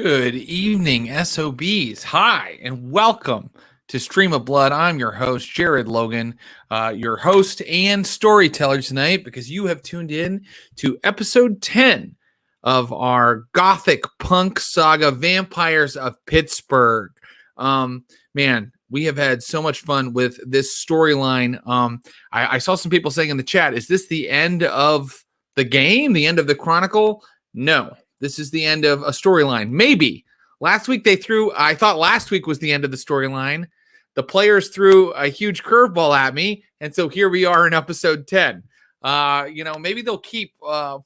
Good evening, SOBs. Hi, and welcome to Stream of Blood. I'm your host, Jared Logan, your host and storyteller tonight, because you have tuned in to episode 10 of our gothic punk saga, Vampires of Pittsburgh. Man, we have had so much fun with this storyline. I saw some people saying in the chat, is this the end of the game, the end of the chronicle? No. This is the end of a storyline. Maybe. Last week I thought last week was the end of the storyline. The players threw a huge curveball at me, and so here we are in episode 10. Maybe they'll keep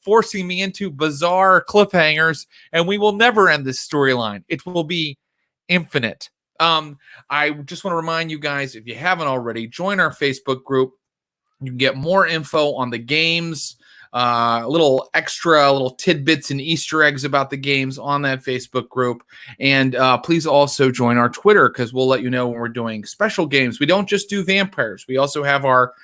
forcing me into bizarre cliffhangers, and we will never end this storyline. It will be infinite. I just want to remind you guys, if you haven't already, join our Facebook group. You can get more info on the games, little tidbits and Easter eggs about the games on that Facebook group. And please also join our Twitter, because we'll let you know when we're doing special games. We don't just do vampires. We also have our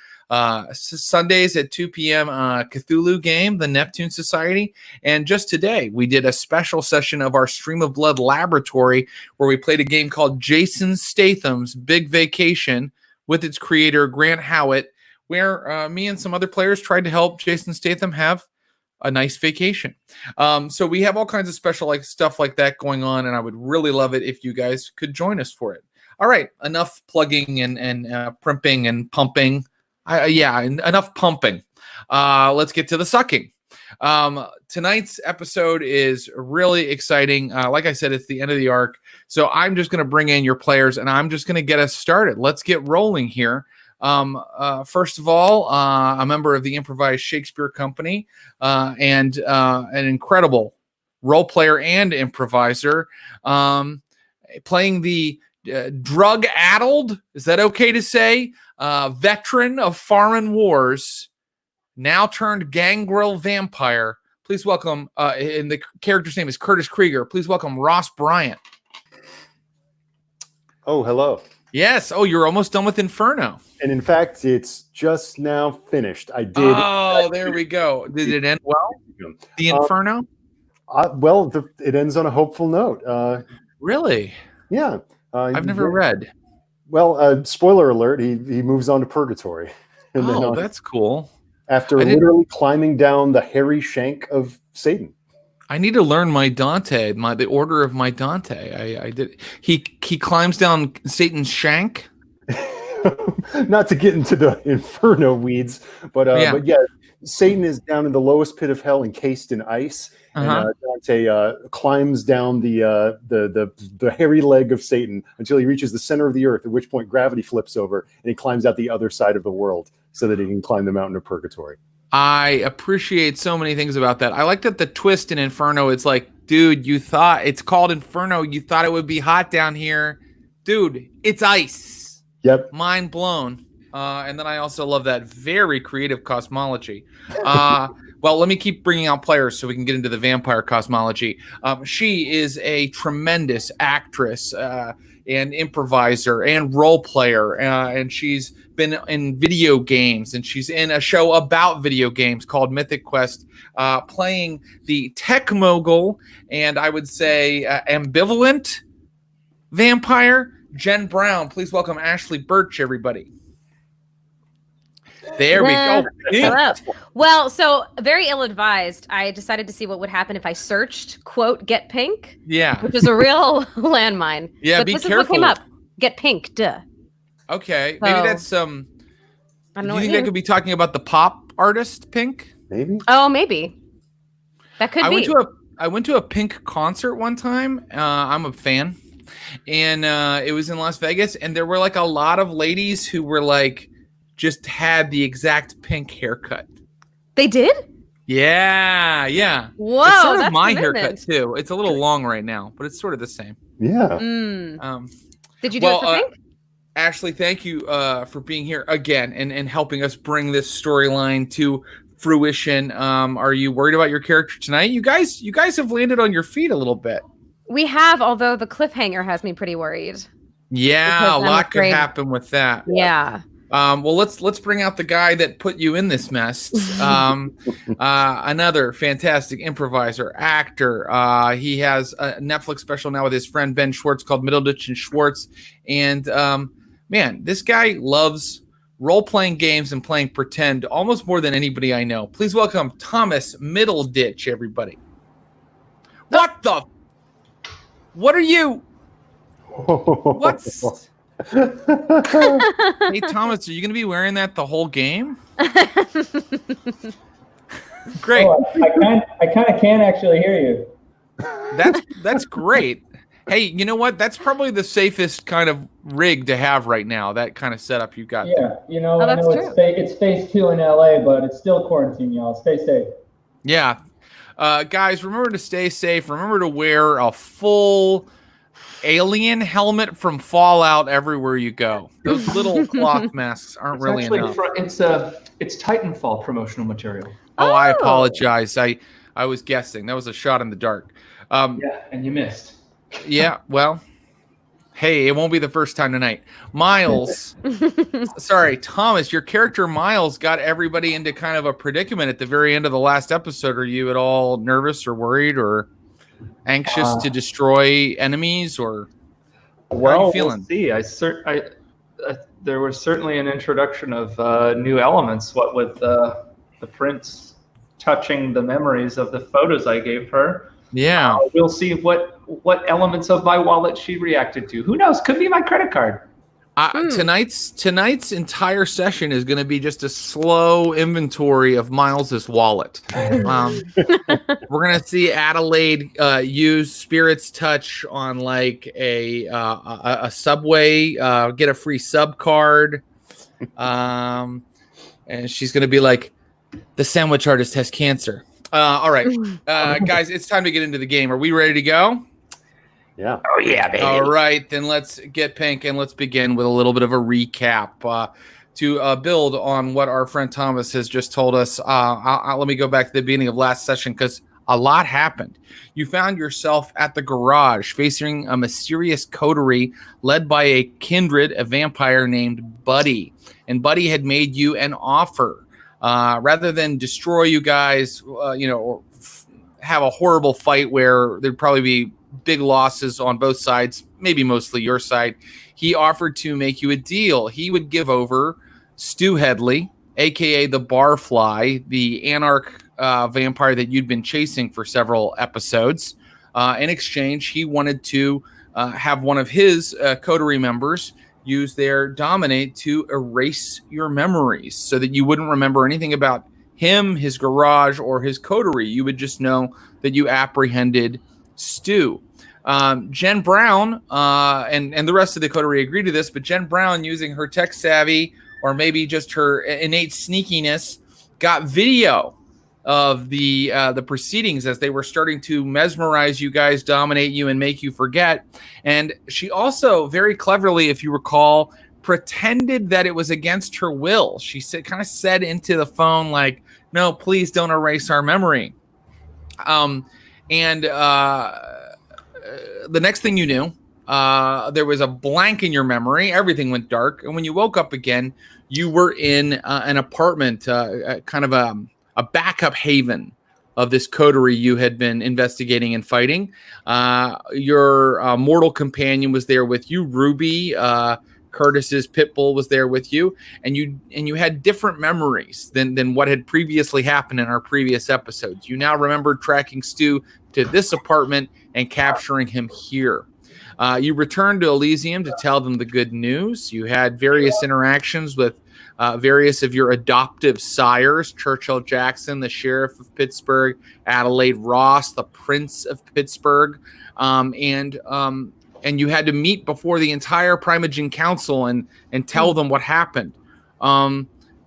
Sundays at 2 p.m. Cthulhu game, the Neptune Society. And just today, we did a special session of our Stream of Blood Laboratory, where we played a game called Jason Statham's Big Vacation with its creator, Grant Howitt, where me and some other players tried to help Jason Statham have a nice vacation. So we have all kinds of special stuff like that going on, and I would really love it if you guys could join us for it. All right, enough plugging and primping and pumping. Enough pumping. Let's get to the sucking. Tonight's episode is really exciting. Like I said, it's the end of the arc. So I'm just going to bring in your players, and I'm just going to get us started. Let's get rolling here. First of all, a member of the Improvised Shakespeare Company, and an incredible role player and improviser, playing the drug-addled, is that okay to say, veteran of foreign wars, now turned gangrel vampire. Please welcome, and the character's name is Curtis Krieger. Please welcome Ross Bryant. Oh, hello. Yes. Oh, you're almost done with Inferno. And in fact, it's just now finished. I did. Oh, there we go. Did it end well? The Inferno? It ends on a hopeful note. Really? Yeah. I've never read. Well, spoiler alert, he moves on to purgatory. And that's cool. After literally climbing down the hairy shank of Satan. I need to learn my Dante, the order of my Dante. I did. He climbs down Satan's shank. Not to get into the Inferno weeds, but yeah, Satan is down in the lowest pit of hell, encased in ice, and Dante climbs down the hairy leg of Satan until he reaches the center of the earth, at which point gravity flips over and he climbs out the other side of the world so that he can climb the mountain of purgatory. I appreciate so many things about that. I like that the twist in Inferno, it's like, dude, you thought it's called Inferno. You thought it would be hot down here. Dude, it's ice. Yep. Mind blown. And then I also love that very creative cosmology. Well, let me keep bringing out players so we can get into the vampire cosmology. She is a tremendous actress and improviser and role player, and she's been in video games, and she's in a show about video games called Mythic Quest, playing the tech mogul and I would say ambivalent vampire Jen Brown. Please welcome Ashley Burch, everybody. There we go. Hello. Well, so very ill-advised. I decided to see what would happen if I searched, quote, get pink. Yeah. Which is a real landmine. Yeah, but be this careful. Is what came up. Get pink, duh. Okay. So, maybe that's I don't know. Do you think that could be talking about the pop artist Pink? Maybe. Oh, maybe. That could be. I went to a Pink concert one time. I'm a fan. And it was in Las Vegas, and there were like a lot of ladies who were like just had the exact Pink haircut. They did? Yeah. Whoa, it's sort of that's my commitment. haircut too. It's a little long right now, but it's sort of the same. Yeah. Did you do it for Pink? Ashley, thank you for being here again and helping us bring this storyline to fruition. Are you worried about your character tonight? You guys have landed on your feet a little bit. We have, although the cliffhanger has me pretty worried. Yeah, a lot could happen with that. Yeah. Well, let's bring out the guy that put you in this mess. Another fantastic improviser, actor. He has a Netflix special now with his friend Ben Schwartz called Middleditch and Schwartz. And man, this guy loves role-playing games and playing pretend almost more than anybody I know. Please welcome Thomas Middleditch, everybody. What the? What are you? What's? Hey Thomas, are you going to be wearing that the whole game? Great. Oh, I kind of can actually hear you. That's great. Hey, you know what? That's probably the safest kind of rig to have right now. That kind of setup you got. Yeah, there. you know, I know it's phase 2 in LA, but it's still quarantine, y'all. Stay safe. Yeah, guys, remember to stay safe. Remember to wear a full alien helmet from Fallout everywhere you go. Those little cloth masks aren't really enough. It's Titanfall promotional material. Oh, I apologize. I was guessing. That was a shot in the dark. Yeah, and you missed. Yeah, well, hey, it won't be the first time tonight. Miles, sorry, Thomas, your character Miles got everybody into kind of a predicament at the very end of the last episode. Are you at all nervous or worried or anxious to destroy enemies, or how are you feeling? We'll see. There was certainly an introduction of new elements. What with the prince touching the memories of the photos I gave her. Yeah, we'll see what elements of my wallet she reacted to. Who knows? Could be my credit card. Tonight's entire session is going to be just a slow inventory of Miles's wallet. We're going to see Adelaide use Spirit's Touch on like a Subway, get a free sub card, and she's going to be like, the sandwich artist has cancer. All right, guys, it's time to get into the game. Are we ready to go? Yeah. Oh, yeah, baby. All right, then let's get pink and let's begin with a little bit of a recap to build on what our friend Thomas has just told us. Let me go back to the beginning of last session because a lot happened. You found yourself at the garage facing a mysterious coterie led by a kindred, a vampire named Buddy. And Buddy had made you an offer. Rather than destroy you guys, or have a horrible fight where there'd probably be big losses on both sides, maybe mostly your side, he offered to make you a deal. He would give over Stu Headley, a.k.a. the Barfly, the anarch vampire that you'd been chasing for several episodes. In exchange, he wanted to have one of his coterie members use their Dominate to erase your memories so that you wouldn't remember anything about him, his garage, or his coterie. You would just know that you apprehended Stu. Jen Brown and the rest of the coterie agreed to this, but Jen Brown, using her tech savvy or maybe just her innate sneakiness, got video of the proceedings as they were starting to mesmerize you guys, dominate you, and make you forget. And she also very cleverly, if you recall, pretended that it was against her will. She kind of said into the phone, like, no, please don't erase our memory. The next thing you knew, there was a blank in your memory. Everything went dark. And when you woke up again, you were in an apartment, kind of a backup haven of this coterie you had been investigating and fighting. Your mortal companion was there with you. Ruby, Curtis's pit bull, was there with you, and you had different memories than what had previously happened in our previous episodes. You now remembered tracking Stu to this apartment and capturing him here. You returned to Elysium to tell them the good news. You had various interactions with various of your adoptive sires, Churchill Jackson, the sheriff of Pittsburgh, Adelaide Ross, the Prince of Pittsburgh, and you had to meet before the entire Primogen Council and tell them what happened.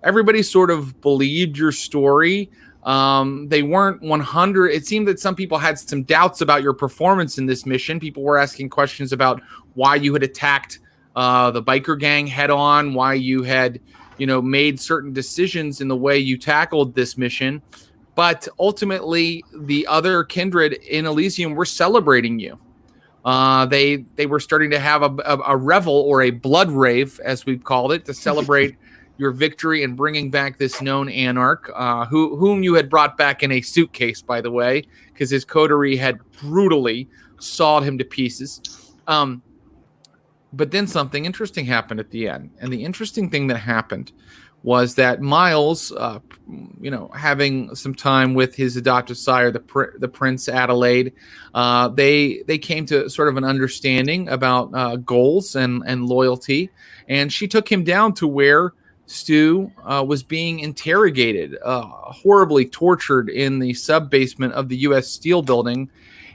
Everybody sort of believed your story. They weren't 100. It seemed that some people had some doubts about your performance in this mission. People were asking questions about why you had attacked the biker gang head on, why you had, made certain decisions in the way you tackled this mission. But ultimately, the other kindred in Elysium were celebrating you. They were starting to have a revel or a blood rave, as we've called it, to celebrate your victory in bringing back this known anarch, whom you had brought back in a suitcase, by the way, because his coterie had brutally sawed him to pieces. But then something interesting happened at the end. And the interesting thing that happened was that Miles, having some time with his adoptive sire, the Prince Adelaide, they came to sort of an understanding about goals and loyalty. And she took him down to where Stu was being interrogated, horribly tortured in the sub-basement of the U.S. Steel building.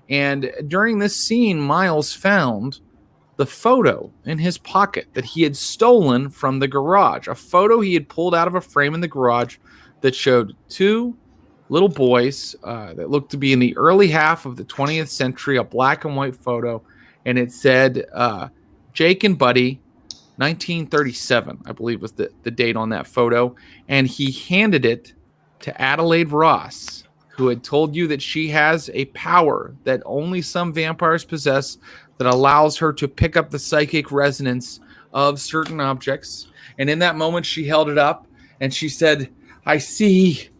And during this scene, Miles found the photo in his pocket that he had stolen from the garage, a photo he had pulled out of a frame in the garage that showed two little boys that looked to be in the early half of the 20th century, a black and white photo. And it said, Jake and Buddy, 1937, I believe was the date on that photo. And he handed it to Adelaide Ross, who had told you that she has a power that only some vampires possess that allows her to pick up the psychic resonance of certain objects. And in that moment, she held it up and she said, I see.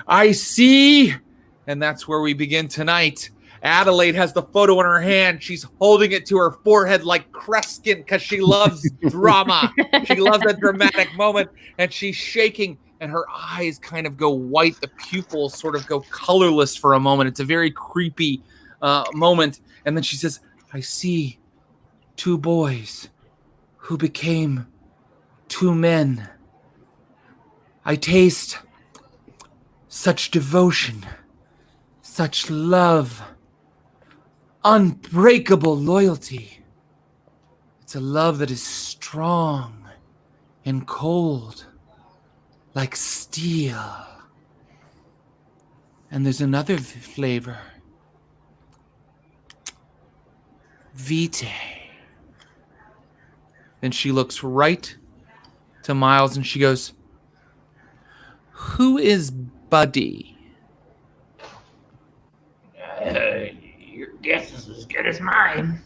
And that's where we begin tonight. Adelaide has the photo in her hand. She's holding it to her forehead like Kreskin because she loves drama. She loves that dramatic moment. And she's shaking and her eyes kind of go white. The pupils sort of go colorless for a moment. It's a very creepy moment. And then she says, I see two boys who became two men. I taste such devotion, such love, unbreakable loyalty. It's a love that is strong and cold, like steel. And there's another flavor. Vitae. Then she looks right to Miles and she goes, who is Buddy? Your guess is as good as mine.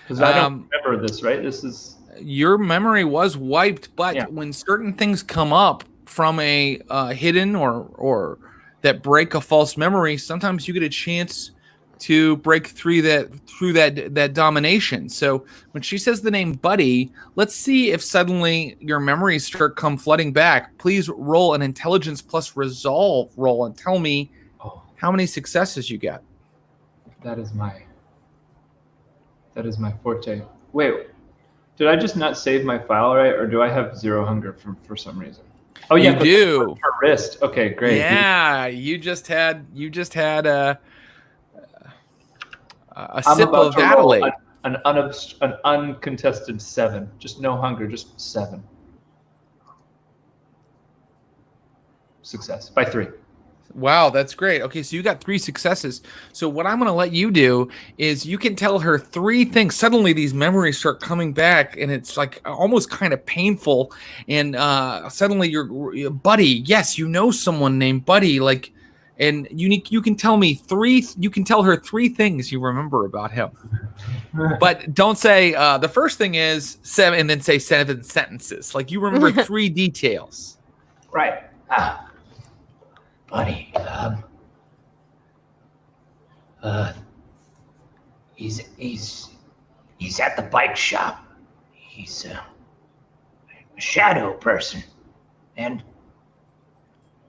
Because I don't remember this, right? This is... Your memory was wiped, but when certain things come up from a hidden or that break a false memory, sometimes you get a chance to break through that domination. So when she says the name Buddy, let's see if suddenly your memories start come flooding back. Please roll an intelligence plus resolve roll and tell me how many successes you get. That is my forte. Wait, did I just not save my file right, or do I have 0 hunger for some reason? Oh yeah, you do. Her wrist. Okay, great. Yeah, you just had a sip of Adelaide. An uncontested 7. Just no hunger, just 7. Success by 3. Wow, that's great. Okay, so you got 3 successes. So what I'm going to let you do is you can tell her 3 things. Suddenly these memories start coming back, and it's like almost kind of painful. And suddenly you're Buddy. Yes, you know someone named Buddy. Like, and you can tell me 3. You can tell her 3 things you remember about him. But don't say the first thing is 7, and then say 7 sentences. Like you remember 3 details. Right. Buddy, he's at the bike shop. He's a shadow person, and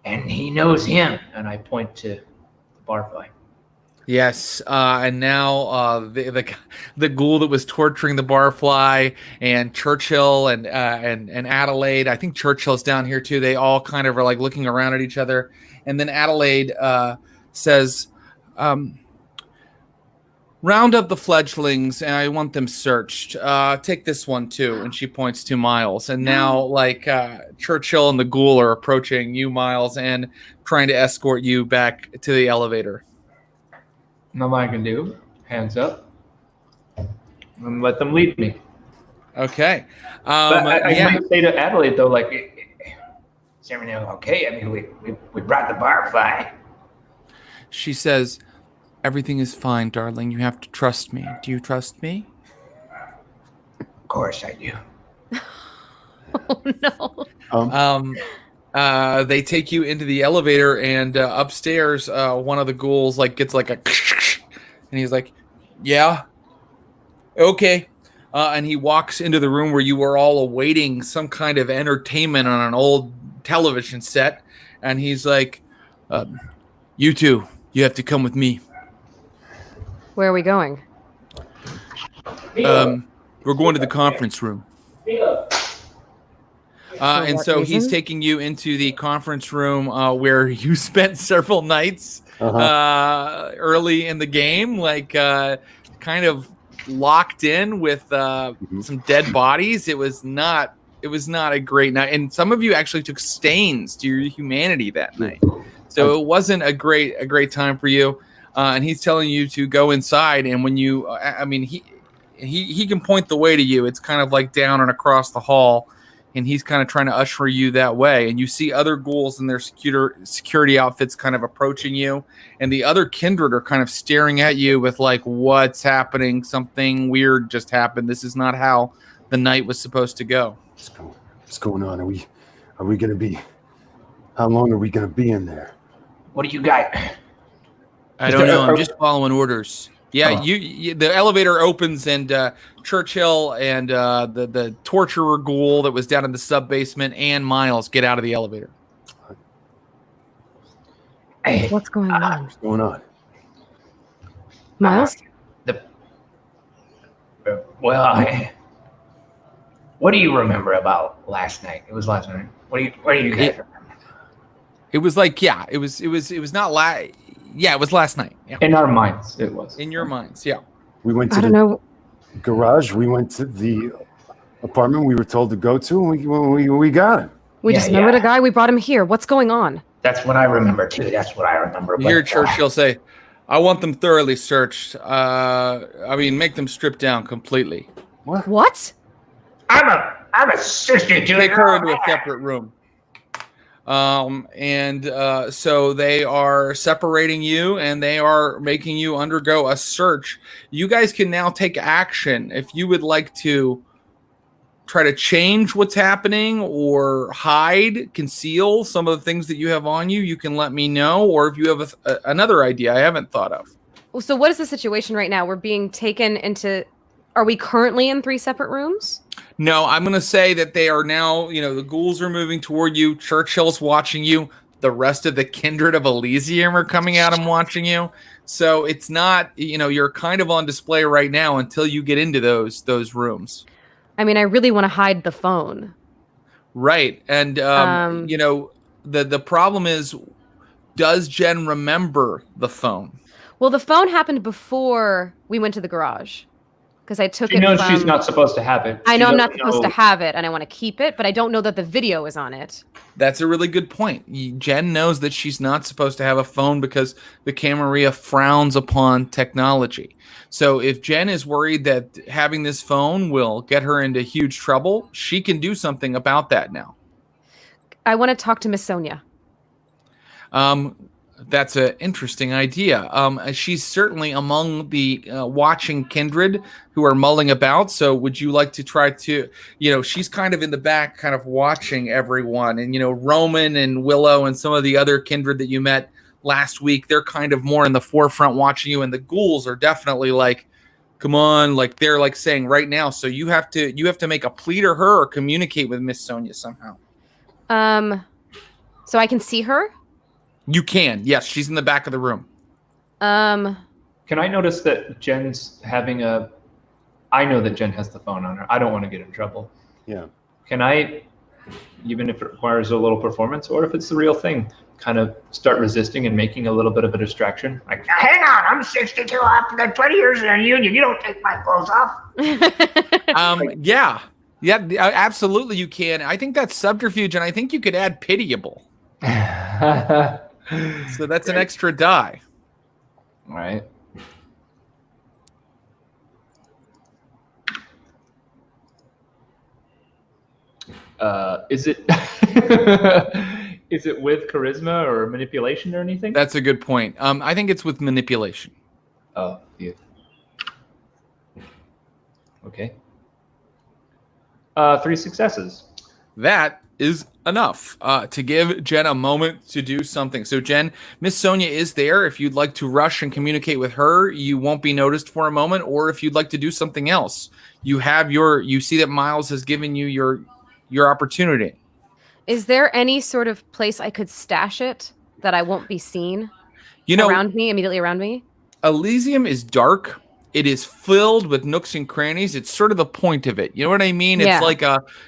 he knows him. And I point to the barfly. Yes, and now the ghoul that was torturing the barfly and Churchill and Adelaide. I think Churchill's down here too. They all kind of are like looking around at each other. And then Adelaide says, round up the fledglings, and I want them searched. Take this one, too. And she points to Miles. And now, like, Churchill and the ghoul are approaching you, Miles, and trying to escort you back to the elevator. Nothing I can do. Hands up. And let them lead me. Okay. But I might say to Adelaide, though, like... Is everything okay? I mean, we brought the barfly. She says, everything is fine, darling. You have to trust me. Do you trust me? Of course I do. Oh no. They take you into the elevator, and upstairs, one of the ghouls gets a, and he's like, "Yeah, okay." And he walks into the room where you were all awaiting some kind of entertainment on an old television set, and he's like, "You two, you have to come with me." Where are we going? We're going to the conference room. And so he's taking you into the conference room where you spent several nights early in the game, kind of locked in with some dead bodies. It was not a great night, and some of you actually took stains to your humanity that night. So it wasn't a great time for you. And he's telling you to go inside, and when you, he can point the way to you. It's kind of like down and across the hall, and he's kind of trying to usher you that way. And you see other ghouls in their security outfits kind of approaching you, and the other kindred are kind of staring at you with what's happening? Something weird just happened. This is not how the night was supposed to go. What's going on? Are we going to be? How long are we going to be in there? What do you got? I don't know. I'm just following orders. Yeah, you the elevator opens, and Churchill and the torturer ghoul that was down in the sub-basement and Miles get out of the elevator. Hey, What's going on? What's going on? Miles? What do you remember about last night? It was last night. What do you guys remember? It was it was not it was last night. Yeah. In our minds, it was. In your minds, yeah. We went to the garage. We went to the apartment we were told to go to, and we got him. We just remembered a guy. We brought him here. What's going on? That's what I remember, too. That's what I remember. You hear Churchill say, "I want them thoroughly searched. Make them stripped down completely." What? I'm a 62. Take her into a separate room. So they are separating you, and they are making you undergo a search. You guys can now take action if you would like to try to change what's happening or hide, conceal some of the things that you have on you. You can let me know, or if you have another idea I haven't thought of. So what is the situation right now? We're being taken into... Are we currently in 3 separate rooms? No, I'm going to say that they are now, the ghouls are moving toward you. Churchill's watching you. The rest of the kindred of Elysium are coming out and watching you. So it's not, you're kind of on display right now until you get into those rooms. I really want to hide the phone. Right. And, the problem is, does Jen remember the phone? Well, the phone happened before we went to the garage. Because I took it. She knows she's not supposed to have it. I know I'm not supposed to have it, and I want to keep it, but I don't know that the video is on it. That's a really good point. Jen knows that she's not supposed to have a phone because the Camarilla frowns upon technology. So if Jen is worried that having this phone will get her into huge trouble, she can do something about that now. I want to talk to Miss Sonia. That's an interesting idea. She's certainly among the watching kindred who are mulling about. So would you like to try to, she's kind of in the back, kind of watching everyone. And, Roman and Willow and some of the other kindred that you met last week, they're kind of more in the forefront watching you. And the ghouls are definitely come on, they're saying right now. So you have to make a plea to her or communicate with Miss Sonia somehow. So I can see her? You can. Yes, she's in the back of the room. Can I notice that Jen's having I know that Jen has the phone on her. I don't want to get in trouble. Yeah. Can I, even if it requires a little performance, or if it's the real thing, kind of start resisting and making a little bit of a distraction? Hang on, I'm 62 after 20 years in a union. You don't take my clothes off. Yeah, absolutely you can. I think that's subterfuge, and I think you could add pitiable. So that's an extra die. All right. Is it is it with charisma or manipulation or anything? That's a good point. I think it's with manipulation. Oh, yeah. Okay. 3 successes. that is enough to give Jen a moment to do something. So Jen, Miss Sonia is there. If you'd like to rush and communicate with her, you won't be noticed for a moment. Or if you'd like to do something else, you see that Miles has given you your opportunity. Is there any sort of place I could stash it that I won't be seen? Immediately around me? Elysium is dark. It is filled with nooks and crannies. It's sort of the point of it. You know what I mean? Yeah.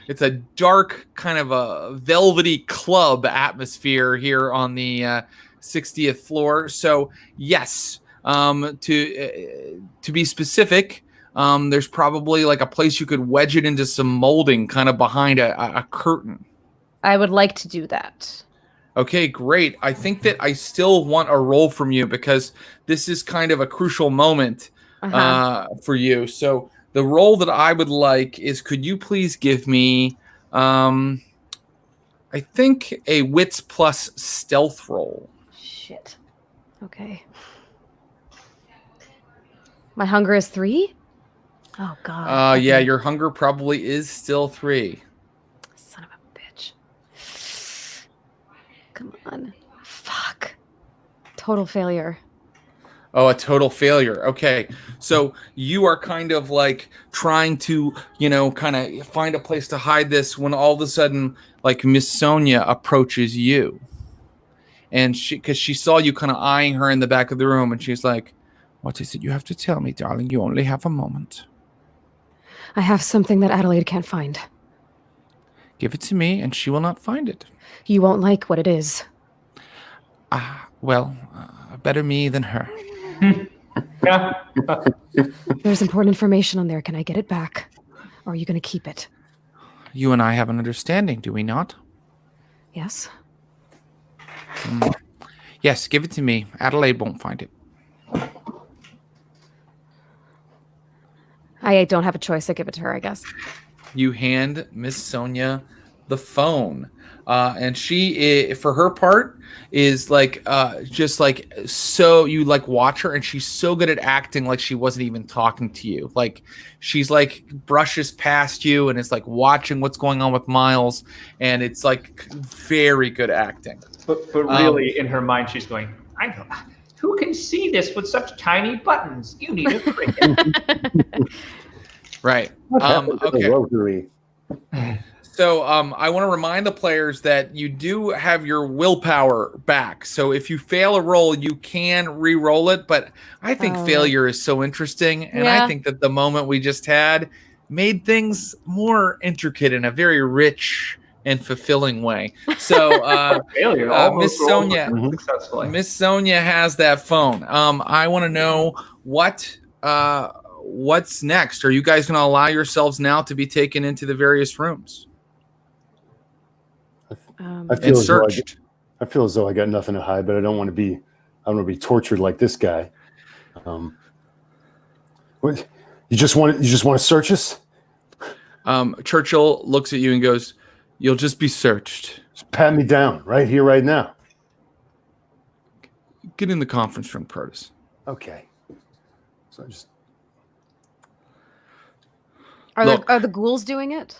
It's a dark kind of a velvety club atmosphere here on the 60th floor. So yes, to be specific, there's probably like a place you could wedge it into some molding kind of behind a curtain. I would like to do that. Okay, great. I think that I still want a roll from you because this is kind of a crucial moment for you. So the role that I would like is, could you please give me, I think, a wits plus stealth roll. Shit. Okay. My hunger is 3? Oh, God. Okay. Yeah, your hunger probably is still 3. Son of a bitch. Come on. Fuck. Total failure. Oh, a total failure. Okay. So you are kind of like trying to, kind of find a place to hide this when all of a sudden, like, Miss Sonia approaches you. And because she saw you kind of eyeing her in the back of the room, and she's like, "What is it you have to tell me, darling? You only have a moment." I have something that Adelaide can't find. Give it to me, and she will not find it. You won't like what it is. Better me than her. There's important information on there. Can I get it back? Or are you going to keep it? You and I have an understanding, do we not? Yes. Yes, give it to me. Adelaide won't find it. I don't have a choice. I give it to her, I guess. You hand Miss Sonia the phone. And she, for her part, is like, just like, so you like watch her, and she's so good at acting like she wasn't even talking to you. Like, she's like brushes past you and is like watching what's going on with Miles, and it's like very good acting. But really, in her mind, she's going, I know. Who can see this with such tiny buttons? You need a cricket. Right. Okay. So I want to remind the players that you do have your willpower back. So if you fail a roll, you can re-roll it. But I think failure is so interesting. And I think that the moment we just had made things more intricate in a very rich and fulfilling way. So Miss Sonia, Miss Sonia has that phone. I want to know what's next. Are you guys going to allow yourselves now to be taken into the various rooms? I feel as though I got nothing to hide, but I don't want to be tortured like this guy. What? You just want to search us? Churchill looks at you and goes, "You'll just be searched." Just pat me down right here, right now. Get in the conference room, Curtis. Okay. So I just are the ghouls doing it?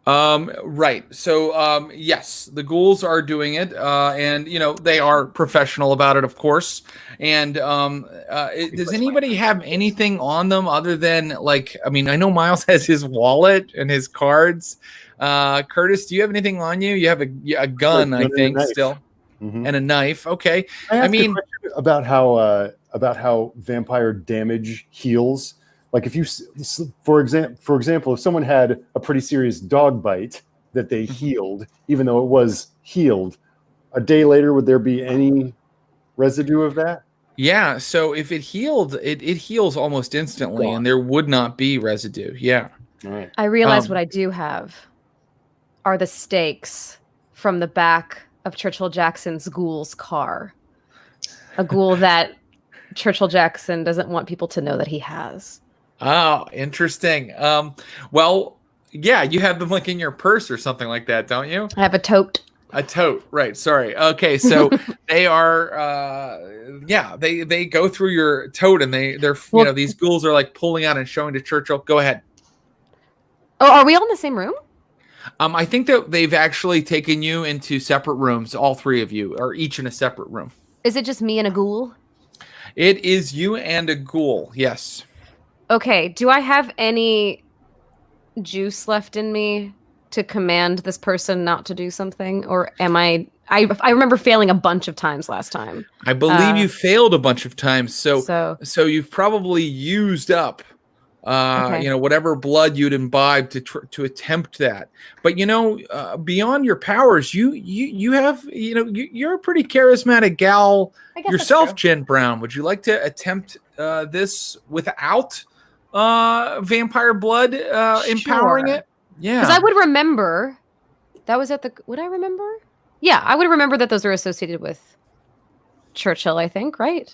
Right. So, yes, the ghouls are doing it, and they are professional about it, of course. And does anybody have anything on them other than I know Miles has his wallet and his cards. Curtis, do you have anything on you? You have a gun, I think, still, and a knife. Okay. I mean, about how vampire damage heals. Like if you, for example, if someone had a pretty serious dog bite that they healed, even though it was healed, a day later, would there be any residue of that? Yeah. So if it healed, it heals almost instantly, and there would not be residue. Yeah. All right. I realize what I do have are the stakes from the back of Churchill Jackson's ghoul's car. A ghoul that Churchill Jackson doesn't want people to know that he has. Oh, interesting. Well, yeah, you have them like in your purse or something like that, don't you? I have a tote. A tote, right? Sorry. Okay, so they are, they go through your tote, and they're these ghouls are like pulling out and showing to Churchill. Go ahead. Oh, are we all in the same room? I think that they've actually taken you into separate rooms. All three of you are each in a separate room. Is it just me and a ghoul? It is you and a ghoul. Yes. Okay. Do I have any juice left in me to command this person not to do something, or am I remember failing a bunch of times last time. I believe you failed a bunch of times, so you've probably used up whatever blood you'd imbibe to attempt that. But beyond your powers, you have you're a pretty charismatic gal yourself, Jen Brown. Would you like to attempt this without vampire blood empowering it? Yeah, because I would remember that was would I remember? Yeah, I would remember that those are associated with Churchill, I think, right?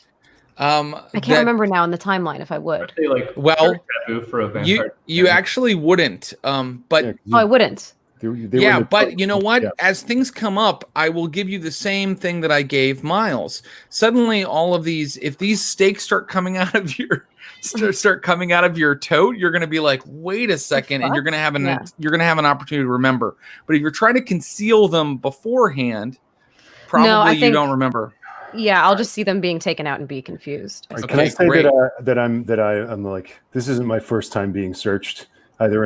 I can't remember now in the timeline if I would. Taboo for a vampire. You actually wouldn't. But I wouldn't. But you know what? Yeah. As things come up, I will give you the same thing that I gave Miles. Suddenly, all of these, if these stakes start coming out of your tote, you're going to be like, wait a second, and you're going to have an opportunity to remember. But if you're trying to conceal them beforehand, probably you don't remember. Yeah, I'll just see them being taken out and be confused. Right, can I say that I'm like, this isn't my first time being searched, either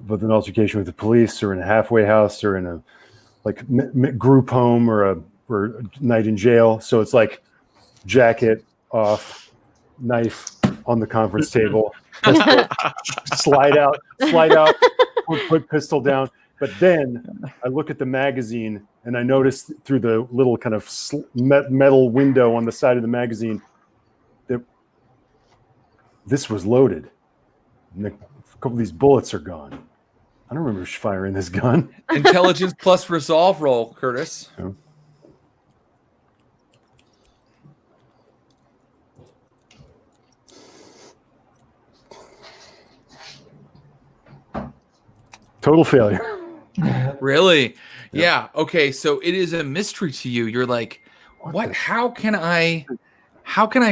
with an altercation with the police, or in a halfway house, or in a group home, or a night in jail. So it's like jacket off, knife on the conference table, pistol, slide out, put pistol down. But then I look at the magazine and I notice through the little kind of metal window on the side of the magazine that this was loaded. And a couple of these bullets are gone. I don't remember firing this gun. Intelligence plus resolve roll, Curtis. Yeah. Total failure. Really? Yeah. Okay. So it is a mystery to you. You're like, what? How can I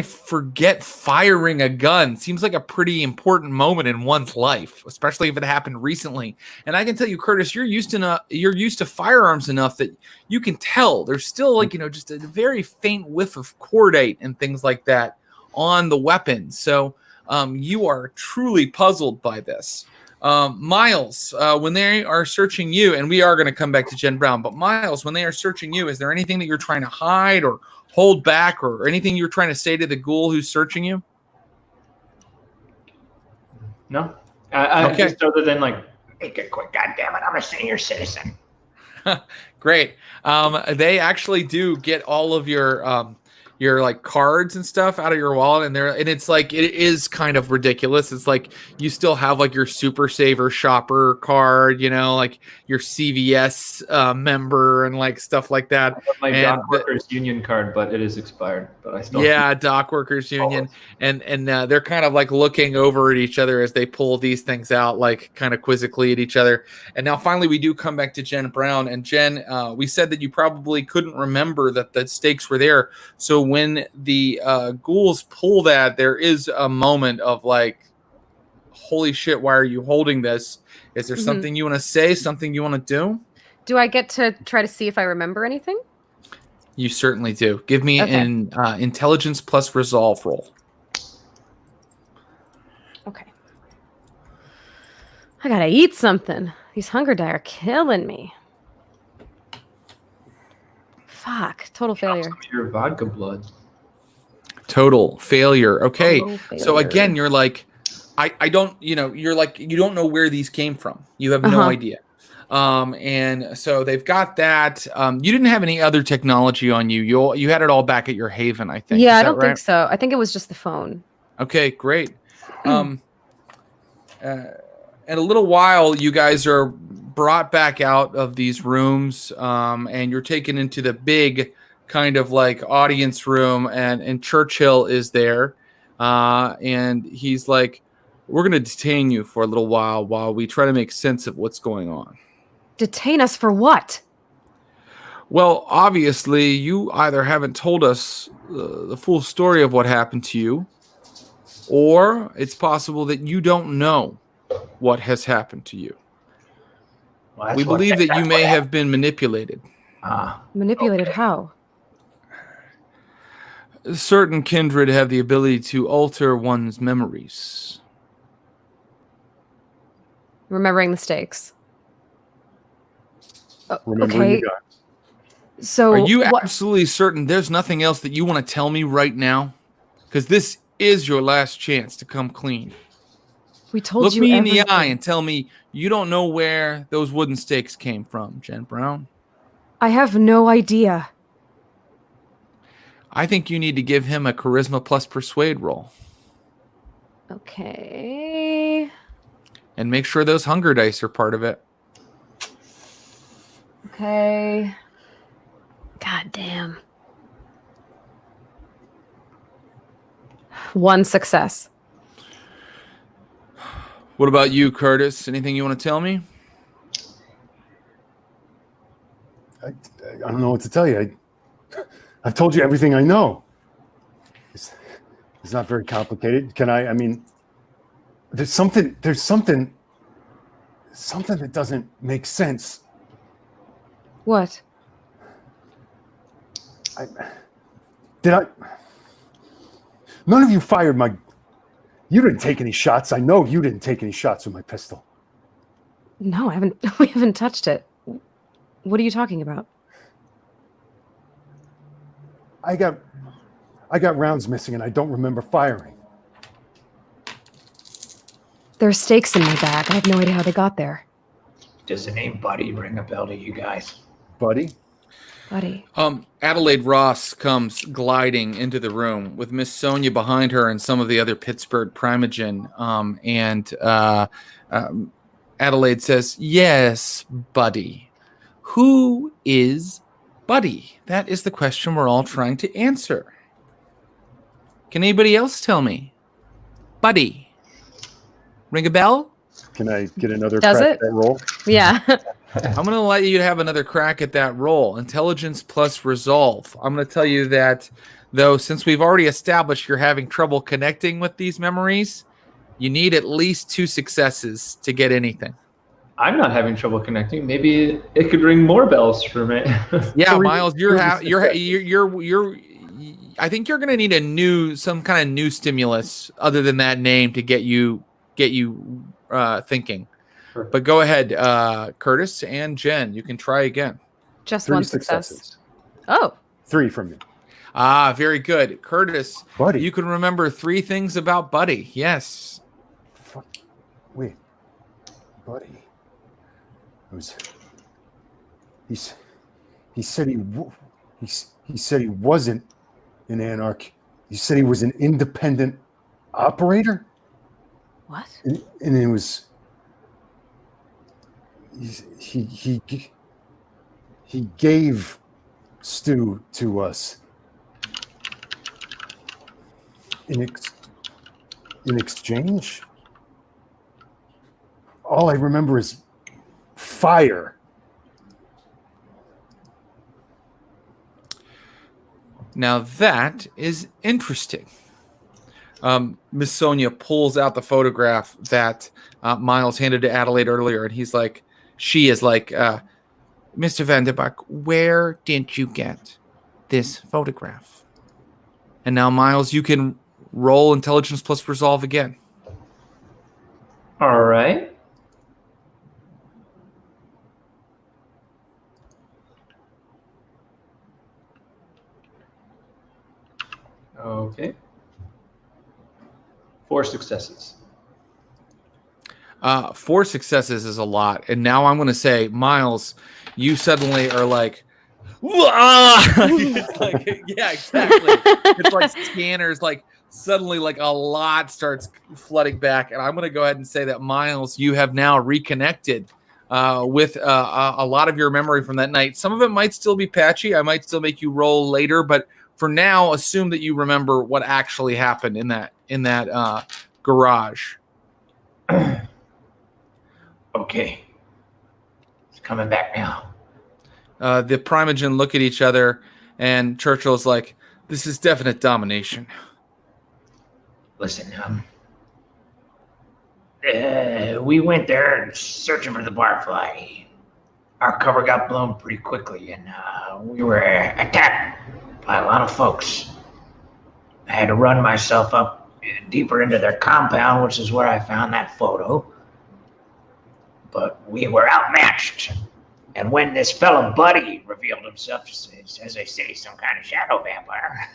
forget firing a gun? Seems like a pretty important moment in one's life, especially if it happened recently. And I can tell you, Curtis, you're used to firearms enough that you can tell there's still just a very faint whiff of cordite and things like that on the weapon. So you are truly puzzled by this. Miles, when they are searching you, and we are going to come back to Jen Brown, but Miles, when they are searching you, is there anything that you're trying to hide or hold back, or anything you're trying to say to the ghoul who's searching you? No. Okay. Just other than make it quick, goddammit, I'm a senior citizen. Great. They actually do get all of your cards and stuff out of your wallet, and it's like, it is kind of ridiculous. It's like you still have your Super Saver shopper card, your CVS member and stuff like that. I have my Dock Workers Union card, but it is expired. But I still Dock Workers Union, and they're kind of looking over at each other as they pull these things out, kind of quizzically at each other. And now finally we do come back to Jen Brown, and Jen, we said that you probably couldn't remember that the stakes were there, so when the ghouls pull that, there is a moment of holy shit, why are you holding this? Is there something you want to say, something you want to do? Do I get to try to see if I remember anything? You certainly do. Give me an intelligence plus resolve roll. Okay. I gotta eat something. These hunger die are killing me. Fuck. Total failure. Your vodka blood. Total failure. Okay. So again, you're like, I don't, you're like, you don't know where these came from. You have no idea. And so they've got that. You didn't have any other technology on you. You had it all back at your haven, I think. Yeah, I don't think so. I think it was just the phone. Okay, great. In a little while, you guys are brought back out of these rooms, and you're taken into the big kind of audience room, and Churchill is there, and he's like, we're going to detain you for a little while we try to make sense of what's going on. Detain us for what? Well, obviously, you either haven't told us the full story of what happened to you, or it's possible that you don't know what has happened to you. Well, We believe that you may have been manipulated. Manipulated okay. how? Certain kindred have the ability to alter one's memories. Remembering the stakes. Remembering Okay. the guy. So Are you what? absolutely certain there's nothing else that you want to tell me right now? Because this is your last chance to come clean. We told Look you me everything. in the eye and tell me you don't know where those wooden stakes came from, Jen Brown. I have no idea. I think you need to give him a charisma plus persuade roll. Okay. And make sure those hunger dice are part of it. Okay. God damn. 1 success. What about you, Curtis? Anything you want to tell me? I don't know what to tell you. I've told you everything I know. It's not very complicated. I mean, there's something that doesn't make sense. What? None of you fired my... You didn't take any shots. I know you didn't take any shots with my pistol. No, I haven't. We haven't touched it. What are you talking about? I got rounds missing and I don't remember firing. There are stakes in my bag. I have no idea how they got there. Does the name Buddy ring a bell to you guys? Buddy? Buddy. Adelaide Ross comes gliding into the room with Miss Sonia behind her and some of the other Pittsburgh primogen. Adelaide says, "Yes, Buddy. Who is Buddy? That is the question we're all trying to answer. Can anybody else tell me? Buddy. Ring a bell?" Can I get another Does crack it? at that roll? Yeah. I'm going to let you have another crack at that roll. Intelligence plus resolve. I'm going to tell you that, though, since we've already established you're having trouble connecting with these memories, you need at least 2 successes to get anything. I'm not having trouble connecting. Maybe it could ring more bells for me. Yeah, Miles, I think you're going to need some kind of new stimulus other than that name to get you thinking. Sure. But go ahead, Curtis and Jen. You can try again. Just 3 1 success. successes. Oh. 3 from me. Very good. Curtis, Buddy. you can remember 3 things about Buddy. Yes. Wait. Buddy. He said he wasn't an anarch. He said he was an independent operator. What? And it was he gave Stu to us in exchange. All I remember is fire. Now that is interesting. Miss Sonia pulls out the photograph that Miles handed to Adelaide earlier, and she is like, Mr. Vanderbuck, where did you get this photograph? And now, Miles, you can roll intelligence plus resolve again. All right. Okay. 4 successes. 4 successes is a lot. And now I'm going to say, Miles, you suddenly are like, it's like, yeah, exactly. It's like scanners, like suddenly like a lot starts flooding back. And I'm going to go ahead and say that, Miles, you have now reconnected with a lot of your memory from that night. Some of it might still be patchy. I might still make you roll later, but for now, assume that you remember what actually happened in that garage. Okay. It's coming back now. The Primogen look at each other, and Churchill's like, "This is definite domination." Listen, we went there searching for the barfly. our cover got blown pretty quickly, and we were attacked by a lot of folks. I had to run myself up deeper into their compound, which is where I found that photo. But we were outmatched. And when this fellow Buddy revealed himself as they say, some kind of shadow vampire,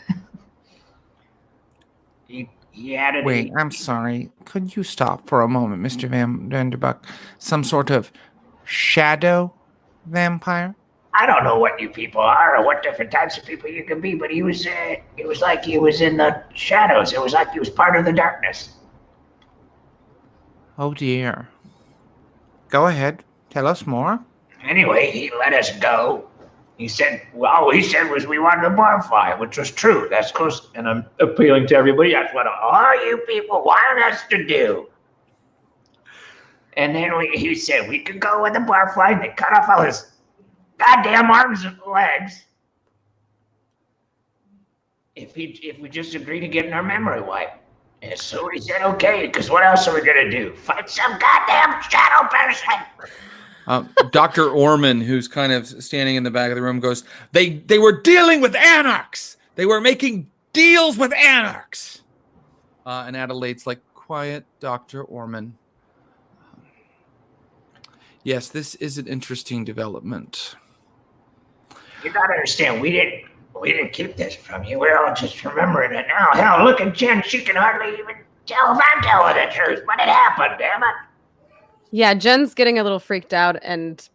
he added... Wait, I'm sorry. Could you stop for a moment, Mr. Vanderbuck? Some sort of shadow vampire? I don't know what you people are or what different types of people you can be, but it was like he was in the shadows. It was like he was part of the darkness. Oh dear. Go ahead. Tell us more. Anyway, he let us go. He said, all he said was we wanted a barfly, which was true. That's close. And I'm appealing to everybody. That's what all you people want us to do. And then he said we could go with the barfly, and they cut off all his goddamn arms and legs if we just agree to getting our memory wiped. And so he said, okay, because what else are we going to do? Fight some goddamn shadow person? Dr. Orman, who's kind of standing in the back of the room, goes, they were dealing with anarchs. They were making deals with anarchs. And Adelaide's like, quiet, Dr. Orman. Yes, this is an interesting development. You gotta understand, we didn't keep this from you. We're all just remembering it now. Hell, look at Jen. She can hardly even tell if I'm telling the truth, but it happened, damn it. Yeah, Jen's getting a little freaked out, and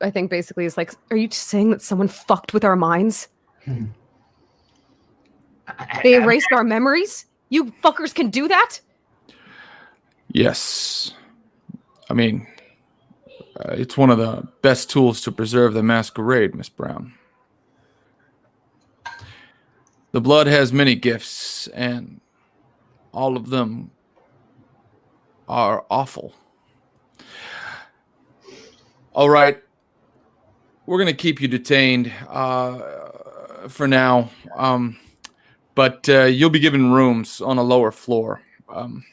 I think basically is like, are you saying that someone fucked with our minds? They erased our memories? You fuckers can do that? Yes. I mean, it's one of the best tools to preserve the masquerade, Miss Brown. The blood has many gifts, and all of them are awful. All right. We're going to keep you detained for now, but you'll be given rooms on a lower floor. I'm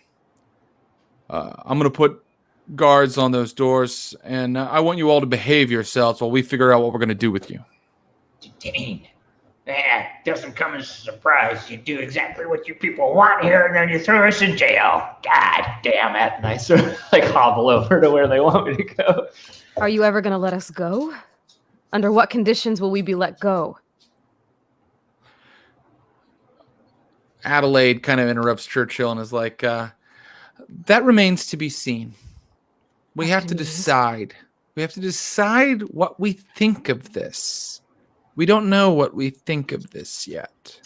going to put guards on those doors, and I want you all to behave yourselves while we figure out what we're going to do with you. Detained. Yeah, doesn't come as a surprise. You do exactly what you people want here, and then you throw us in jail. God damn it. And I sort of like hobble over to where they want me to go. Are you ever going to let us go? Under what conditions will we be let go? Adelaide kind of interrupts Churchill and is like, that remains to be seen. We have to decide. We have to decide what we think of this. We don't know what we think of this yet.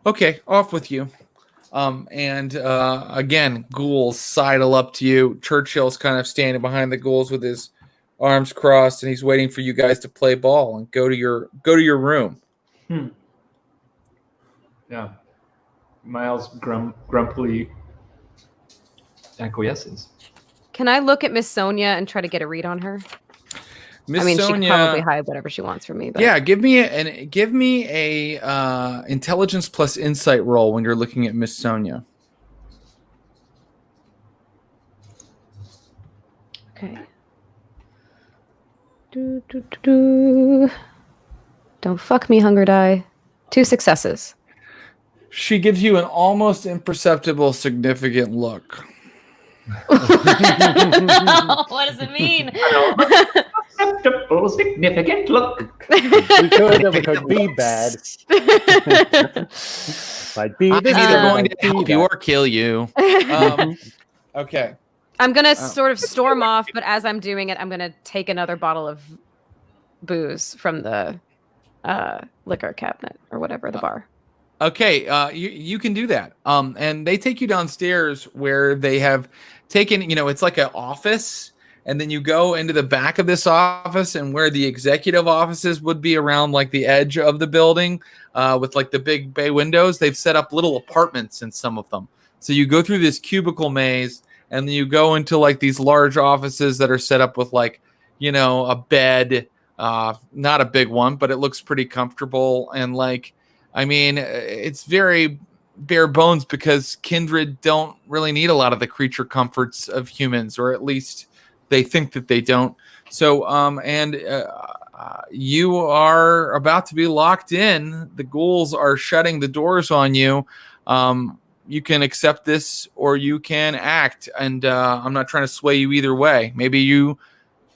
Okay, off with you. Again, ghouls sidle up to you. Churchill's kind of standing behind the ghouls with his arms crossed, and he's waiting for you guys to play ball and go to your room. Yeah. Miles grumpily acquiesces. Can I look at Miss Sonia and try to get a read on her? Miss Sonia, she can probably hide whatever she wants from me. But. Yeah, give me a intelligence plus insight roll when you're looking at Miss Sonia. Okay. Don't fuck me, hunger die. 2 successes. She gives you an almost imperceptible significant look. What does it mean? Acceptable, significant look. We could be bad. Might be I'm either going to help you or kill you. Okay. I'm going to sort of storm off, but as I'm doing it, I'm going to take another bottle of booze from the liquor cabinet or whatever, the bar. Okay, you can do that. And they take you downstairs where they have taken, it's like an office, and then you go into the back of this office, and where the executive offices would be around like the edge of the building with like the big bay windows, they've set up little apartments in some of them. So you go through this cubicle maze, and then you go into like these large offices that are set up with like, a bed, not a big one, but it looks pretty comfortable. And like, it's very bare bones because kindred don't really need a lot of the creature comforts of humans, or at least they think that they don't. So, you are about to be locked in. The ghouls are shutting the doors on you. You can accept this or you can act. And I'm not trying to sway you either way. Maybe you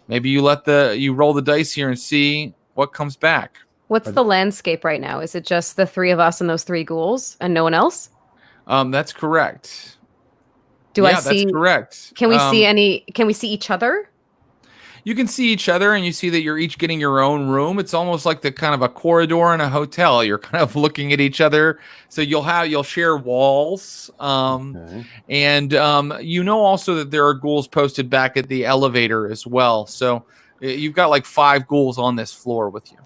roll the dice here and see what comes back. What's the landscape right now? Is it just the three of us and those three ghouls and no one else? That's correct. I see? That's correct. Can we see each other? You can see each other, and you see that you're each getting your own room. It's almost like the kind of a corridor in a hotel. You're kind of looking at each other, so you'll share walls. And you know also that there are ghouls posted back at the elevator as well. So you've got like 5 ghouls on this floor with you.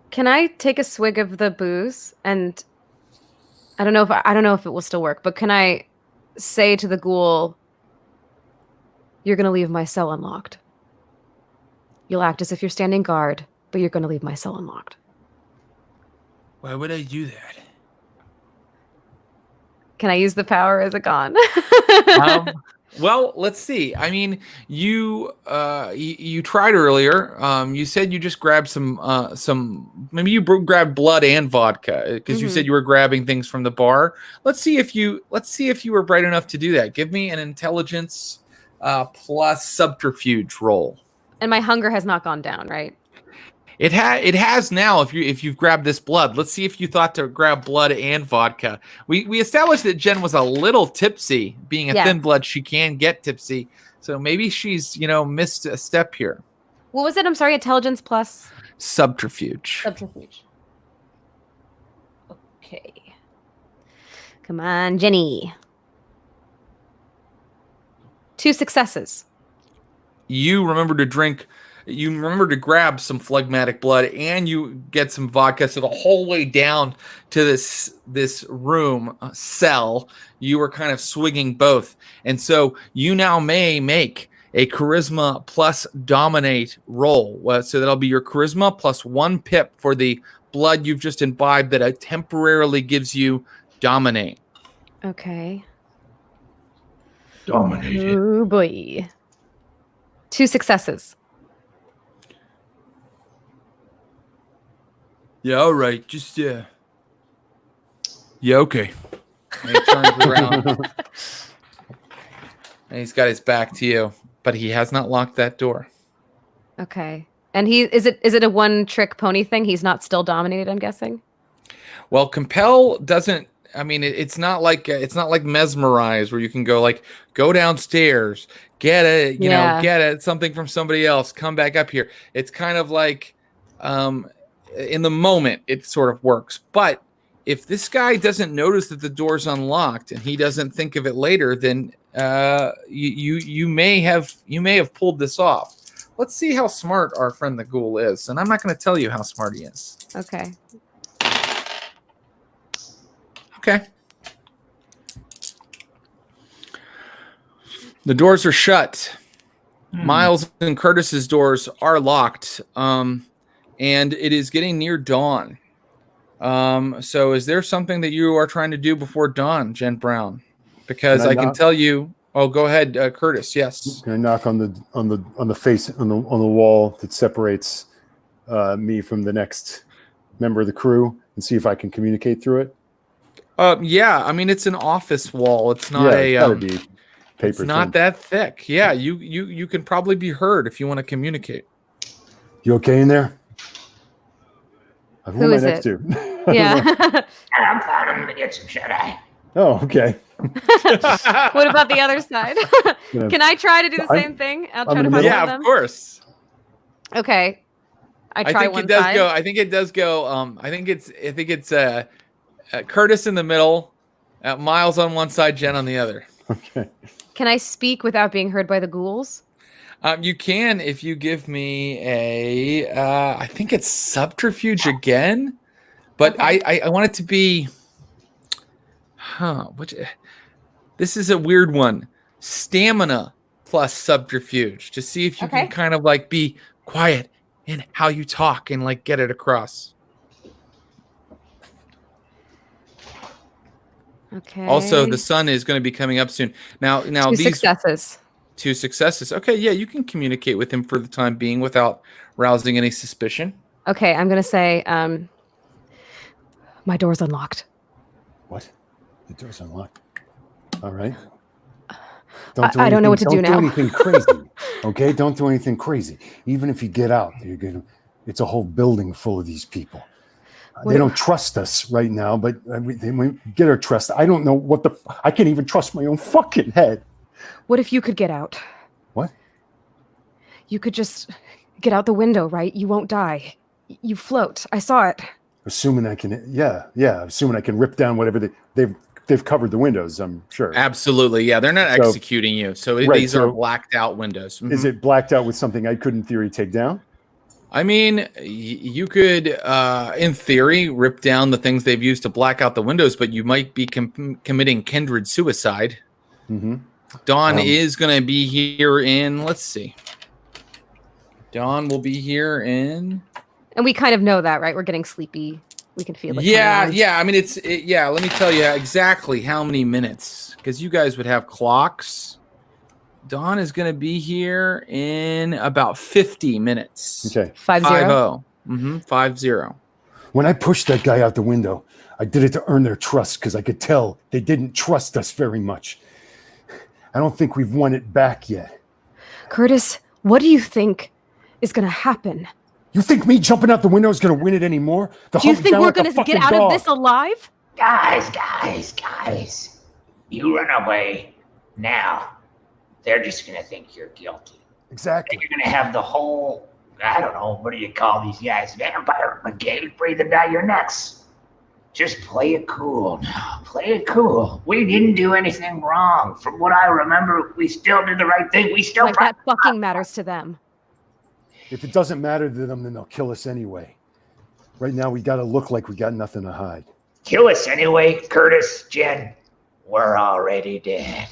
Can I take a swig of the booze? And I don't know if it will still work, but can I say to the ghoul, "You're going to leave my cell unlocked. You'll act as if you're standing guard, but you're going to leave my cell unlocked." Why would I do that? Can I use the power? Is it gone? Well, let's see. I mean, you tried earlier. You said you just grabbed some. Maybe you grabbed blood and vodka because you said you were grabbing things from the bar. Let's see if you were bright enough to do that. Give me an intelligence plus subterfuge roll. And my hunger has not gone down, right? It has now. If you've grabbed this blood, let's see if you thought to grab blood and vodka. We established that Jen was a little tipsy. Being a thin blood, she can get tipsy. So maybe she's missed a step here. What was it? I'm sorry. Intelligence plus subterfuge. Subterfuge. Okay. Come on, Jenny. 2 successes. You remember to drink. You remember to grab some phlegmatic blood, and you get some vodka. So the whole way down to this room cell, you were kind of swigging both, and so you now may make a charisma plus dominate roll. So that'll be your charisma plus 1 pip for the blood you've just imbibed that temporarily gives you dominate. Okay. Dominated. Oh boy. 2 successes. Yeah, all right. Just yeah, okay. And he turns around, and he's got his back to you, but he has not locked that door. Okay. And is it a one-trick pony thing? He's not still dominated, I'm guessing. Well, compel doesn't. I mean, it's not like mesmerize where you can go downstairs, get it, get something from somebody else, come back up here. It's kind of like, in the moment, it sort of works. But if this guy doesn't notice that the door's unlocked and he doesn't think of it later, then you may have pulled this off. Let's see how smart our friend the ghoul is, and I'm not going to tell you how smart he is. Okay. Okay. The doors are shut. Miles and Curtis's doors are locked. And it is getting near dawn. So is there something that you are trying to do before dawn, Jen Brown? Because I can tell you. Oh, go ahead, Curtis. Yes. Can I knock on the face on the wall that separates me from the next member of the crew and see if I can communicate through it? Yeah. I mean, it's an office wall. It's not paper. It's not that thick. Yeah. You can probably be heard if you want to communicate. You okay in there? Who is it? Yeah. I'm fine to get some shut-eye. Oh, okay. What about the other side? Can I try to do the same thing? I'll try to find yeah, one of them. Of course. Okay. I try one side. I think it does go. I think it's Curtis in the middle, Miles on one side, Jen on the other. Okay. Can I speak without being heard by the ghouls? You can if you give me I think it's subterfuge again, but okay. I want it to be, this is a weird one. Stamina plus subterfuge to see if you can kind of like be quiet in how you talk and like get it across. Okay. Also, the sun is going to be coming up soon. Now 2 successes. 2 successes. Okay, yeah, you can communicate with him for the time being without rousing any suspicion. Okay, I'm gonna say, my door's unlocked. What? The door's unlocked. All right. I don't know what to do now. Don't do anything crazy. Okay, don't do anything crazy. Even if you get out, it's a whole building full of these people. They don't trust us right now, but they might get our trust. I don't know I can't even trust my own fucking head. What if you could get out? What? You could just get out the window, right? You won't die. You float. I saw it. Assuming I can, assuming I can rip down whatever they've covered the windows, I'm sure. Absolutely, yeah. They're not executing you, so these are blacked out windows. Mm-hmm. Is it blacked out with something I could, in theory, take down? I mean, you could, in theory, rip down the things they've used to black out the windows, but you might be committing kindred suicide. Mm-hmm. Dawn is going to be here in, let's see. Dawn will be here in... And we kind of know that, right? We're getting sleepy. We can feel it. Yeah. I mean, let me tell you exactly how many minutes, because you guys would have clocks. Dawn is going to be here in about 50 minutes. Okay. 50. 50. When I pushed that guy out the window, I did it to earn their trust because I could tell they didn't trust us very much. I don't think we've won it back yet. Curtis, what do you think is going to happen? You think me jumping out the window is going to win it anymore? Do you think we're going to get out of this alive? Guys. You run away now. They're just going to think you're guilty. Exactly. And you're going to have the whole, I don't know, what do you call these guys? Vampire brigade breathing down your necks. Just play it cool now. Play it cool. We didn't do anything wrong. From what I remember, we still did the right thing. We still... Like that fucking matters to them. If it doesn't matter to them, then they'll kill us anyway. Right now, we got to look like we got nothing to hide. Kill us anyway, Curtis, Jen. We're already dead.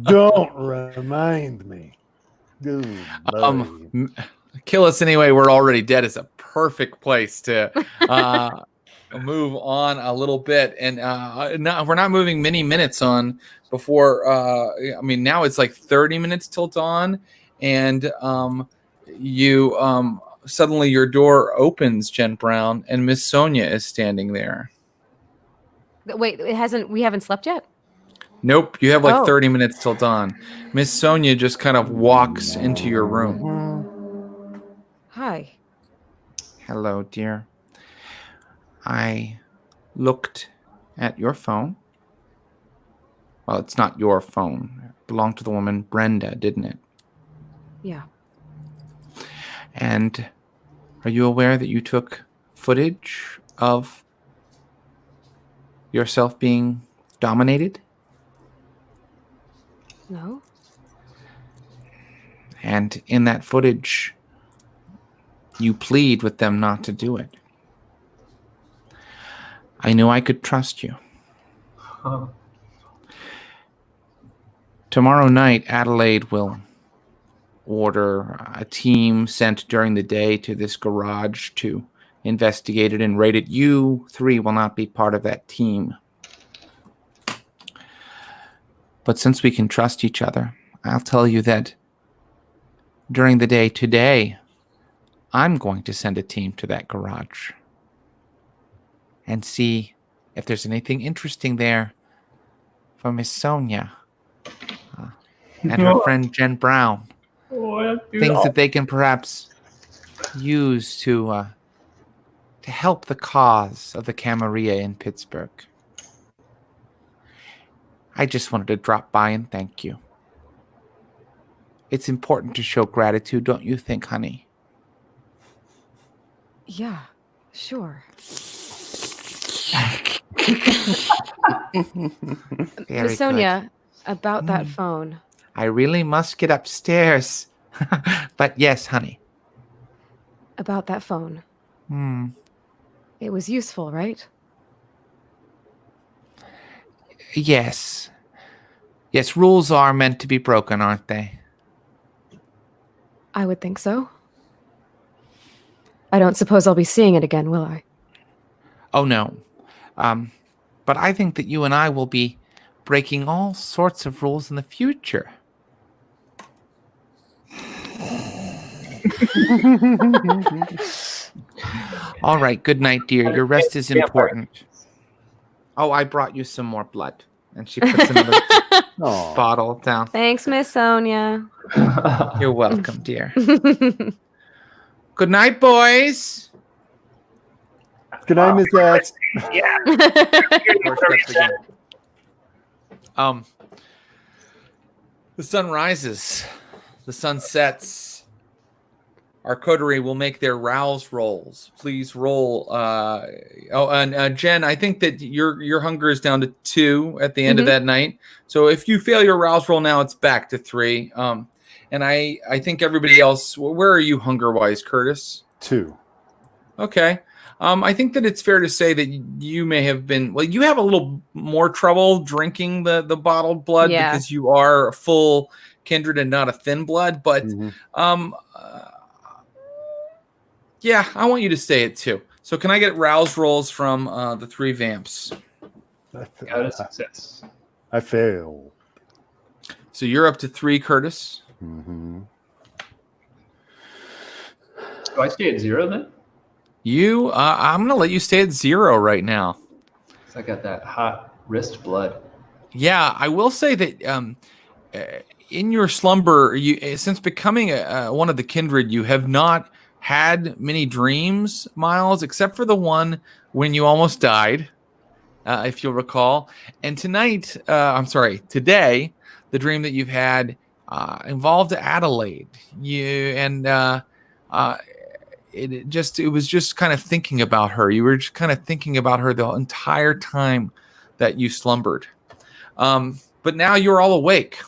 Don't remind me. Dude, kill us anyway, we're already dead is a perfect place to move on a little bit. And we're not moving many minutes on before. I mean, now it's like 30 minutes till dawn. And you suddenly your door opens, Jen Brown, and Miss Sonia is standing there. Wait, we haven't slept yet? Nope, you have like 30 minutes till dawn. Miss Sonia just kind of walks into your room. Hi. Hello, dear. I looked at your phone. Well, it's not your phone. It belonged to the woman Brenda, didn't it? Yeah. And are you aware that you took footage of yourself being dominated? No. And in that footage, you plead with them not to do it. I knew I could trust you. Tomorrow night, Adelaide will order a team sent during the day to this garage to investigate it and rate it. You 3 will not be part of that team. But since we can trust each other, I'll tell you that during the day today, I'm going to send a team to that garage and see if there's anything interesting there for Miss Sonia and her friend Jen Brown. Things that they can perhaps use to help the cause of the Camarilla in Pittsburgh. I just wanted to drop by and thank you. It's important to show gratitude, don't you think, honey? Yeah, sure. Miss Sonia, about that phone. I really must get upstairs. But yes, honey. About that phone. It was useful, right? Yes. Yes, rules are meant to be broken, aren't they? I would think so. I don't suppose I'll be seeing it again, will I? Oh, no. But I think that you and I will be breaking all sorts of rules in the future. All right, good night, dear. Your rest is important. Oh, I brought you some more blood. And she puts another bottle down. Thanks, Miss Sonia. You're welcome, dear. Good night, boys. Good night, Miss X. Yeah. The sun rises. The sun sets. Our coterie will make their rouse rolls. Please roll. Jen, I think that your hunger is down to 2 at the end of that night. So if you fail your rouse roll now, it's back to 3. And I think everybody else. Where are you hunger-wise, Curtis? 2. Okay. I think that it's fair to say that you may have been. Well, you have a little more trouble drinking the bottled blood because you are a full kindred and not a thin blood. But yeah, I want you to stay at 2. So can I get rouse rolls from the 3 vamps? Got a success. I failed. So you're up to 3, Curtis. Do I stay at 0 then? I'm going to let you stay at 0 right now. I got that hot wrist blood. Yeah, I will say that in your slumber, since becoming one of the kindred, you have not had many dreams, Miles, except for the one when you almost died, if you'll recall. And today, the dream that you've had involved Adelaide. It was just kind of thinking about her. You were just kind of thinking about her the entire time that you slumbered. But now you're all awake.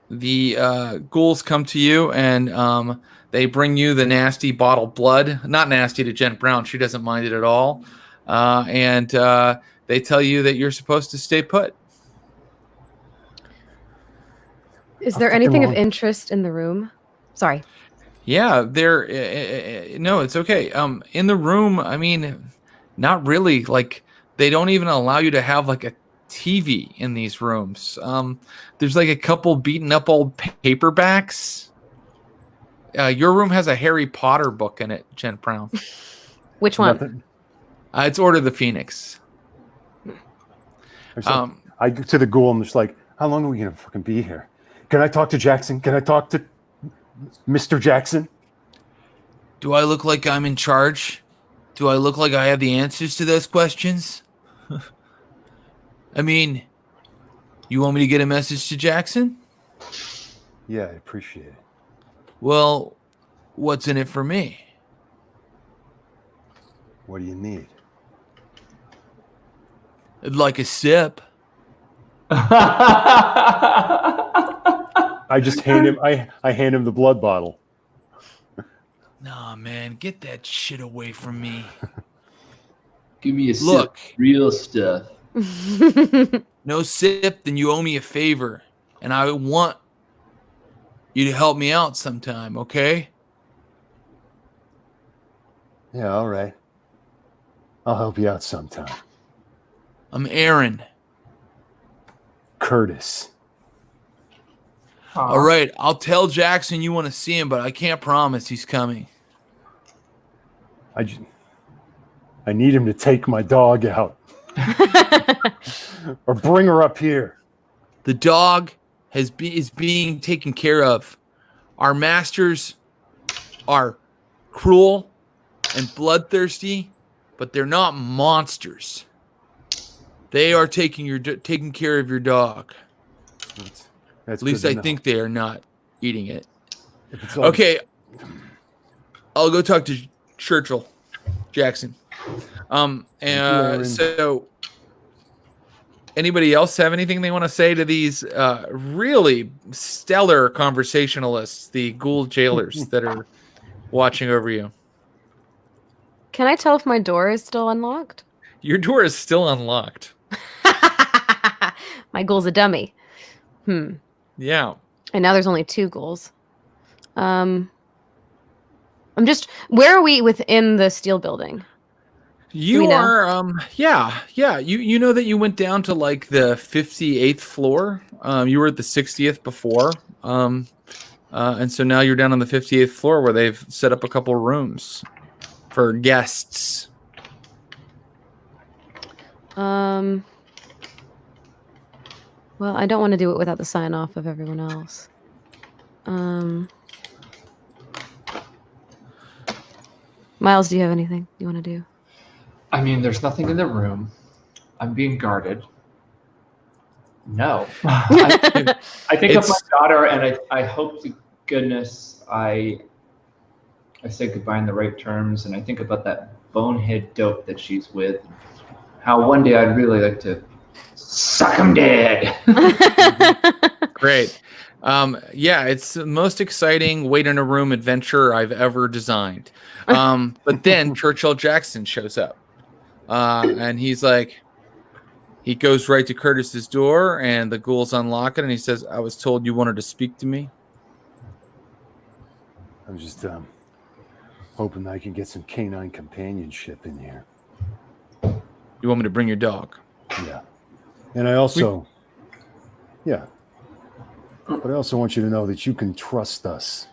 The ghouls come to you and they bring you the nasty bottled blood. Not nasty to Jen Brown. She doesn't mind it at all. And they tell you that you're supposed to stay put. Is there anything of interest in the room? Sorry. Yeah, no, it's okay. In the room, I mean, not really. Like, they don't even allow you to have like a TV in these rooms. There's like a couple beaten up old paperbacks. Your room has a Harry Potter book in it, Jen Brown. Which one? It's Order of the Phoenix. I go to the ghoul. I'm just like, how long are we gonna fucking be here? Can I talk to Jackson? Can I talk to Mr. Jackson? Do I look like I'm in charge? Do I look like I have the answers to those questions? I mean, you want me to get a message to Jackson? Yeah, I appreciate it. Well, what's in it for me? What do you need? I'd like a sip. I just hand him. I hand him the blood bottle. Nah, man, get that shit away from me. Give me a sip. Real stuff. No sip, then you owe me a favor, and I want you to help me out sometime. Okay? Yeah, all right. I'll help you out sometime. I'm Aaron. Curtis. All right, I'll tell Jackson you want to see him, but I can't promise he's coming. I need him to take my dog out. Or bring her up here. The dog is being taken care of. Our masters are cruel and bloodthirsty, but they're not monsters. They are taking care of your dog. That's at least I think they are not eating it. Like, okay, I'll go talk to Churchill Jackson. So anybody else have anything they want to say to these really stellar conversationalists, the ghoul jailers that are watching over you? Can I tell if my door is still unlocked? Your door is still unlocked. My ghoul's a dummy. Yeah. And now there's only 2 ghouls. Where are we within the steel building? You are, You know that you went down to like the 58th floor. You were at the 60th before. And so now you're down on the 58th floor where they've set up a couple rooms for guests. Well, I don't want to do it without the sign off of everyone else. Miles, do you have anything you want to do? I mean, there's nothing in the room. I'm being guarded. No. I think of my daughter, and I hope to goodness I say goodbye in the right terms, and I think about that bonehead dope that she's with. How one day I'd really like to suck him dead. Great. It's the most exciting wait in a room adventure I've ever designed. But then Churchill Jackson shows up. And he's like, he goes right to Curtis's door, and the ghouls unlock it, and he says, I was told you wanted to speak to me. I'm just hoping I can get some canine companionship in here. You want me to bring your dog? Yeah. And I also, but I also want you to know that you can trust us.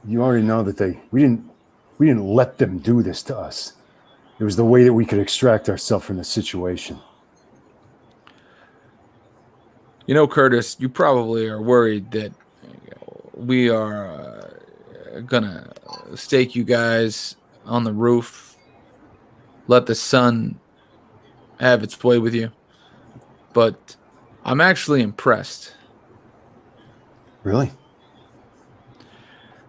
You already know that we didn't let them do this to us. It was the way that we could extract ourselves from the situation. You know, Curtis, you probably are worried that we are gonna stake you guys on the roof, let the sun have its way with you. But I'm actually impressed. Really?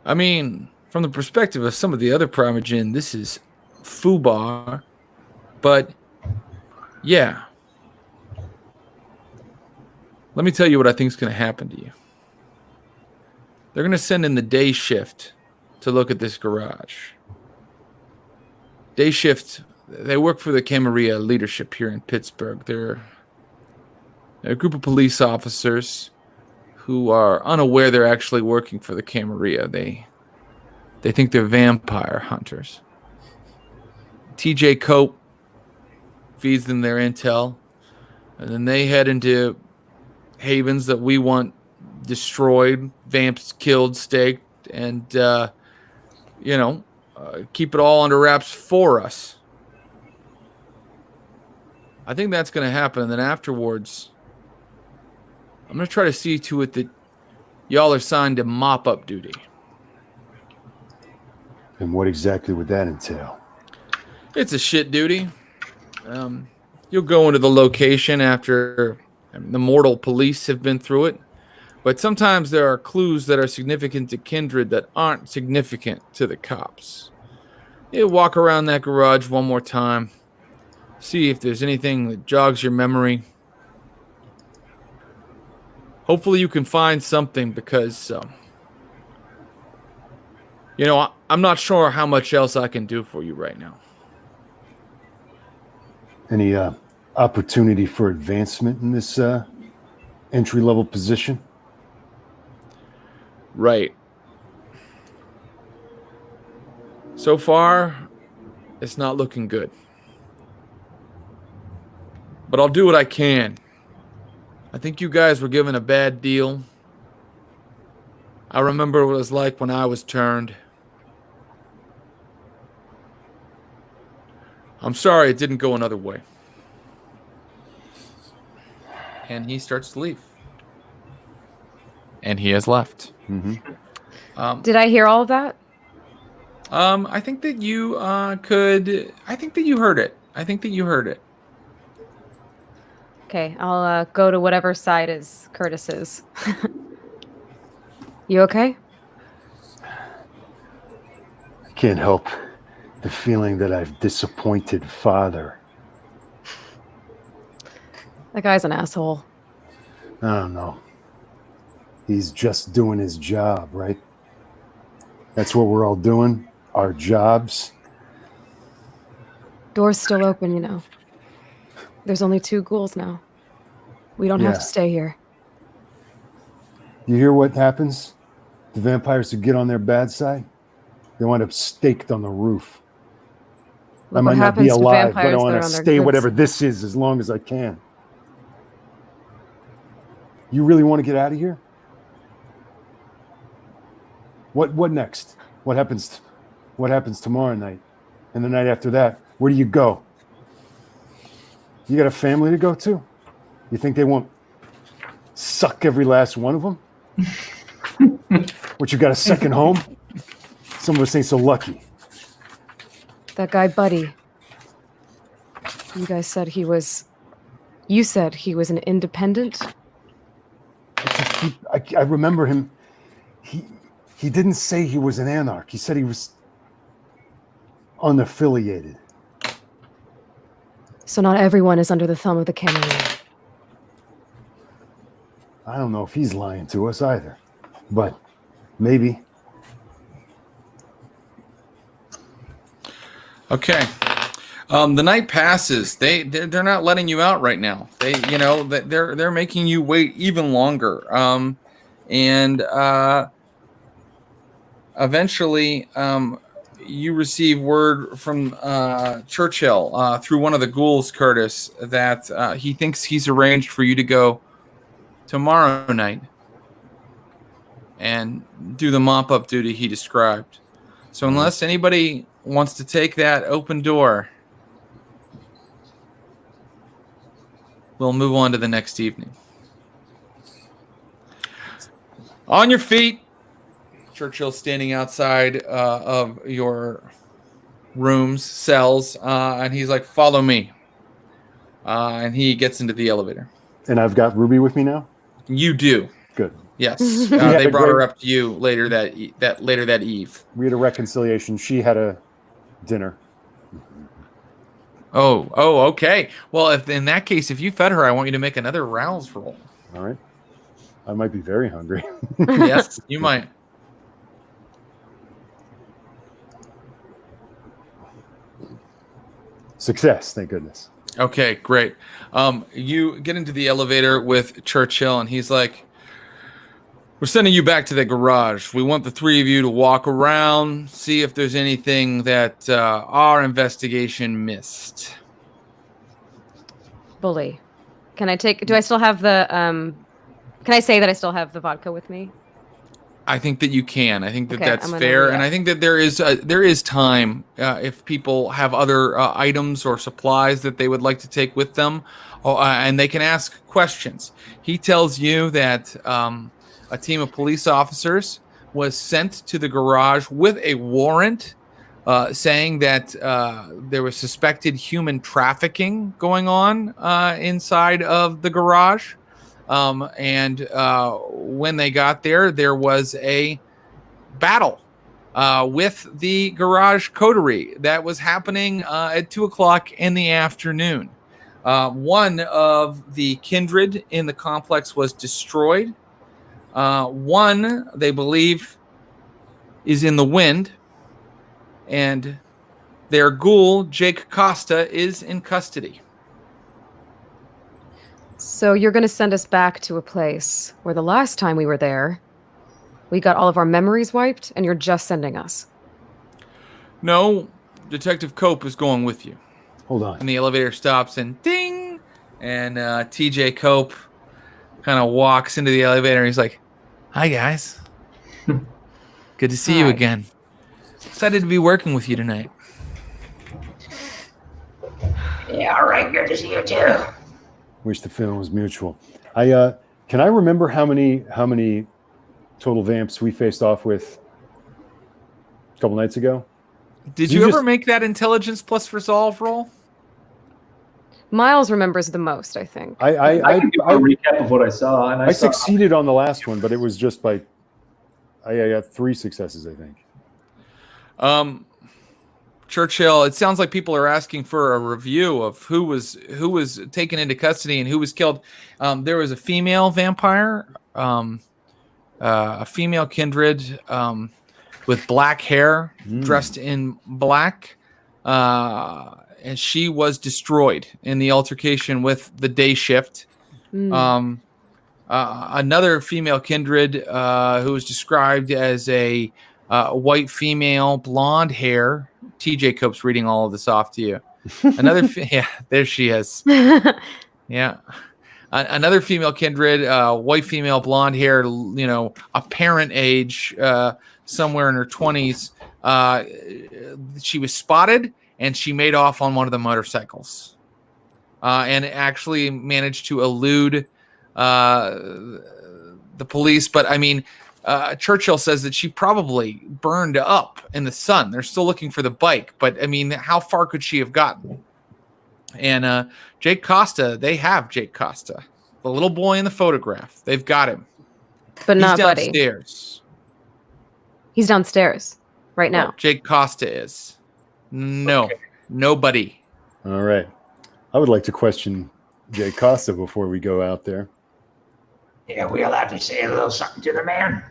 I mean, from the perspective of some of the other Primogen, this is FUBAR, but yeah. Let me tell you what I think is going to happen to you. They're going to send in the day shift to look at this garage. Day shift, they work for the Camarilla leadership here in Pittsburgh. They're a group of police officers who are unaware they're actually working for the Camarilla. They think they're vampire hunters. TJ Cope feeds them their intel, and then they head into havens that we want destroyed, Vamps killed, staked, and keep it all under wraps for us. I think that's going to happen, and then afterwards, I'm going to try to see to it that y'all are signed to mop-up duty. And what exactly would that entail? It's a shit duty. You'll go into the location after the mortal police have been through it. But sometimes there are clues that are significant to kindred that aren't significant to the cops. You walk around that garage one more time. See if there's anything that jogs your memory. Hopefully you can find something because, I'm not sure how much else I can do for you right now. Any opportunity for advancement in this entry-level position? Right. So far, it's not looking good. But I'll do what I can. I think you guys were given a bad deal. I remember what it was like when I was turned. I'm sorry it didn't go another way. And he starts to leave. And he has left. Mm-hmm. Did I hear all of that? I think that you I think that you heard it. Okay, I'll go to whatever side is Curtis's. You okay? I can't help the feeling that I've disappointed Father. That guy's an asshole. I don't know. He's just doing his job, right? That's what we're all doing. Our jobs. Door's still open, There's only 2 ghouls now. We don't have to stay here. You hear what happens? The vampires who get on their bad side, they wind up staked on the roof. I might not be alive, but I want to stay whatever this is as long as I can. You really want to get out of here? What next? What happens tomorrow night? And the night after that? Where do you go? You got a family to go to? You think they won't suck every last one of them? What, you got a second home? Some of us ain't so lucky. That guy, Buddy. You said he was an independent? I remember him. He didn't say he was an anarch. He said he was unaffiliated. So not everyone is under the thumb of the Camarilla. I don't know if he's lying to us either, but maybe. Okay. The night passes. They're not letting you out right now. They're making you wait even longer. And eventually, you receive word from Churchill through one of the ghouls, Curtis, that he thinks he's arranged for you to go tomorrow night and do the mop-up duty he described. So unless anybody wants to take that open door, we'll move on to the next evening. On your feet, Churchill standing outside of your rooms, cells, and he's like, "Follow me." And he gets into the elevator. And I've got Ruby with me now? You do. Good. Yes. They brought her up to you later that eve. We had a reconciliation. She had a dinner. Oh, okay. Well, if in that case, if you fed her, I want you to make another rouse roll. All right. I might be very hungry. Yes, you might. Success, thank goodness. Okay, great. You get into the elevator with Churchill, and he's like, "We're sending you back to the garage. We want the three of you to walk around, see if there's anything that our investigation missed." Bully. Can I still have the, can I say that I still have the vodka with me? I think that you can. I think that that's fair, and I think that there is time if people have other items or supplies that they would like to take with them, and they can ask questions. He tells you that a team of police officers was sent to the garage with a warrant saying that there was suspected human trafficking going on inside of the garage. And when they got there, there was a battle with the garage coterie that was happening at 2:00 in the afternoon. One of the kindred in the complex was destroyed. One, they believe, is in the wind. And their ghoul, Jake Costa, is in custody. So you're going to send us back to a place where the last time we were there, we got all of our memories wiped, and you're just sending us? No, Detective Cope is going with you. Hold on. And the elevator stops, and ding! And TJ Cope kind of walks into the elevator, and he's like, "Hi, guys. Good to see you again. Excited to be working with you tonight." Yeah, all right. Good to see you, too. Wish the feeling was mutual. Can I remember how many total vamps we faced off with a couple nights ago? Did you ever make that intelligence plus resolve roll? Miles remembers the most, I think. I can give a recap of what I saw. And I succeeded on the last one, but it was just by I got 3 successes, I think. Churchill, it sounds like people are asking for a review of who was taken into custody and who was killed. There was a female vampire, a female kindred with black hair, dressed in black, and she was destroyed in the altercation with the day shift. Another female kindred who was described as a white female, blonde hair, TJ Cope's reading all of this off to you. Yeah, there she is. Yeah. Another female kindred, white female, blonde hair, apparent age, somewhere in her 20s. She was spotted and she made off on one of the motorcycles and actually managed to elude the police. But I mean, Churchill says that she probably burned up in the sun. They're still looking for the bike, but I mean, how far could she have gotten? And Jake Costa, they have Jake Costa, the little boy in the photograph. They've got him, but not Buddy. Downstairs. He's downstairs right now. Jake Costa is. No, nobody. All right. I would like to question Jake Costa before we go out there. Yeah, we allowed to say a little something to the man.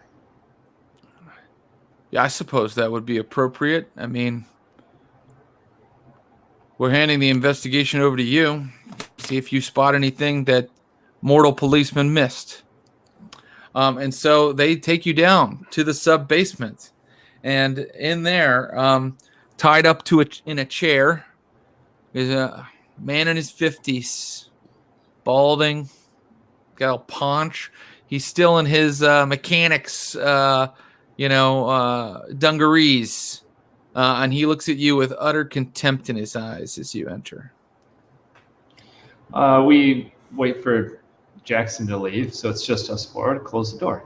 Yeah, I suppose that would be appropriate. I mean, we're handing the investigation over to you. See if you spot anything that mortal policeman missed. And so they take you down to the sub basement, and in there, tied up in a chair, is a man in his 50s, balding, got a paunch. He's still in his mechanics, dungarees, and he looks at you with utter contempt in his eyes as you enter. We wait for Jackson to leave, so it's just us four to close the door.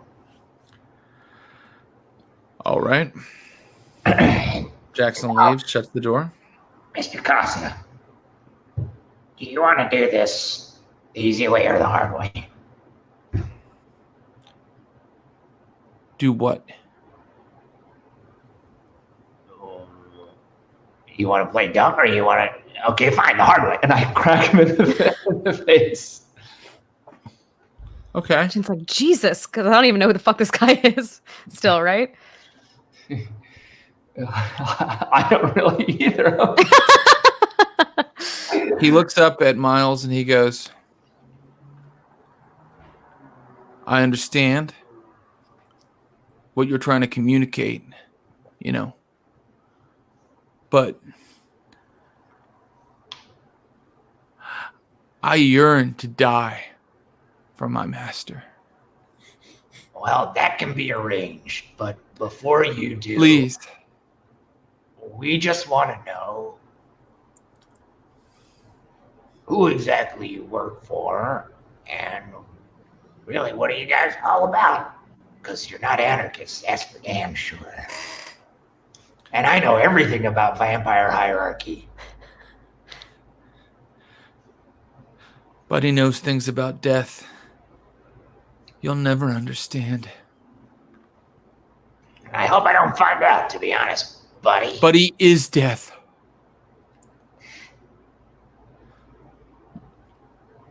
All right. Jackson leaves, shuts the door. Mr. Costa, do you want to do this the easy way or the hard way? Do what? You want to play dumb or you want to... Okay, fine, the hard way. And I crack him in the face. Okay. Jen's like, Jesus, because I don't even know who the fuck this guy is still, right? I don't really either. He looks up at Miles and he goes, I understand what you're trying to communicate, but I yearn to die for my master. Well, that can be arranged, but before you do... Please. We just want to know who exactly you work for and really what are you guys all about? Because you're not anarchists, that's for damn sure. And I know everything about vampire hierarchy. Buddy knows things about death you'll never understand. I hope I don't find out, to be honest, buddy. Buddy is death.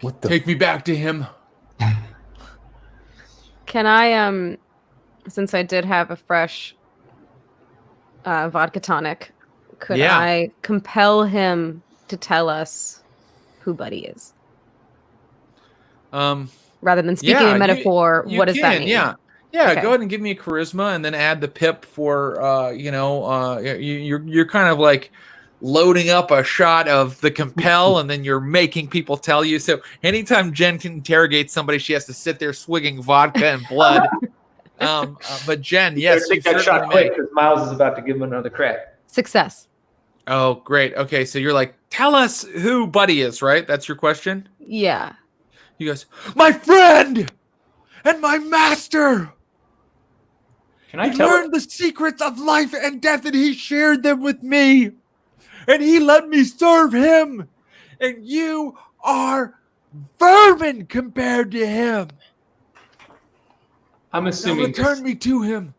What the? Take me back to him. Can I, since I did have a fresh vodka tonic, could I compel him to tell us who Buddy is? Rather than speaking in metaphor, what does that mean? Yeah, okay. Go ahead and give me a charisma and then add the pip for, you're kind of like loading up a shot of the compel and then you're making people tell you. So anytime Jen can interrogate somebody, she has to sit there swigging vodka and blood. But Jen, yes. Take that shot quick because Miles is about to give him another crack. Success. Oh, great. Okay, so you're like, tell us who Buddy is, right? That's your question? Yeah. He goes, my friend and my master. Can I he learned the secrets of life and death, and he shared them with me. And he let me serve him. And you are vermin compared to him. I'm assuming now return me to him.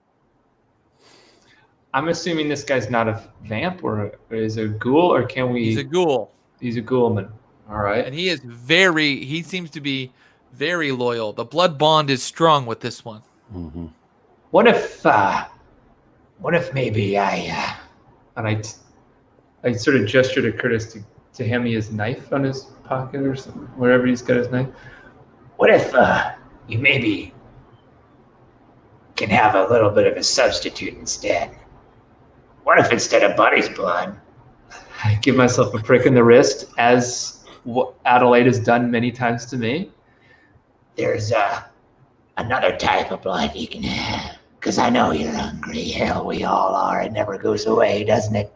I'm assuming this guy's not a vamp or is a ghoul, or can we? He's a ghoul. He's a ghoulman. All right. And he seems to be very loyal. The blood bond is strong with this one. Mm-hmm. What if maybe I sort of gesture to Curtis to hand me his knife on his pocket or something, wherever he's got his knife. What if you maybe can have a little bit of a substitute instead? What if instead of Buddy's blood? I give myself a prick in the wrist, as Adelaide has done many times to me. There's another type of blood you can have. Because I know you're hungry. Hell, we all are. It never goes away, doesn't it?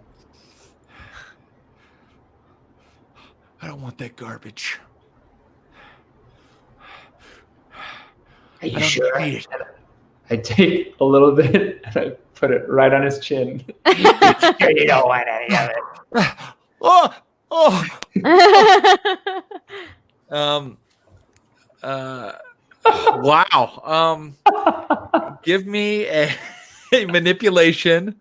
I don't want that garbage. Are you sure? I take a little bit and I put it right on his chin. Sure you don't want any of it. Wow. Give me a manipulation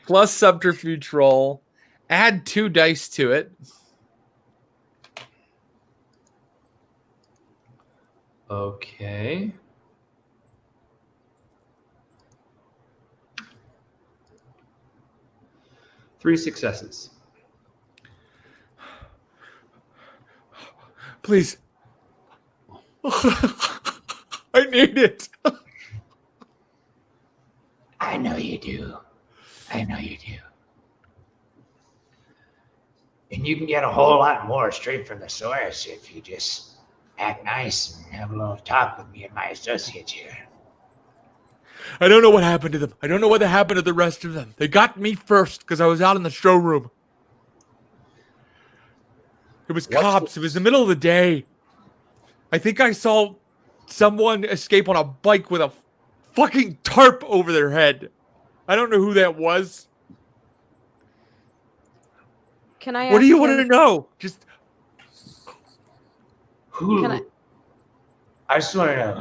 plus subterfuge roll. Add 2 dice to it. Okay. Three successes. Please. I need it. I know you do. I know you do. And you can get a whole lot more straight from the source if you just act nice and have a little talk with me and my associates here. I don't know what happened to them. I don't know what happened to the rest of them. They got me first because I was out in the showroom. It was cops. It was the middle of the day. I think I saw someone escape on a bike with a fucking tarp over their head. I don't know who that was. Can I ask What do you want to know? Just who? I just want to know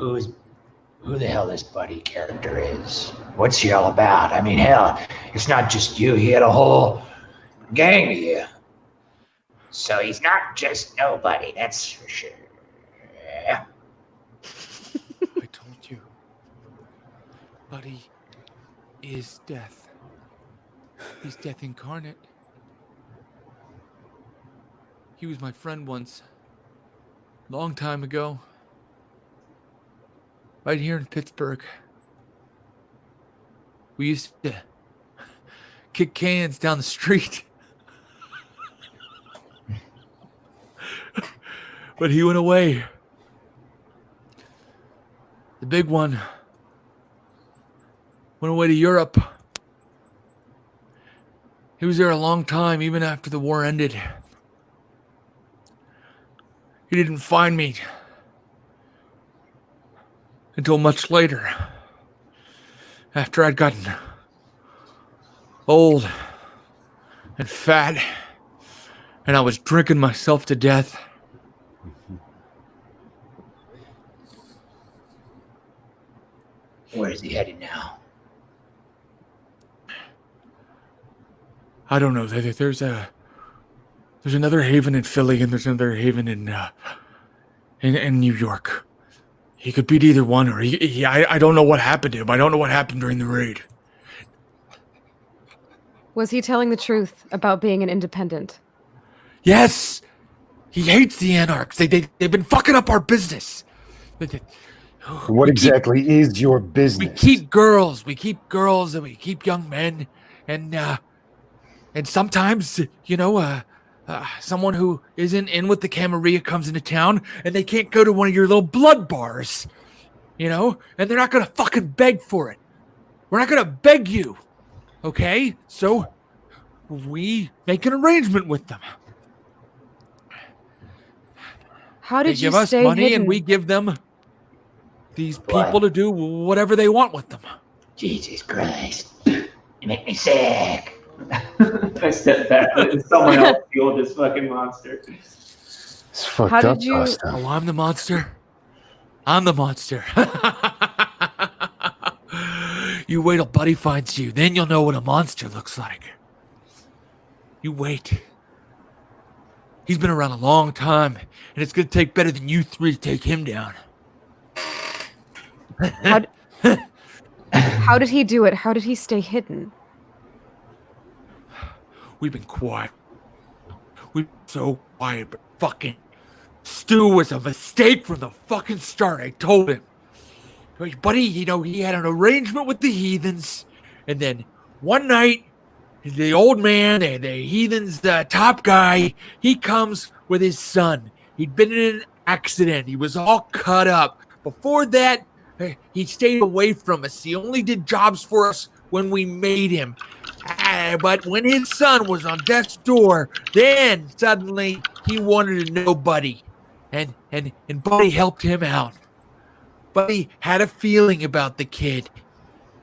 who the hell this Buddy character is. What's he all about? I mean, hell, it's not just you. He had a whole gang of you. So he's not just nobody, that's for sure. I told you. Buddy is death. He's death incarnate. He was my friend once. Long time ago. Right here in Pittsburgh. We used to kick cans down the street. But he went away. The big one went away to Europe. He was there a long time, even after the war ended. He didn't find me until much later, after I'd gotten old and fat, and I was drinking myself to death. Where is he headed now? I don't know. There's another haven in Philly, and there's another haven in New York. He could beat either one, or I don't know what happened to him. I don't know what happened during the raid. Was he telling the truth about being an independent? Yes! He hates the anarchs. They've been fucking up our business. What exactly is your business? We keep girls, and we keep young men, and sometimes, someone who isn't in with the Camarilla comes into town, and they can't go to one of your little blood bars, and they're not gonna fucking beg for it. We're not gonna beg you, okay? So we make an arrangement with them. How did they you give us stay money, hidden? and we give them these people to do whatever they want with them. Jesus Christ. You make me sick. I step back. Someone else fueled this fucking monster. It's fucked How up, did you- Costa. Oh, I'm the monster. I'm the monster. You wait till Buddy finds you. Then you'll know what a monster looks like. You wait. He's been around a long time, and it's going to take better than you three to take him down. How did he do it? How did he stay hidden? We've been quiet. We've been so quiet, but fucking Stu was a mistake from the fucking start. I told him. Buddy, he had an arrangement with the heathens, and then one night the old man, the heathen's top guy, he comes with his son. He'd been in an accident. He was all cut up. Before that, he stayed away from us. He only did jobs for us when we made him. But when his son was on death's door, then suddenly he wanted to know Buddy. And Buddy helped him out. Buddy had a feeling about the kid.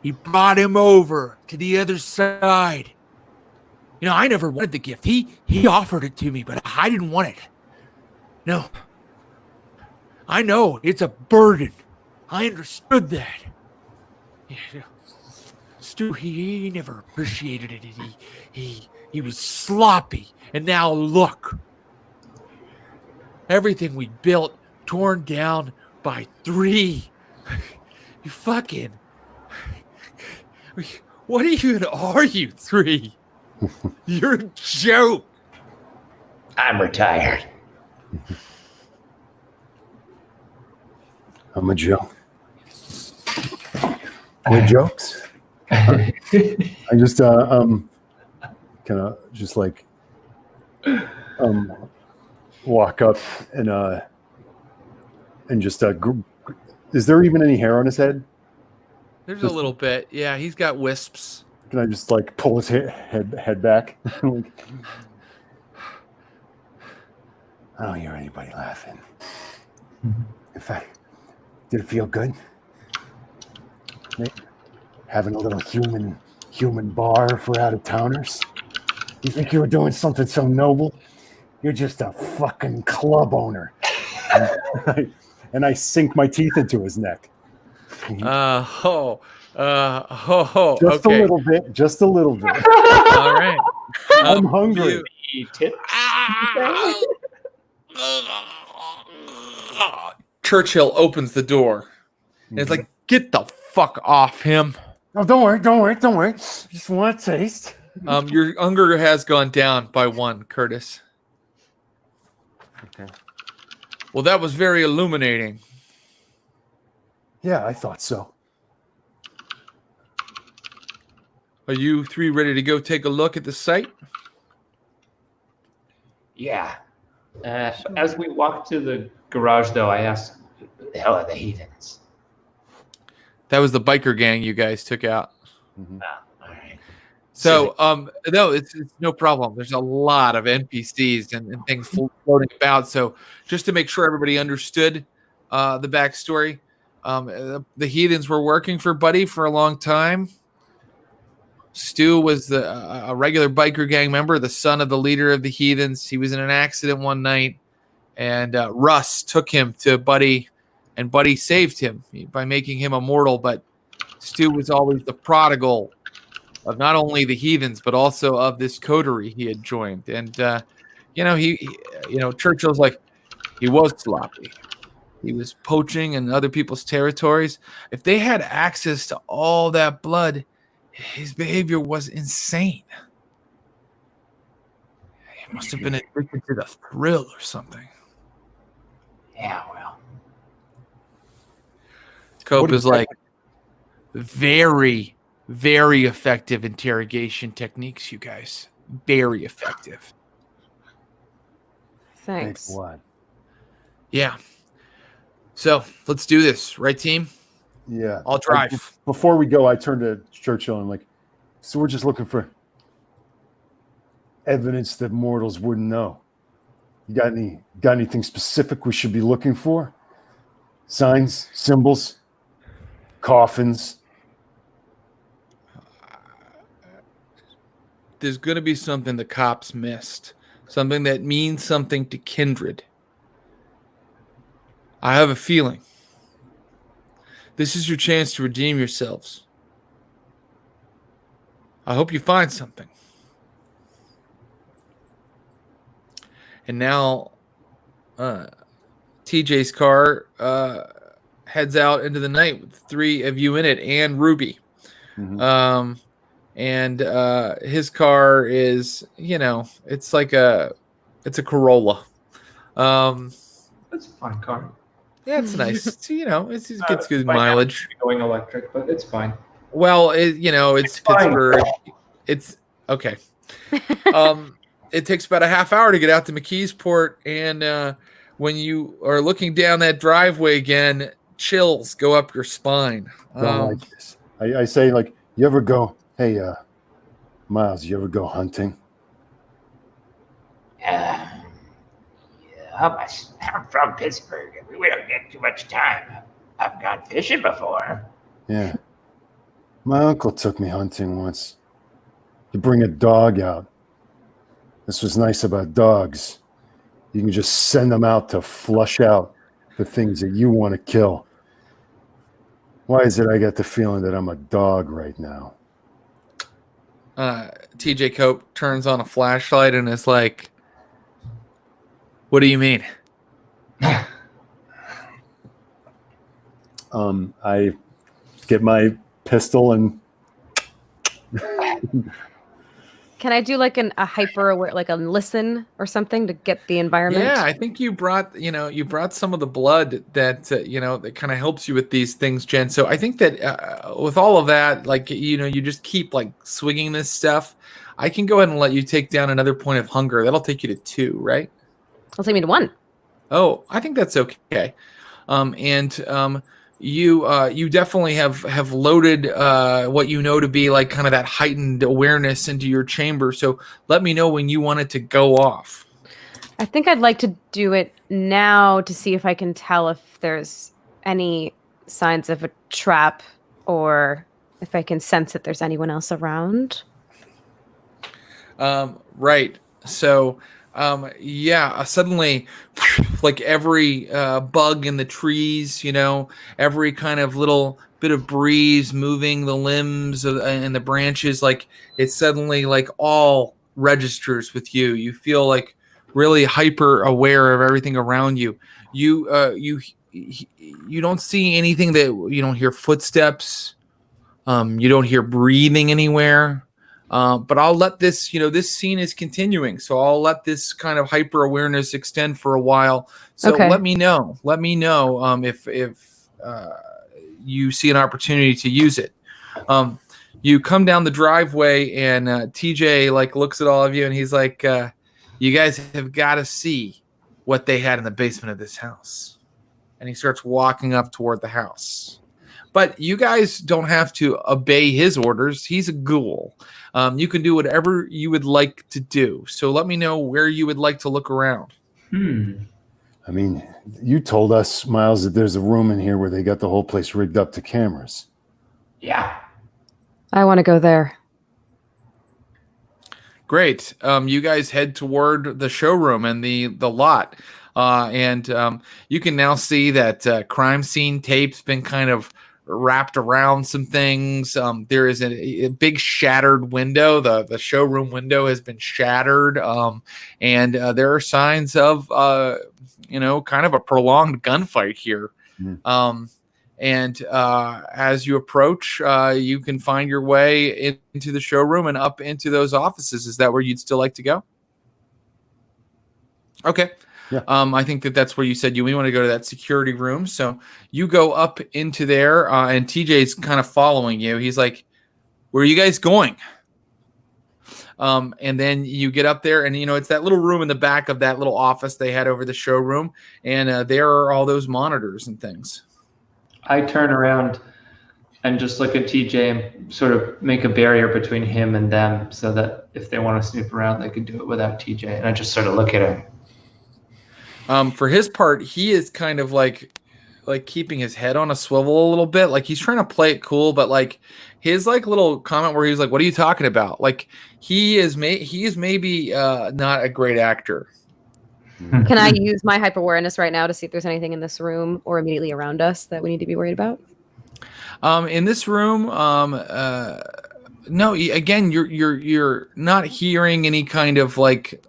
He brought him over to the other side. You know, I never wanted the gift. He offered it to me, but I didn't want it. No. I know it's a burden. I understood that. Yeah. Stu, he never appreciated it. He was sloppy. And now look. Everything we built torn down by 3. You fucking... What even are you 3? You're a joke. I'm retired. I'm a joke. No jokes. I just kind of just like walk up and just is there even any hair on his head? There's a little bit. Yeah, he's got wisps. Can I just like pull his head back? Like, I don't hear anybody laughing. In fact, did it feel good? Having a little human bar for out-of-towners? You think you were doing something so noble? You're just a fucking club owner. And I sink my teeth into his neck. Just a little bit. Just a little bit. All right. I'm hungry. Churchill opens the door. And it's like, get the fuck off him. Oh, don't worry. Just want a taste. Your hunger has gone down by 1, Curtis. Okay. Well, that was very illuminating. Yeah, I thought so. Are you 3 ready to go take a look at the site? Yeah. As we walk to the garage, though, I ask, who the hell are the heathens? That was the biker gang you guys took out. Mm-hmm. All right. So, no, it's no problem. There's a lot of NPCs and things floating about. So, just to make sure everybody understood the backstory, the heathens were working for Buddy for a long time. Stu was a regular biker gang member, the son of the leader of the heathens. He was in an accident one night, and Russ took him to Buddy, and Buddy saved him by making him immortal. But Stu was always the prodigal of not only the heathens, but also of this coterie he had joined. And, Churchill's like, he was sloppy. He was poaching in other people's territories. If they had access to all that blood, his behavior was insane. He must have been addicted to the thrill or something. Yeah, well. Cope is like, very, very effective interrogation techniques, you guys. Very effective. Thanks. a lot. Yeah. So let's do this, right, team? Yeah. I'll drive. Before we go, I turned to Churchill and I'm like, so we're just looking for evidence that mortals wouldn't know. You got anything specific we should be looking for? Signs, symbols, coffins. There's going to be something the cops missed. Something that means something to kindred. I have a feeling. This is your chance to redeem yourselves. I hope you find something. And now TJ's car heads out into the night with 3 of you in it and Ruby. Mm-hmm. And his car is, it's a Corolla. It's a fun car. Yeah, it's nice. It gets good mileage. Going electric, but it's fine. Well, it's Pittsburgh. Okay. It takes about a half hour to get out to McKeesport, and when you are looking down that driveway again, chills go up your spine. Don't like this. I say, like, you ever go, hey, Miles, you ever go hunting? Yeah, I'm from Pittsburgh. We don't get too much time. I've gone fishing before. Yeah. My uncle took me hunting once. You bring a dog out. This was nice about dogs. You can just send them out to flush out the things that you want to kill. Why is it I get the feeling that I'm a dog right now? TJ Cope turns on a flashlight and is like, what do you mean? I get my pistol and Can I do like a hyper aware, like a listen or something to get the environment? Yeah, I think you brought some of the blood that that kind of helps you with these things, Jen. So I think that with all of that, like you just keep like swinging this stuff. I can go ahead and let you take down another point of hunger. That'll take you to 2, right? It'll take me to 1. Oh, I think that's okay. You definitely have loaded what you know to be like kind of that heightened awareness into your chamber. So let me know when you want it to go off. I think I'd like to do it now to see if I can tell if there's any signs of a trap or if I can sense that there's anyone else around. Right. So suddenly like every bug in the trees, every kind of little bit of breeze moving the limbs and the branches, like it suddenly like all registers with you. You feel like really hyper aware of everything around you. You don't see anything you don't hear footsteps. You don't hear breathing anywhere. But I'll let this, this scene is continuing. So I'll let this kind of hyper awareness extend for a while. So okay. Let me know if you see an opportunity to use it. You come down the driveway and TJ like looks at all of you and he's like, you guys have got to see what they had in the basement of this house. And he starts walking up toward the house. But you guys don't have to obey his orders. He's a ghoul. You can do whatever you would like to do. So let me know where you would like to look around. I mean, you told us, Miles, that there's a room in here where they got the whole place rigged up to cameras. Yeah. I want to go there. Great. You guys head toward the showroom and the lot. And you can now see that crime scene tape's been kind of wrapped around some things. There is a big shattered window. The showroom window has been shattered. And there are signs of, kind of a prolonged gunfight here. And as you approach, you can find your way into the showroom and up into those offices. Is that where you'd still like to go? Okay. Yeah. I think that's where you said we want to go to that security room. So you go up into there, and TJ's kind of following you. He's like, where are you guys going? And then you get up there and, it's that little room in the back of that little office they had over the showroom. And there are all those monitors and things. I turn around and just look at TJ and sort of make a barrier between him and them so that if they want to snoop around, they can do it without TJ. And I just sort of look at him. For his part, he is kind of like keeping his head on a swivel a little bit. Like he's trying to play it cool, but like his like little comment where he's like, "What are you talking about?" Like he is maybe not a great actor. Can I use my hyper awareness right now to see if there's anything in this room or immediately around us that we need to be worried about? In this room, no. Again, you're not hearing any kind of like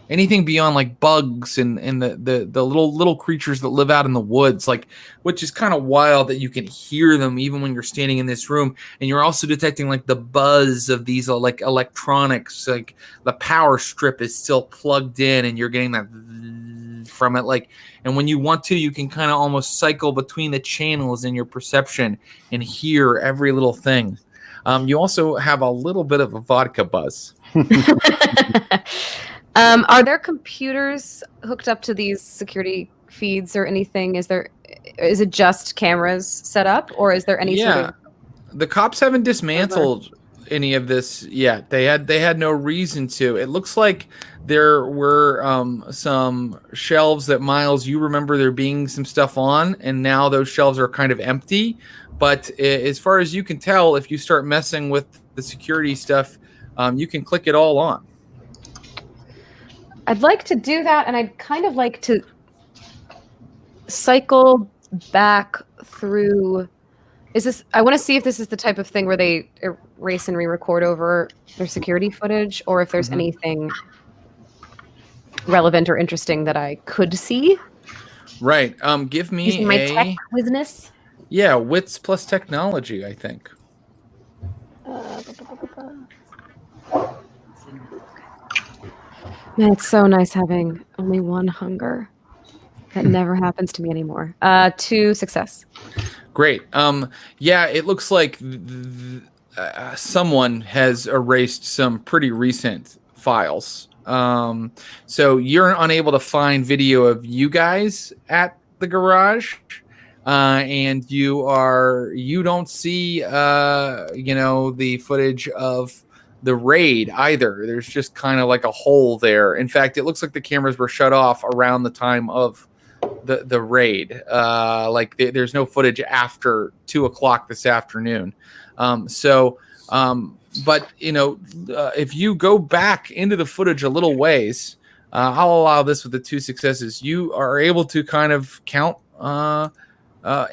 anything beyond like bugs and the little creatures that live out in the woods, like, which is kind of wild that you can hear them even when you're standing in this room. And you're also detecting like the buzz of these like electronics, like the power strip is still plugged in and you're getting that from it. Like, and when you want to, you can kind of almost cycle between the channels in your perception and hear every little thing. You also have a little bit of a vodka buzz. Are there computers hooked up to these security feeds or anything? Is it just cameras set up, or is there any sort of... The cops haven't dismantled any of this yet. They had no reason to. It looks like there were some shelves that, Miles, you remember there being some stuff on, and now those shelves are kind of empty. But as far as you can tell, if you start messing with the security stuff, you can click it all on. I'd like to do that, and I'd kind of like to cycle back through... I want to see if this is the type of thing where they erase and re-record over their security footage, or if there's anything relevant or interesting that I could see. Right. Give me using my tech business. Yeah, wits plus technology, I think. Man, it's so nice having only one hunger. That never happens to me anymore. 2 success. Great. Yeah, it looks like someone has erased some pretty recent files. So you're unable to find video of you guys at the garage, and you don't see the footage of the raid either. There's just kind of like a hole there. In fact, it looks like the cameras were shut off around the time of the raid. There's no footage after 2:00 this afternoon. But if you go back into the footage a little ways, I'll allow this with the 2 successes. You are able to kind of count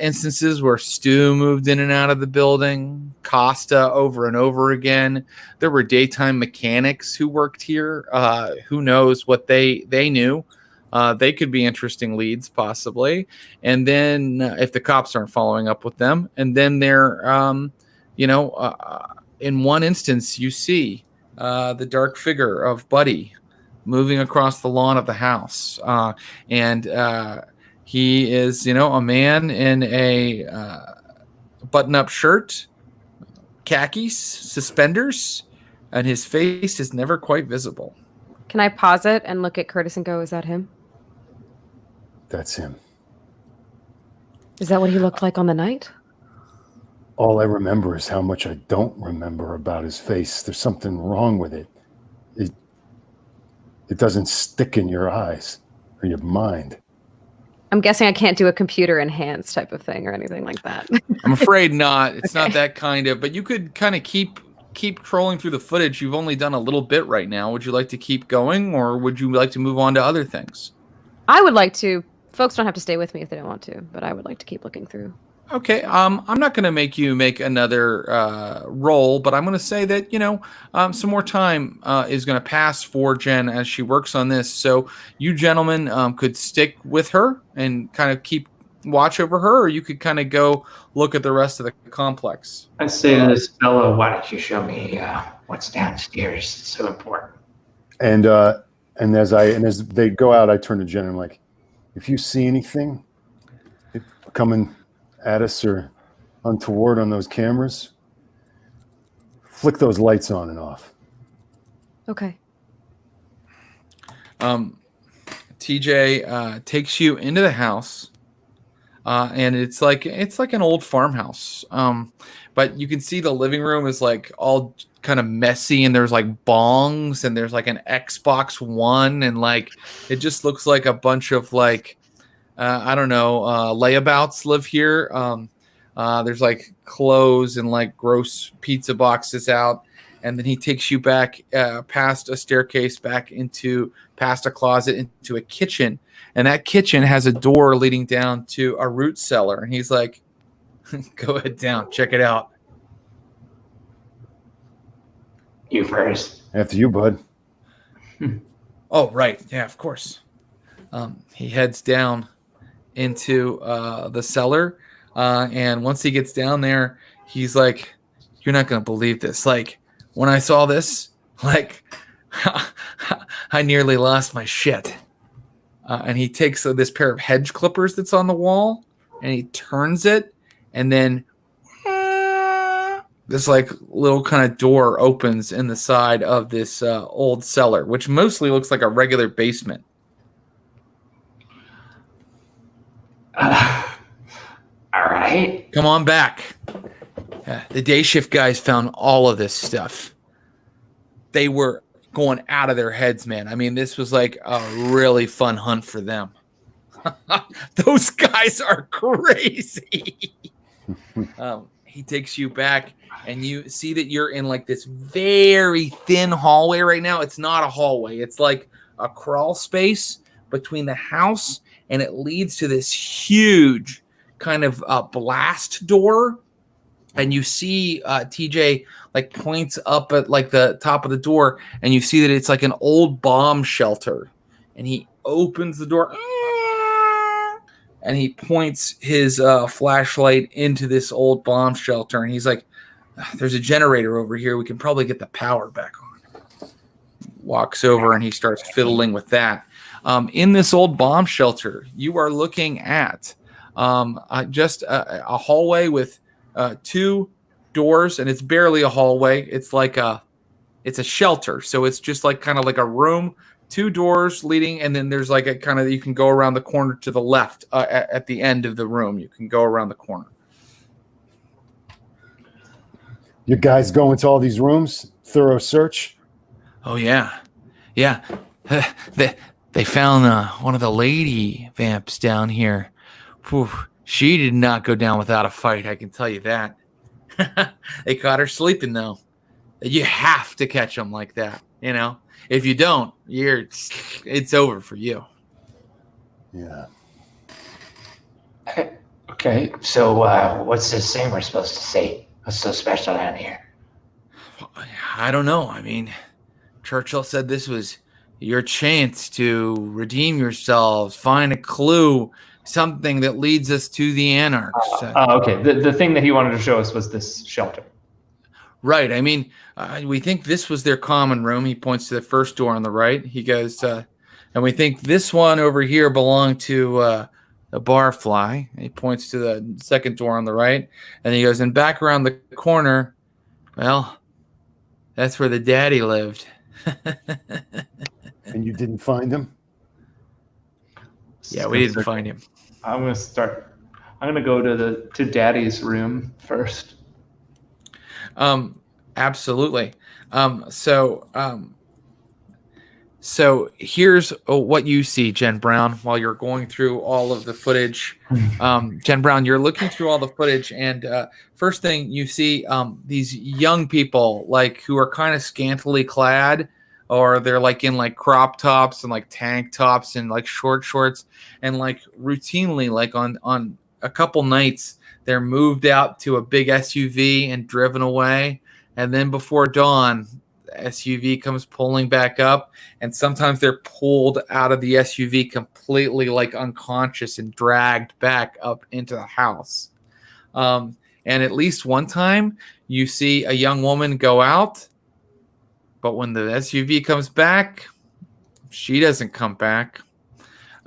instances where Stu moved in and out of the building, Costa over and over again. There were daytime mechanics who worked here. Who knows what they knew? They could be interesting leads, possibly. And then if the cops aren't following up with them, and then they're, in one instance, you see the dark figure of Buddy moving across the lawn of the house. And he is, a man in a button-up shirt, khakis, suspenders, and his face is never quite visible. Can I pause it and look at Curtis and go, is that him? That's him. Is that what he looked like on the night? All I remember is how much I don't remember about his face. There's something wrong with it. It doesn't stick in your eyes or your mind. I'm guessing I can't do a computer enhanced type of thing or anything like that. I'm afraid not. It's not that kind of, but you could kind of keep trolling through the footage. You've only done a little bit right now. Would you like to keep going, or would you like to move on to other things? I would like to. Folks don't have to stay with me if they don't want to, but I would like to keep looking through. Okay. I'm not going to make you make another roll, but I'm going to say that, some more time is going to pass for Jen as she works on this. So you gentlemen could stick with her and kind of keep watch over her, or you could kind of go look at the rest of the complex. I say to this fellow, why don't you show me what's downstairs? It's so important. And as they go out, I turn to Jen and I'm like, if you see anything coming at us or untoward on those cameras, flick those lights on and off. Okay. TJ takes you into the house. And it's like an old farmhouse. But you can see the living room is like all kind of messy, and there's like bongs, and there's like an Xbox One, and like it just looks like a bunch of like layabouts live here. There's like clothes and like gross pizza boxes out, and then he takes you back past a staircase back past a closet into a kitchen. And that kitchen has a door leading down to a root cellar. And he's like, go ahead down, check it out. You first. After you, bud. Oh, right. Yeah, of course. He heads down into the cellar. And once he gets down there, he's like, you're not going to believe this. Like, when I saw this, like, I nearly lost my shit. And he takes this pair of hedge clippers that's on the wall, and he turns it, and then this like little kind of door opens in the side of this old cellar, which mostly looks like a regular basement. All right. Come on back. The day shift guys found all of this stuff. They were going out of their heads, man. I mean, this was like a really fun hunt for them. Those guys are crazy. He takes you back, and you see that you're in like this very thin hallway right now. It's not a hallway. It's like a crawl space between the house, and it leads to this huge kind of blast door. And you see TJ like points up at like the top of the door, and you see that it's like an old bomb shelter. And he opens the door, and he points his flashlight into this old bomb shelter. And he's like, "There's a generator over here. We can probably get the power back on." Walks over and he starts fiddling with that. In this old bomb shelter, you are looking at just a hallway with two doors, and it's barely a hallway. It's like it's a shelter, so it's just like kind of like a room, two doors leading, and then there's like a kind of, you can go around the corner to the left at the end of the room. You can go around the corner. You guys go into all these rooms, thorough search? Oh yeah. They found one of the lady vamps down here. Whew. She did not go down without a fight, I can tell you that. They caught her sleeping, though. You have to catch them like that, you know? If you don't, it's over for you. Yeah. Okay, so what's this thing we're supposed to say? What's so special down here? I don't know. I mean, Churchill said this was your chance to redeem yourselves, find a clue, something that leads us to the Anarchs. Okay. The thing that he wanted to show us was this shelter. Right. I mean, we think this was their common room. He points to the first door on the right. He goes, and we think this one over here belonged to a barfly. He points to the second door on the right. And he goes, and back around the corner, well, that's where the daddy lived. And you didn't find him? Yeah, we didn't find him. I'm gonna go to Daddy's room first. Absolutely. So here's what you see, Jen Brown, while you're going through all of the footage. Jen Brown, you're looking through all the footage, and first thing you see, these young people, like, who are kind of scantily clad, or they're like in like crop tops and like tank tops and like short shorts, and like routinely, like on a couple nights, they're moved out to a big SUV and driven away. And then before dawn, the SUV comes pulling back up, and sometimes they're pulled out of the SUV completely like unconscious and dragged back up into the house. And at least one time you see a young woman go out, but when the SUV comes back, she doesn't come back.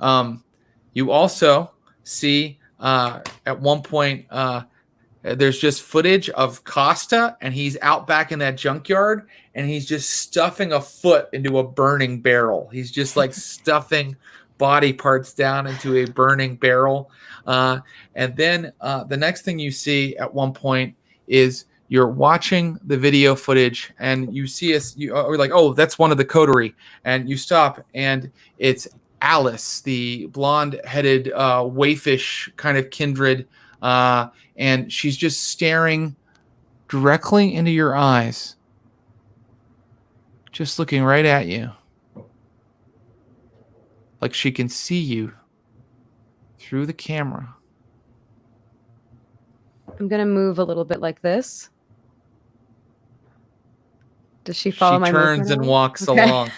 You also see at one point there's just footage of Costa, and he's out back in that junkyard, and he's just stuffing a foot into a burning barrel. He's just like stuffing body parts down into a burning barrel. And then the next thing you see at one point is you're watching the video footage, and you see us. You're like, oh, that's one of the coterie, and you stop, and it's Alice, the blonde-headed waifish kind of kindred, and she's just staring directly into your eyes, just looking right at you, like she can see you through the camera. I'm gonna move a little bit like this. Does she follow my movement? She turns and walks along.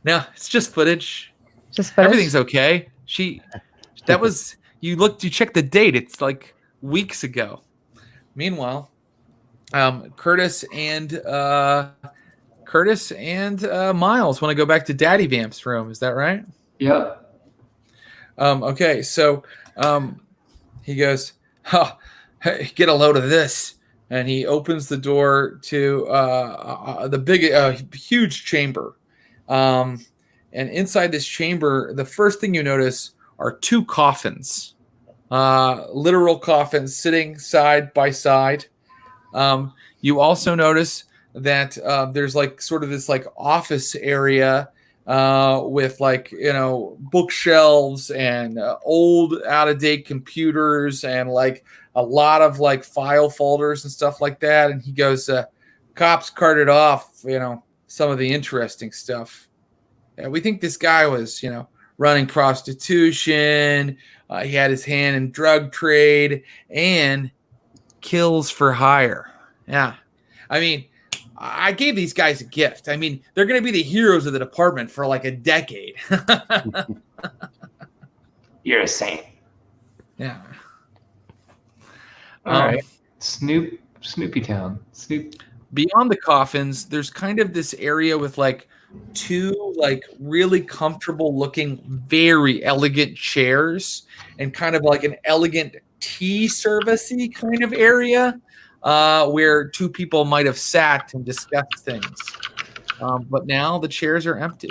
No, it's just footage. Just footage? Everything's okay. That was, you checked the date. It's like weeks ago. Meanwhile, Curtis and Miles want to go back to Daddy Vamp's room. Is that right? Yep. Okay, so he goes, hey, get a load of this. and he opens the door to the huge chamber. And inside this chamber, the first thing you notice are two coffins, literal coffins sitting side by side. You also notice that there's like sort of this like office area with like, bookshelves and old out-of-date computers and like a lot of like file folders and stuff like that. And he goes, cops carted off, some of the interesting stuff. And we think this guy was, running prostitution. He had his hand in drug trade and kills for hire. Yeah. I mean, I gave these guys a gift. I mean, they're going to be the heroes of the department for like a decade. You're a saint. Yeah. All right. Snoopy Town. Beyond the coffins, there's kind of this area with like two like really comfortable looking, very elegant chairs and kind of like an elegant tea servicey kind of area where two people might have sat and discussed things. But now the chairs are empty.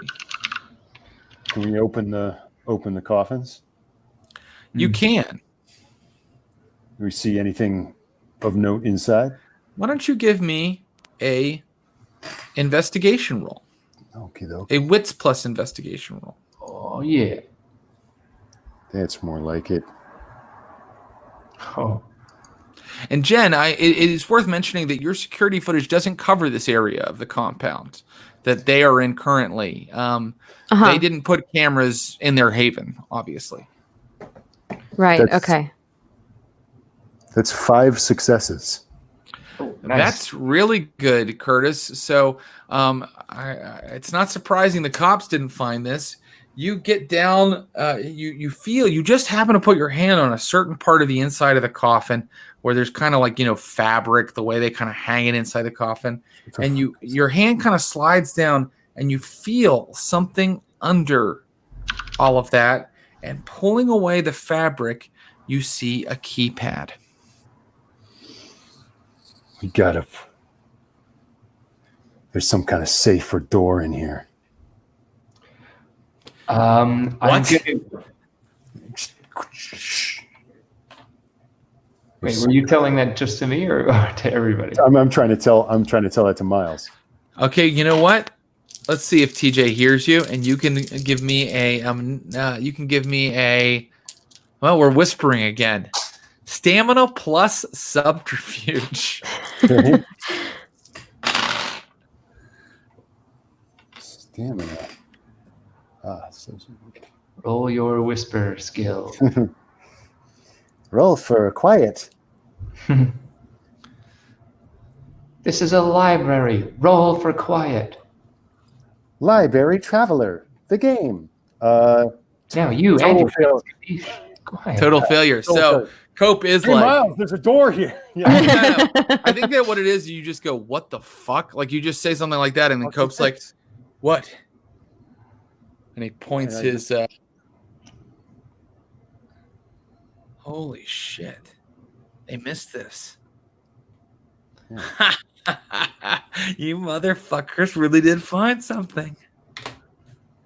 Can we open the coffins? You can. Do we see anything of note inside? Why don't you give me a investigation roll? Okay, though. A wits plus investigation roll. Oh, yeah. That's more like it. Oh. And Jen, it is worth mentioning that your security footage doesn't cover this area of the compound that they are in currently. They didn't put cameras in their haven, obviously. Right. Okay. That's 5 successes. Oh, nice. That's really good, Curtis. So it's not surprising the cops didn't find this. You get down, you feel, you just happen to put your hand on a certain part of the inside of the coffin where there's kind of like, fabric, the way they kind of hang it inside the coffin. And your hand kind of slides down and you feel something under all of that. And pulling away the fabric, you see a keypad. We gotta. There's some kind of safe or door in here. What? Wait, were you telling that just to me or to everybody? I'm trying to tell that to Miles. Okay, you know what? Let's see if TJ hears you, and you can give me a. Well, we're whispering again. Stamina plus subterfuge. Stamina. Roll your whisper skill. Roll for quiet. This is a library. Roll for quiet. Library Traveler. The game. Now you and your fail. Quiet. Total failure. So Cope is Hey, like, Miles, there's a door here. I think that what it is, you just go, what the fuck? Like you just say something like that, and then Cope's like, what? And he points his. Holy shit! They missed this. Yeah. You motherfuckers really did find something.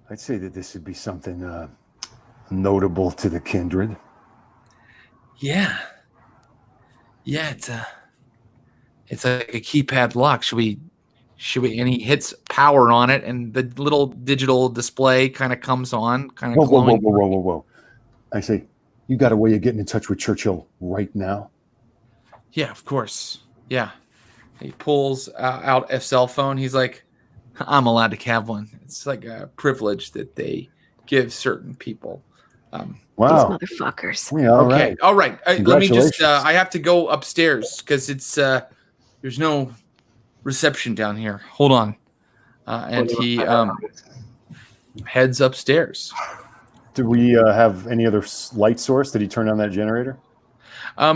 I'd say that this would be something notable to the kindred. Yeah. It's like a keypad lock. Should we? And he hits power on it, and the little digital display kind of comes on, kind of glowing. Whoa. I say, you got a way of getting in touch with Churchill right now? Yeah, of course. Yeah. He pulls out a cell phone. He's like, I'm allowed to have one. It's like a privilege that they give certain people. Wow. These motherfuckers. Yeah, all right. Let me just, I have to go upstairs because it's, there's no reception down here. Hold on. And he heads upstairs. Do we have any other light source? Did he turn on that generator?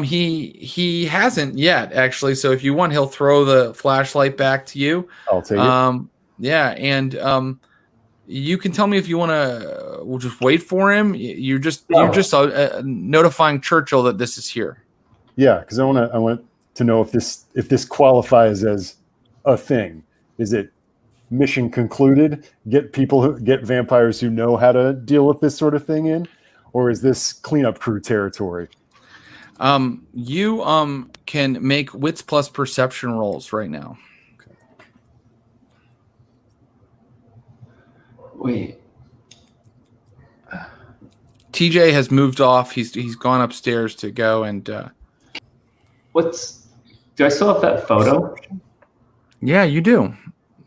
He hasn't yet, actually. So if you want, he'll throw the flashlight back to you. I'll take it. Yeah, and you can tell me if you want to. We'll just wait for him. You're just notifying Churchill that this is here. Yeah, because I want to to know if this qualifies as a thing. Is it mission concluded? Get vampires who know how to deal with this sort of thing in, or is this cleanup crew territory? You can make wits plus perception rolls right now. Okay. Wait. TJ has moved off. He's gone upstairs to go and. Do I still have that photo? Yeah, you do.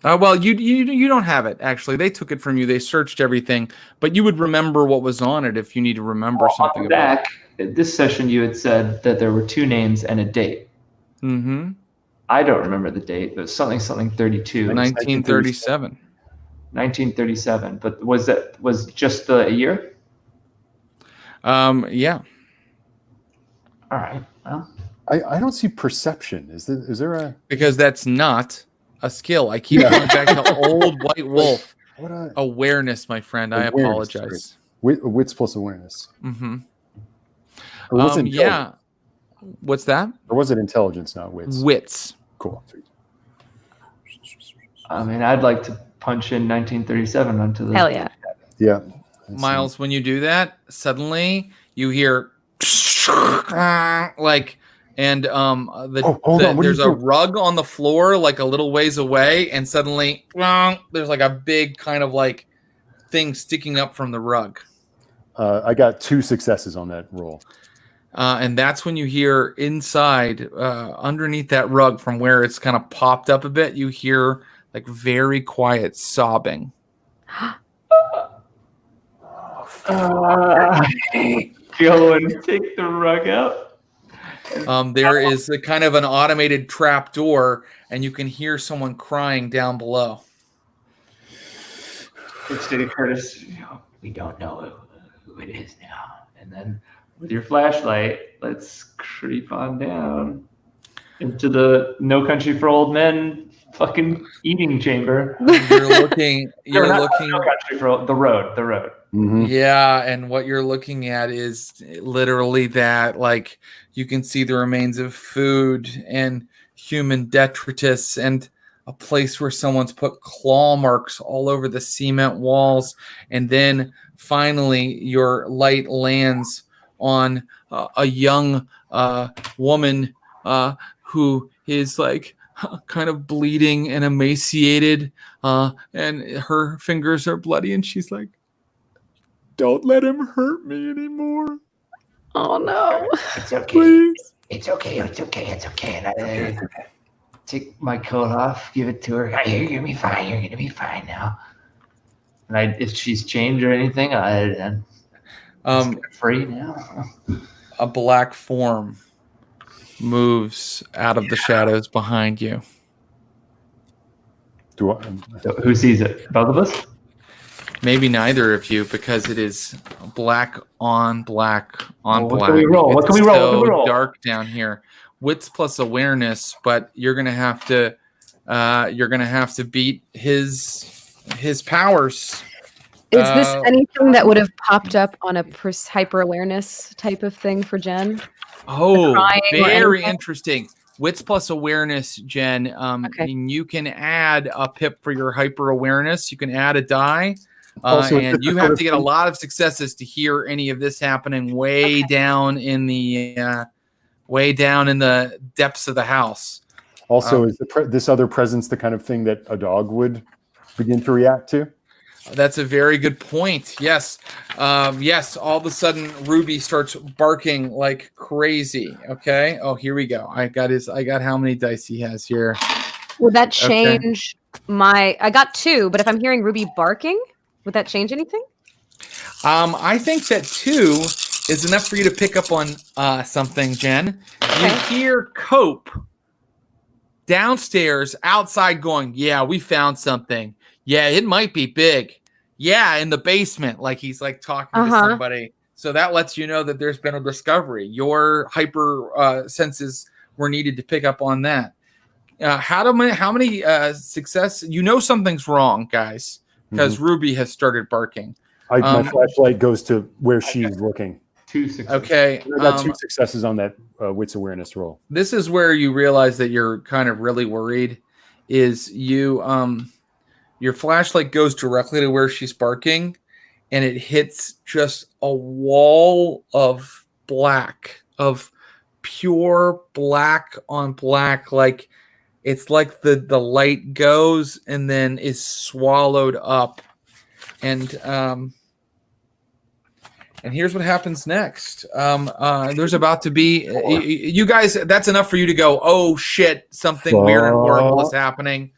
Well, you don't have it actually. They took it from you. They searched everything, but you would remember what was on it if you need to remember something about it. This session, you had said that there were 2 names and a date. Mm-hmm. I don't remember the date, but something 32. 1937. 1937. But was just a year? Yeah. All right. Well, I don't see perception. Is there a? Because that's not a skill. I keep going back to old White Wolf. Awareness, my friend. I apologize. Wits plus awareness. Mm-hmm. Or was it yeah. What's that? Or was it intelligence, not wits? Wits. Cool. I mean, I'd like to punch in 1937 onto the. Hell yeah. Yeah. Miles, when you do that, suddenly you hear like, and there's a rug on the floor like a little ways away, and suddenly there's like a big kind of like thing sticking up from the rug. I got 2 successes on that roll. And that's when you hear inside, underneath that rug, from where it's kind of popped up a bit, you hear like very quiet sobbing. Go and take the rug out. There is a kind of an automated trap door, and you can hear someone crying down below. It's Diddy Curtis. We don't know who it is now. And then with your flashlight, let's creep on down into the No Country for Old Men fucking eating chamber. You're looking. No Country for the road. Mm-hmm. Yeah, and what you're looking at is literally that. Like, you can see the remains of food and human detritus, and a place where someone's put claw marks all over the cement walls. And then finally, your light lands on a young woman who is like kind of bleeding and emaciated, and her fingers are bloody, and she's like, "Don't let him hurt me anymore." Oh no. It's okay. Please. It's okay. And I take my coat off, give it to her. you're gonna be fine. You're gonna be fine now. And if she's changed or anything, I'm free now. A black form moves out of the shadows behind you. Who sees it? Both of us? Maybe neither of you, because it is black on black on black. What can we roll? What can we roll? So dark down here. Wits plus awareness, but you're gonna have to beat his powers. Is this anything that would have popped up on a hyper awareness type of thing for Jen? Oh, very interesting. Wits plus awareness, Jen. And you can add a pip for your hyper awareness. You can add a die. And you have to get a lot of successes to hear any of this happening way down in the depths of the house. Also, is this other presence the kind of thing that a dog would begin to react to? That's a very good point. Yes. Yes. All of a sudden, Ruby starts barking like crazy. Okay. Oh, here we go. I got how many dice he has here. Would that change I got 2, but if I'm hearing Ruby barking, would that change anything? I think that 2 is enough for you to pick up on something, Jen. Okay. You hear Cope downstairs outside going, "Yeah, we found something. Yeah, it might be big. Yeah, in the basement." Like he's like talking to somebody. So that lets you know that there's been a discovery. Your hyper senses were needed to pick up on that. How many success? You know something's wrong, guys, because Ruby has started barking. My flashlight goes to where she's looking. 2 successes. Okay. I got 2 successes on that wits awareness roll. This is where you realize that you're kind of really worried. Is your flashlight goes directly to where she's barking, and it hits just a wall of black, of pure black on black. Like it's like the light goes and then is swallowed up. And here's what happens next. There's about to be you guys. That's enough for you to go, oh shit, something weird and horrible is happening.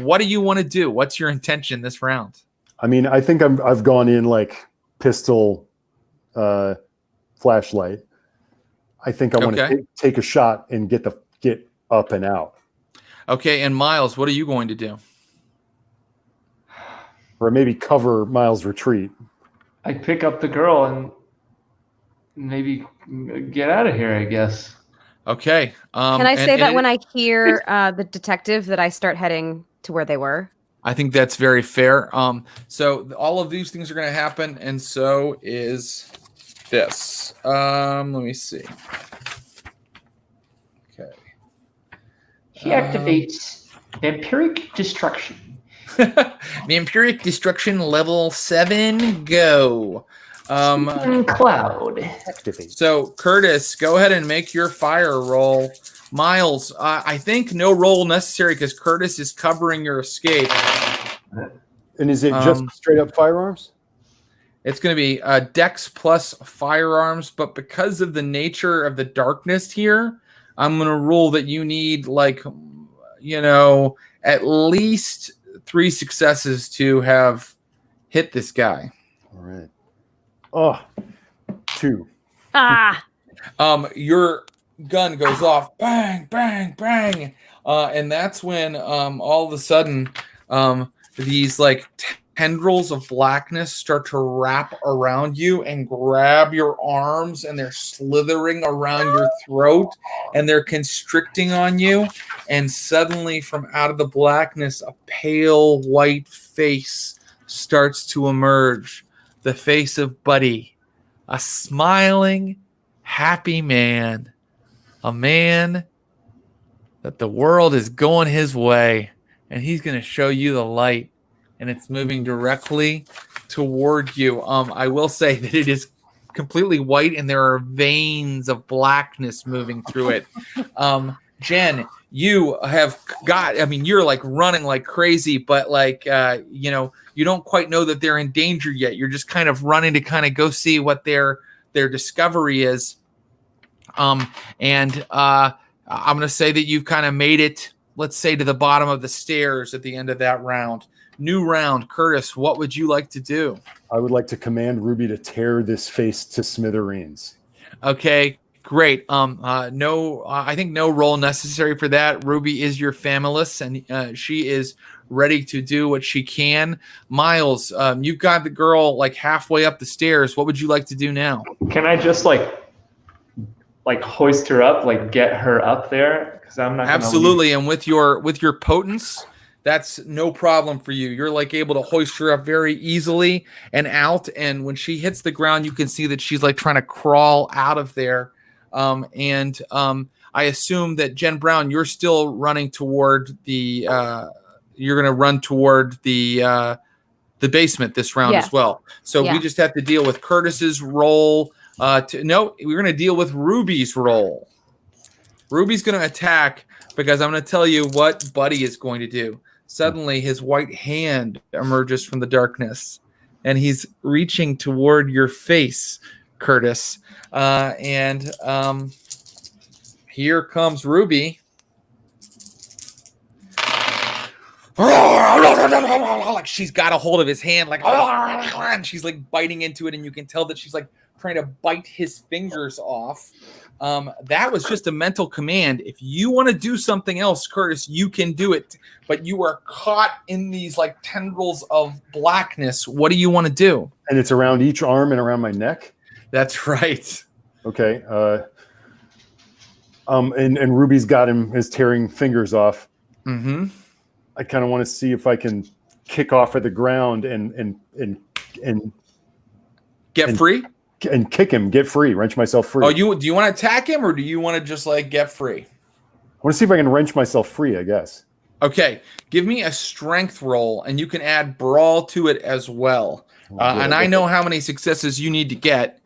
What do you want to do? What's your intention this round? I mean, I think I've gone in like pistol, flashlight. I think I want to take a shot and get up and out. Okay, and Miles, what are you going to do? Or maybe cover Miles' retreat. I pick up the girl and maybe get out of here, I guess. Okay. Can I say that when I hear the detective that I start heading to where they were? I think that's very fair. So all of these things are going to happen, and so is this. Let me see. Okay. He activates Vampiric Destruction. Vampiric Destruction level 7, go. Cloud. Activate. So Curtis, go ahead and make your fire roll. Miles, I think no roll necessary because Curtis is covering your escape. And is it just straight up firearms? It's going to be Dex plus firearms, but because of the nature of the darkness here, I'm going to rule that you need at least 3 successes to have hit this guy. All right. Oh, 2. Your gun goes off, bang, bang, bang, and that's when all of a sudden these like tendrils of blackness start to wrap around you and grab your arms, and they're slithering around your throat, and they're constricting on you, and suddenly from out of the blackness a pale white face starts to emerge, the face of Buddy, a smiling, happy man. A man that the world is going his way, and he's going to show you the light, and it's moving directly toward you. I will say that it is completely white, and there are veins of blackness moving through it. Jen, you have you're like running like crazy, but you don't quite know that they're in danger yet. You're just kind of running to kind of go see what their discovery is. I'm going to say that you've kind of made it, let's say, to the bottom of the stairs at the end of that round. New round. Curtis, what would you like to do? I would like to command Ruby to tear this face to smithereens. Okay, great. I think no roll necessary for that. Ruby is your familist, and she is ready to do what she can. Miles, you've got the girl like halfway up the stairs. What would you like to do now? Can I just like hoist her up, like get her up there? Because I'm not absolutely. And with your potence, that's no problem for you. You're like able to hoist her up very easily and out. And when she hits the ground, you can see that she's like trying to crawl out of there. I assume that Jen Brown, you're still running toward the. You're going to run toward the basement this round as well. So we just have to deal with Curtis's roll. We're going to deal with Ruby's roll. Ruby's going to attack because I'm going to tell you what Buddy is going to do. Suddenly, his white hand emerges from the darkness, and he's reaching toward your face, Curtis. Here comes Ruby. Like she's got a hold of his hand, like, and she's like biting into it, and you can tell that she's like trying to bite his fingers off. That was just a mental command. If you want to do something else, Curtis, you can do it. But you are caught in these like tendrils of blackness. What do you want to do? And it's around each arm and around my neck? That's right. Okay. And Ruby's got his tearing fingers off. Mm-hmm. I kind of want to see if I can kick off at the ground and get free. and kick him, get free, wrench myself free. Oh, do you want to attack him or do you want to just like get free? I want to see if I can wrench myself free, I guess. Okay, give me a strength roll, and you can add brawl to it as well. And I know how many successes you need to get.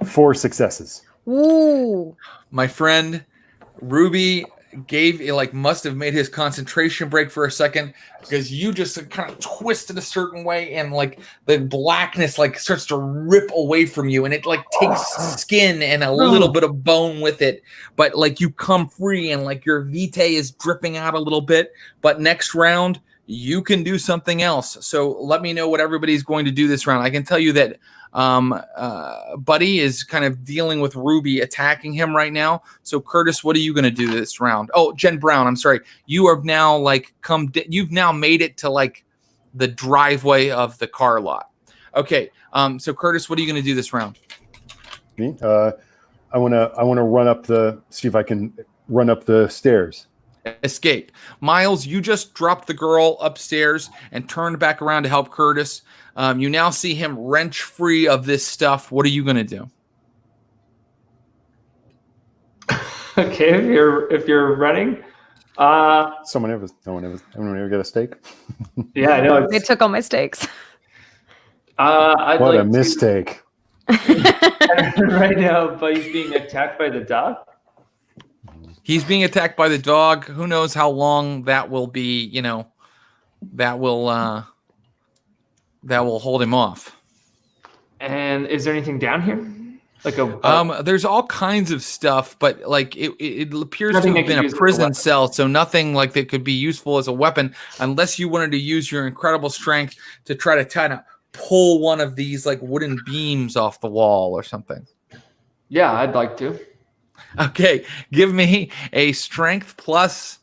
4 successes. Ooh. My friend Ruby must have made his concentration break for a second because you just kind of twisted a certain way and like the blackness like starts to rip away from you and it like takes skin and a little bit of bone with it, but like you come free and like your vitae is dripping out a little bit. But next round you can do something else. So let me know what everybody's going to do this round. I can tell you that Buddy is kind of dealing with Ruby attacking him right now. So Curtis, what are you going to do this round? Oh, Jen Brown, I'm sorry. You have now you've now made it to like the driveway of the car lot. Okay. So Curtis, what are you going to do this round? Me? I want to run up see if I can run up the stairs. Escape. Miles, you just dropped the girl upstairs and turned back around to help Curtis. You now see him wrench free of this stuff. What are you going to do? Okay, if you're running, Someone ever get a steak? Yeah, I know. They took all my steaks. What a mistake! Right now, Buddy's being attacked by the dog. He's being attacked by the dog. Who knows how long that will be? You know, that will hold him off. And is there anything down here? Like there's all kinds of stuff, but like it appears to Nothing have that could been a use as a prison weapon. cell, so nothing like that could be useful as a weapon unless you wanted to use your incredible strength to try to kind of pull one of these like wooden beams off the wall or something. Yeah, I'd like to. Okay, give me a strength plus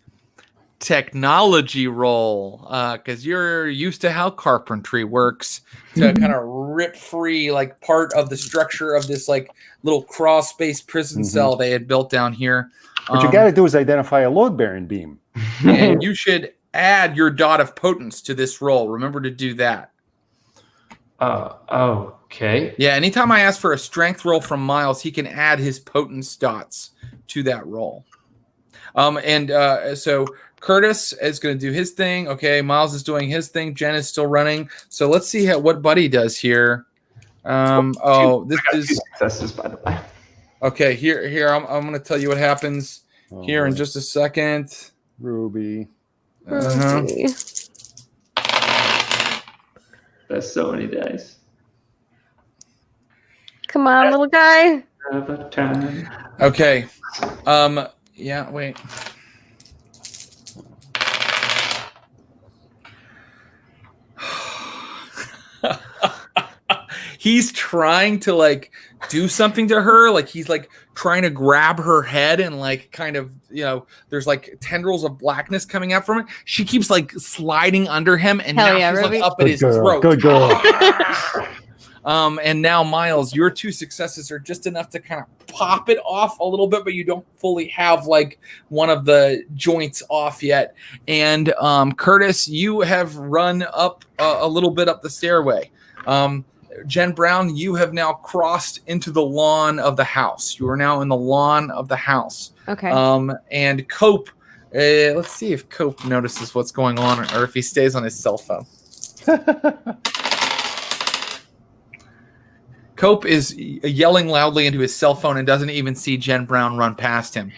technology roll because you're used to how carpentry works to kind of rip free like part of the structure of this like little crawl space prison cell they had built down here. What you got to do is identify a load-bearing beam. And you should add your dot of potence to this roll. Remember to do that. Okay. Yeah, anytime I ask for a strength roll from Miles, he can add his potence dots to that roll. So Curtis is going to do his thing. Okay, Miles is doing his thing. Jen is still running. So let's see what Buddy does here. This is successes, by the way. Okay, here I'm going to tell you what happens here in just a second. Ruby. Ruby. That's so many dice. Come on, little guy. Okay. Yeah, wait. He's trying to like do something to her, like he's like trying to grab her head and like kind of, you know, there's like tendrils of blackness coming out from it. She keeps like sliding under him and Hell now yeah, she's Ruby. like up at his throat. Good girl. And now Miles, your 2 successes are just enough to kind of pop it off a little bit, but you don't fully have like one of the joints off yet. And Curtis, you have run up a little bit up the stairway. Jen Brown, you have now crossed into the lawn of the house. You are now in the lawn of the house. Okay. And Cope, let's see if Cope notices what's going on or if he stays on his cell phone. Cope is yelling loudly into his cell phone and doesn't even see Jen Brown run past him.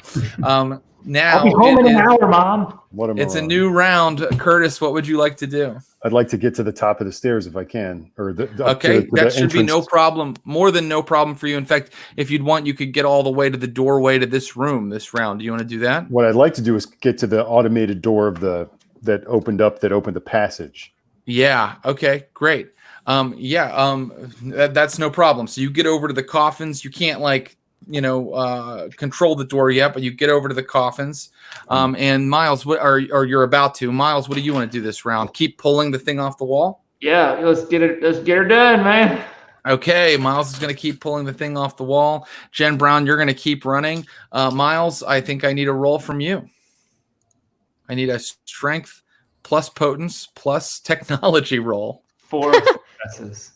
Now I'll be home in an hour, Mom. It's a new round. Curtis, what would you like to do? I'd like to get to the top of the stairs if I can. Okay, that should be no problem. More than no problem for you. In fact, if you'd want, you could get all the way to the doorway to this room this round. Do you want to do that? What I'd like to do is get to the automated door of that opened the passage. Yeah. Okay, great. That's no problem. So you get over to the coffins. You can't control the door yet, but you get over to the coffins. And Miles, you're about to. Miles, what do you want to do this round? Keep pulling the thing off the wall? Yeah, let's get her done, man. Okay, Miles is going to keep pulling the thing off the wall. Jen Brown, you're going to keep running. Miles, I think I need a roll from you. I need a strength plus potence plus technology roll. 4 successes.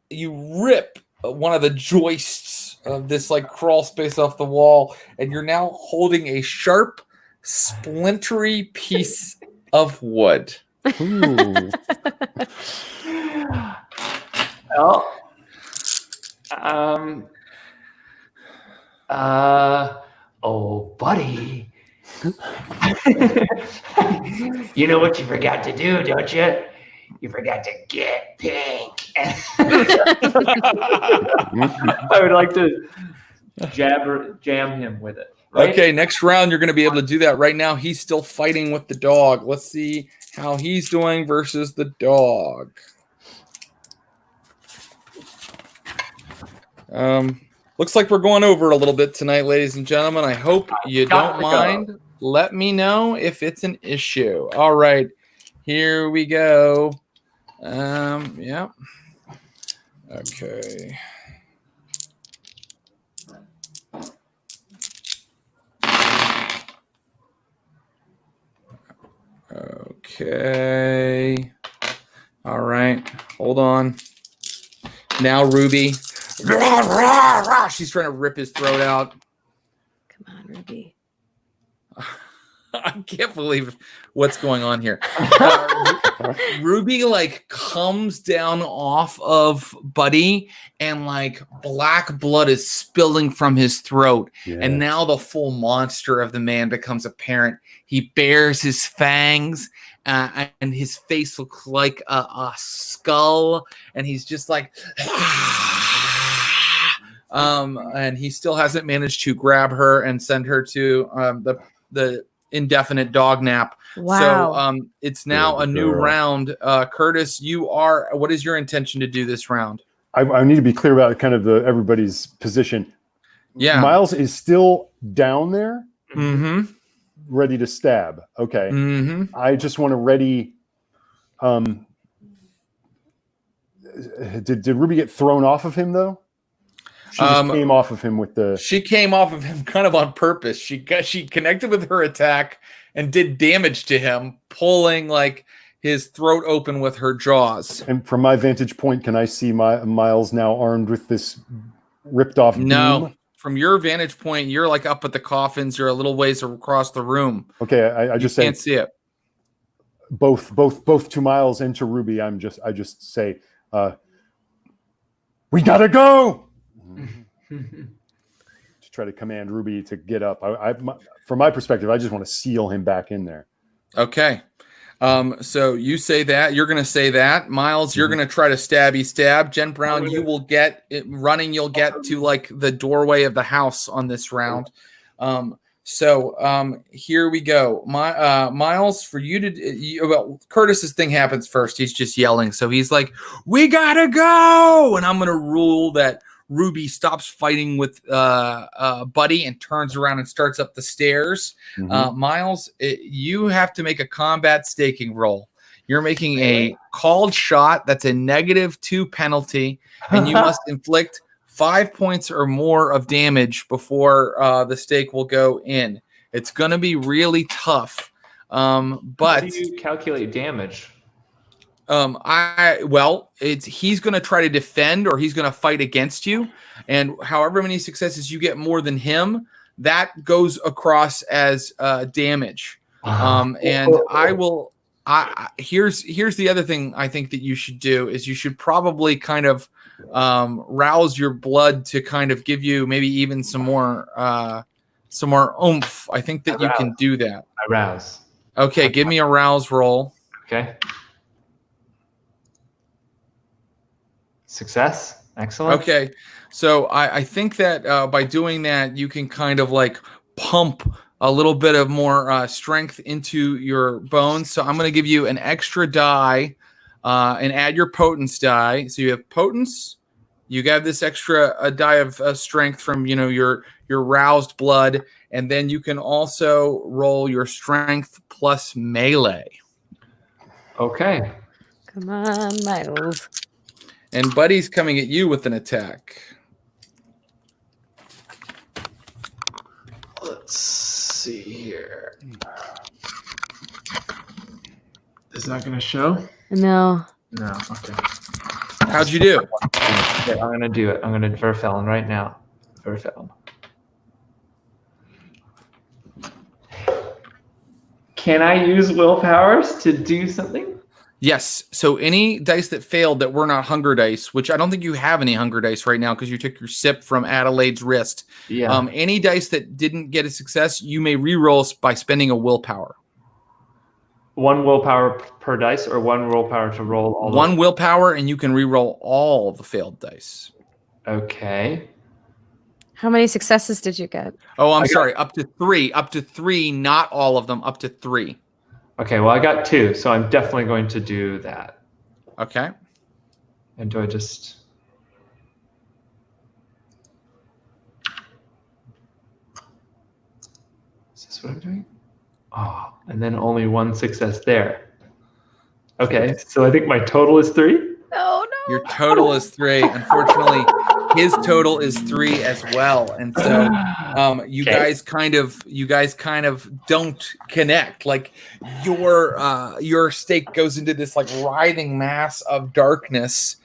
You rip one of the joists of this like crawl space off the wall, and you're now holding a sharp, splintery piece of wood. Ooh. Well, oh, buddy. You know what you forgot to do, don't you? You forgot to get pink. I would like to jam him with it. Right? Okay, next round you're going to be able to do that. Right now he's still fighting with the dog. Let's see how he's doing versus the dog. Looks like we're going over a little bit tonight, ladies and gentlemen. I hope you don't mind. Let me know if it's an issue. All right, here we go. Yeah. Okay. Okay. All right. Hold on. Now Ruby. She's trying to rip his throat out. Come on, Ruby. I can't believe what's going on here. Ruby like comes down off of Buddy, and like black blood is spilling from his throat. Yes. And now the full monster of the man becomes apparent. He bares his fangs, and his face looks like a skull, and he's just like and he still hasn't managed to grab her and send her to the indefinite dog nap. Wow. So it's now a new round. Curtis, what is your intention to do this round? I need to be clear about kind of everybody's position. Yeah. Miles is still down there, ready to stab. Okay. I just want to ready. Did Ruby get thrown off of him though? She just came off of him with the. She came off of him kind of on purpose. She connected with her attack and did damage to him, pulling like his throat open with her jaws. And from my vantage point, can I see Miles now armed with this ripped off beam? No. From your vantage point, you're like up at the coffins. You're a little ways across the room. Okay, I just can't see it. Both to Miles and to Ruby, I just say, we gotta go. To try to command Ruby to get up. From my perspective, I just want to seal him back in there. Okay. So you say that. You're going to say that. Miles, you're going to try to stab. Jen Brown, you will get it running. You'll get to like the doorway of the house on this round. So here we go. Miles, for you to Curtis's thing happens first. He's just yelling. So he's like, we got to go. And I'm going to rule that Ruby stops fighting with Buddy and turns around and starts up the stairs. Miles, you have to make a combat staking roll. You're making a called shot. That's a -2 penalty, and you must inflict 5 points or more of damage before the stake will go in. It's going to be really tough. But how do you calculate damage? He's going to try to defend, or he's going to fight against you, and however many successes you get more than him, that goes across as damage. Here's the other thing I think that you should do is you should probably kind of rouse your blood to kind of give you maybe even some more oomph. I think that you can do that. Arouse. Okay, give me a rouse roll. Okay. Success. Excellent. Okay. So I think that by doing that, you can kind of like pump a little bit of more strength into your bones. So I'm going to give you an extra die and add your potence die. So you have potence. You got this extra die of strength from, your roused blood. And then you can also roll your strength plus melee. Okay. Come on, Miles. And Buddy's coming at you with an attack. Let's see here. Is that going to show? No. No. Okay. How'd you do? Okay, I'm going to do it. I'm going to Verfelin right now. Verfelin. Can I use willpowers to do something? Yes. So any dice that failed that were not hunger dice, which I don't think you have any hunger dice right now because you took your sip from Adelaide's wrist. Yeah. Any dice that didn't get a success, you may re-roll by spending a willpower. One willpower per dice, or one willpower to roll all? One willpower, and you can re-roll all the failed dice. Okay. How many successes did you get? Oh, I'm sorry. Up to 3. Up to 3. Not all of them. Up to 3. Okay, well, I got 2, so I'm definitely going to do that. Okay. And do I just... Is this what I'm doing? Oh, and then only 1 success there. Okay, so I think my total is 3? No. Your total is 3. Unfortunately, his total is 3 as well, and so you guys kind of don't connect. Like your stake goes into this like writhing mass of darkness.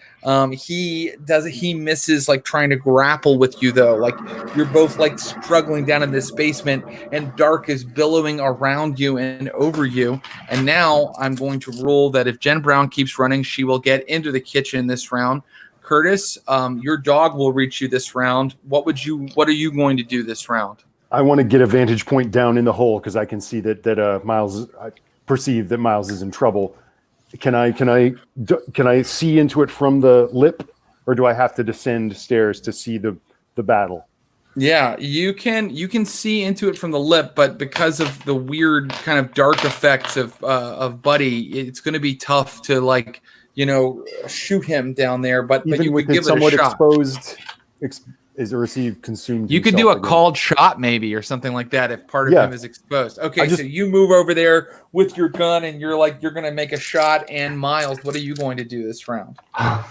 He misses like trying to grapple with you though. Like you're both like struggling down in this basement, and dark is billowing around you and over you. And now I'm going to rule that if Jen Brown keeps running, she will get into the kitchen this round. Curtis, your dog will reach you this round. What are you going to do this round? I want to get a vantage point down in the hole because I can see that Miles. I perceive that Miles is in trouble. Can I see into it from the lip, or do I have to descend stairs to see the battle? Yeah, you can see into it from the lip, but because of the weird kind of dark effects of Buddy, it's going to be tough to shoot him down there. But Even you with could it give it a somewhat shot. exposed, is received consumed. You could do a called shot maybe or something like that if part of him is exposed. Okay, so you move over there with your gun and you're going to make a shot. And Miles, what are you going to do this round? Oh,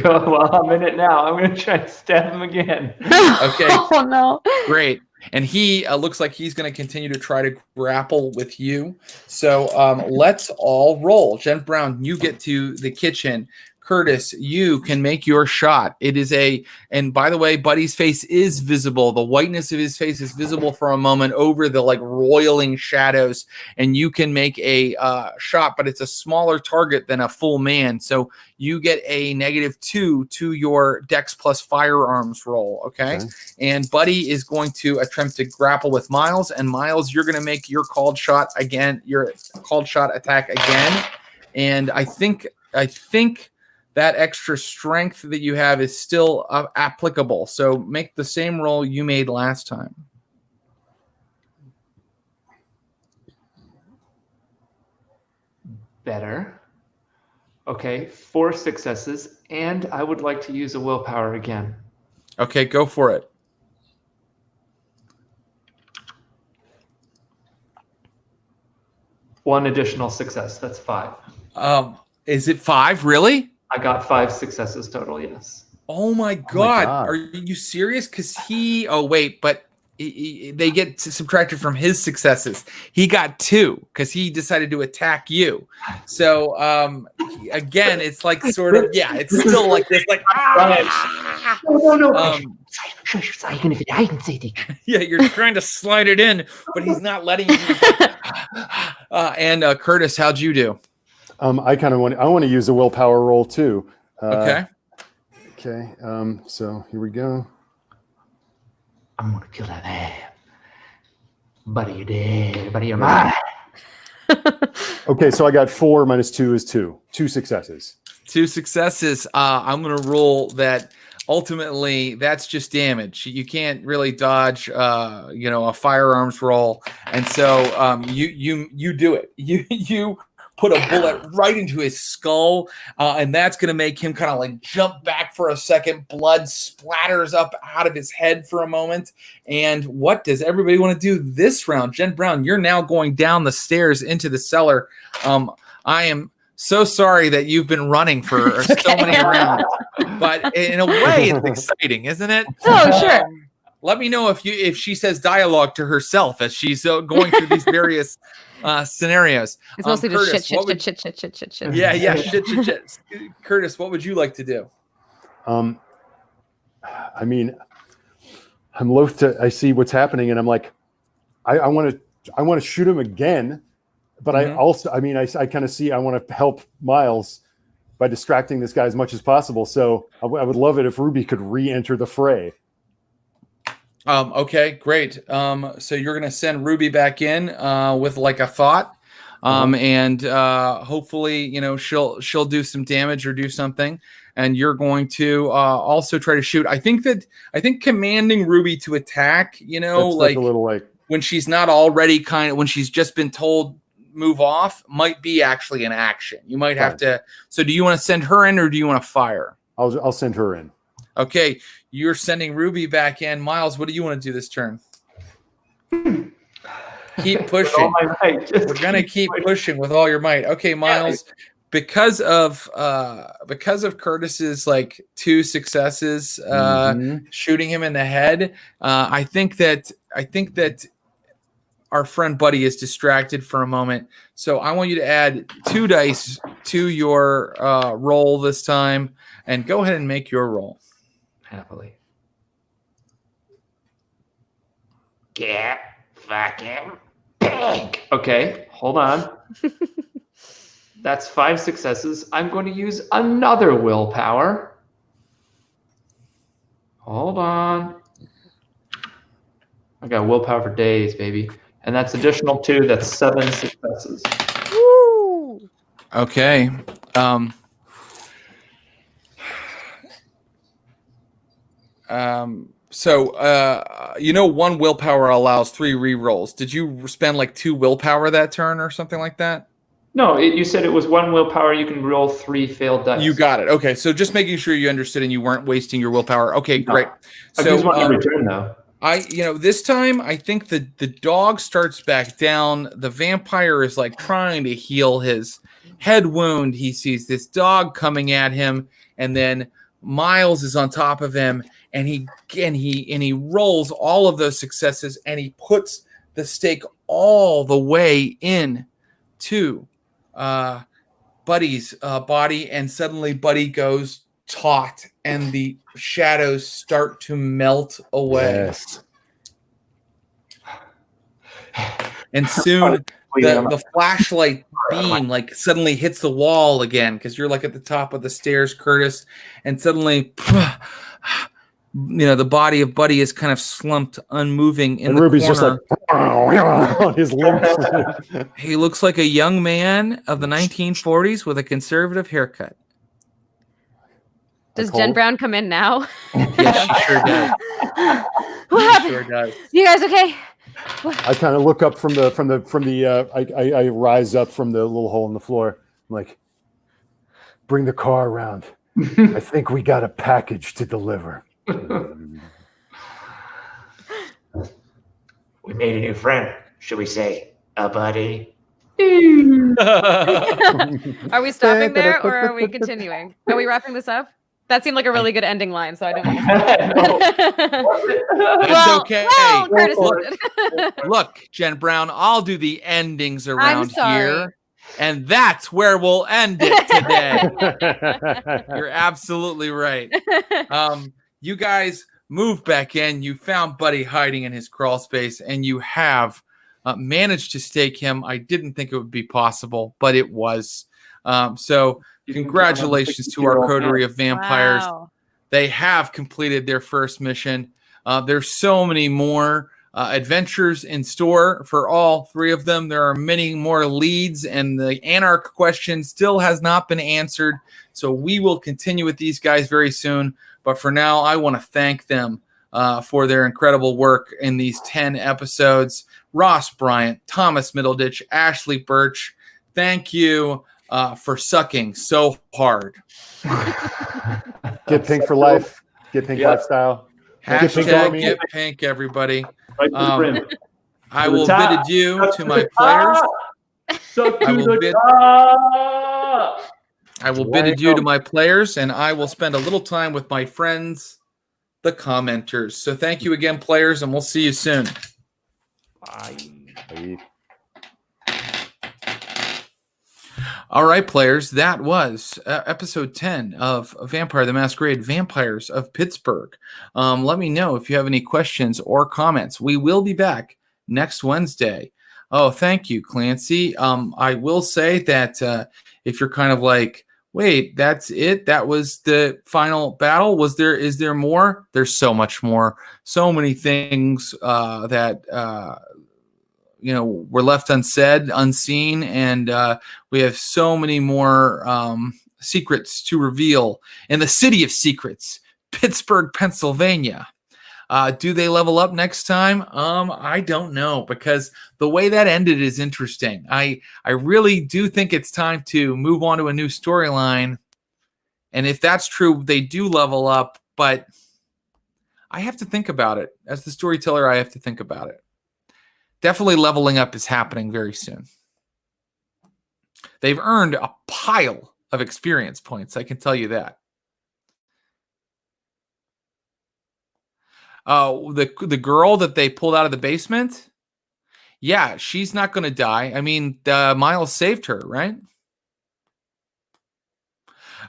God, well, I'm in it now. I'm going to try and stab him again. Okay. Oh no. Great. And he looks like he's going to continue to try to grapple with you. So let's all roll. Jen Brown, you get to the kitchen. Curtis, you can make your shot. And by the way, Buddy's face is visible. The whiteness of his face is visible for a moment over the like roiling shadows, and you can make a shot, but it's a smaller target than a full man. So you get a -2 to your Dex plus firearms roll. Okay. And Buddy is going to attempt to grapple with Miles, and Miles, you're going to make your called shot again, your called shot attack again. And I think that extra strength that you have is still applicable. So make the same roll you made last time. Better. Okay, 4 successes, and I would like to use a willpower again. Okay, go for it. One additional success. That's 5. Is it 5? Really? I got 5 successes total, yes. Oh my God. Are you serious? Because they get subtracted from his successes. He got 2 because he decided to attack you. So again, it's like sort of, it's still like this, like, No. Yeah, you're trying to slide it in, but he's not letting you. And Curtis, how'd you do? I want to use a willpower roll too. Okay. Okay. So here we go. I'm gonna kill that ass. Buddy, you're dead. Buddy, you're mine. Okay, so I got 4 minus 2 is 2. 2 successes. 2 successes. I'm going to roll that. Ultimately, that's just damage. You can't really dodge, a firearms roll, and so you do it. You put a bullet right into his skull, and that's going to make him kind of like jump back for a second. Blood splatters up out of his head for a moment. And what does everybody want to do this round? Jen Brown, you're now going down the stairs into the cellar. I am so sorry that you've been running for so many rounds, but in a way, it's exciting, isn't it? Oh, sure. let me know if she says dialogue to herself as she's going through these various scenarios. It's mostly just Curtis, shit. Yeah, shit. Curtis, what would you like to do? I mean, I'm loath to. I see what's happening, and I'm like, I want to shoot him again, but I also, I mean, I kind of see I want to help Miles by distracting this guy as much as possible. So I would love it if Ruby could re-enter the fray. Okay, great. So you're gonna send Ruby back in with like a thought, and hopefully, she'll do some damage or do something. And you're going to also try to shoot. I think commanding Ruby to attack, That's like a little like when she's not already when she's just been told move off, might be actually an action. You might have to. So do you want to send her in or do you want to fire? I'll send her in. Okay, you're sending Ruby back in. Miles, what do you want to do this turn? Keep pushing. With all my might. We're gonna keep pushing with all your might. Okay, Miles. Because of Curtis's like 2 successes shooting him in the head, I think that our friend Buddy is distracted for a moment. So I want you to add 2 dice to your roll this time, and go ahead and make your roll. Happily. Get fucking big. Okay, hold on. That's 5 successes. I'm going to use another willpower. Hold on. I got willpower for days, baby. And that's additional 2. That's 7 successes. Woo! Okay. So 1 willpower allows 3 re-rolls. Did you spend like 2 willpower that turn or something like that? No, you said it was 1 willpower. You can roll 3 failed dice. You got it. Okay, so just making sure you understood and you weren't wasting your willpower. Okay, great. I just want to return though. This time I think the dog starts back down. The vampire is like trying to heal his head wound. He sees this dog coming at him, and then Miles is on top of him, and he rolls all of those successes, and he puts the stake all the way in to Buddy's body, and suddenly Buddy goes taut, and the shadows start to melt away. Yes. And soon the flashlight beam like suddenly hits the wall again, because you're like at the top of the stairs, Curtis, and suddenly the body of Buddy is kind of slumped, unmoving in the Ruby's corner. just like on his limbs. He looks like a young man of the 1940s with a conservative haircut. Does Jen Brown come in now? Yes, she sure does. What happened? Sure does. You guys okay? I kind of look up from the I rise up from the little hole in the floor. I'm like, bring the car around. I think we got a package to deliver. We made a new friend. Should we say a buddy? Are we stopping there or are we continuing? Are we wrapping this up? That seemed like a really good ending line, so I don't want to. It's okay. Well, Curtis Look, Jen Brown, I'll do the endings around sorry. here, and that's where we'll end it today. You're absolutely right. You guys move back in. You found Buddy hiding in his crawl space, and you have managed to stake him. I didn't think it would be possible, but it was. So congratulations to our coterie of vampires. Wow. They have completed their first mission. There's so many more adventures in store for all 3 of them. There are many more leads, and the Anarch question still has not been answered. So we will continue with these guys very soon. But for now, I want to thank them for their incredible work in these 10 episodes. Ross Bryant, Thomas Middleditch, Ashley Burch, thank you for sucking so hard. Get pink for life. Get pink lifestyle. Hashtag get pink, everybody. Right to the brim. I will bid adieu to my players. I will bid adieu to my players, and I will spend a little time with my friends the commenters. So thank you again, players, and we'll see you soon. Bye. All right, players, that was episode 10 of Vampire the Masquerade, Vampires of Pittsburgh. Let me know if you have any questions or comments. We will be back next Wednesday. Oh, thank you, Clancy. I will say that if you're kind of like, wait, that's it? That was the final battle? Is there more? There's so much more. So many things that were left unsaid, unseen, and we have so many more secrets to reveal in the city of secrets, Pittsburgh, Pennsylvania. Do they level up next time? I don't know, because the way that ended is interesting. I really do think it's time to move on to a new storyline, and if that's true, they do level up, but I have to think about it. As the storyteller, I have to think about it. Definitely leveling up is happening very soon. They've earned a pile of experience points, I can tell you that. The girl that they pulled out of the basement, yeah, she's not going to die. I mean, Miles saved her, right?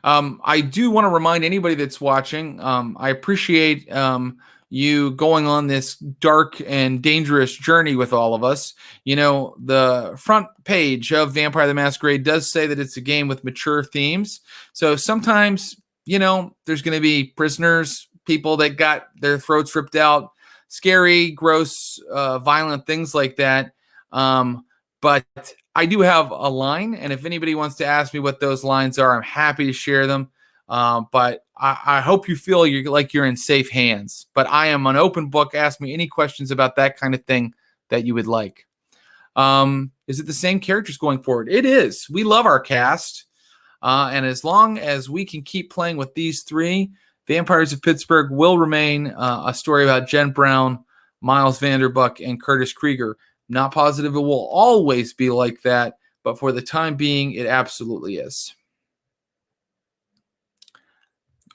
I do want to remind anybody that's watching, I appreciate you going on this dark and dangerous journey with all of us. The front page of Vampire the Masquerade does say that it's a game with mature themes. So sometimes, there's going to be prisoners, people that got their throats ripped out, scary, gross, violent things like that. But I do have a line, and if anybody wants to ask me what those lines are, I'm happy to share them. But I hope you feel you're in safe hands. But I am an open book. Ask me any questions about that kind of thing that you would like. Is it the same characters going forward? It is. We love our cast. And as long as we can keep playing with these three, Vampires of Pittsburgh will remain a story about Jen Brown, Miles Vanderbuck, and Curtis Krieger. Not positive it will always be like that, but for the time being, it absolutely is.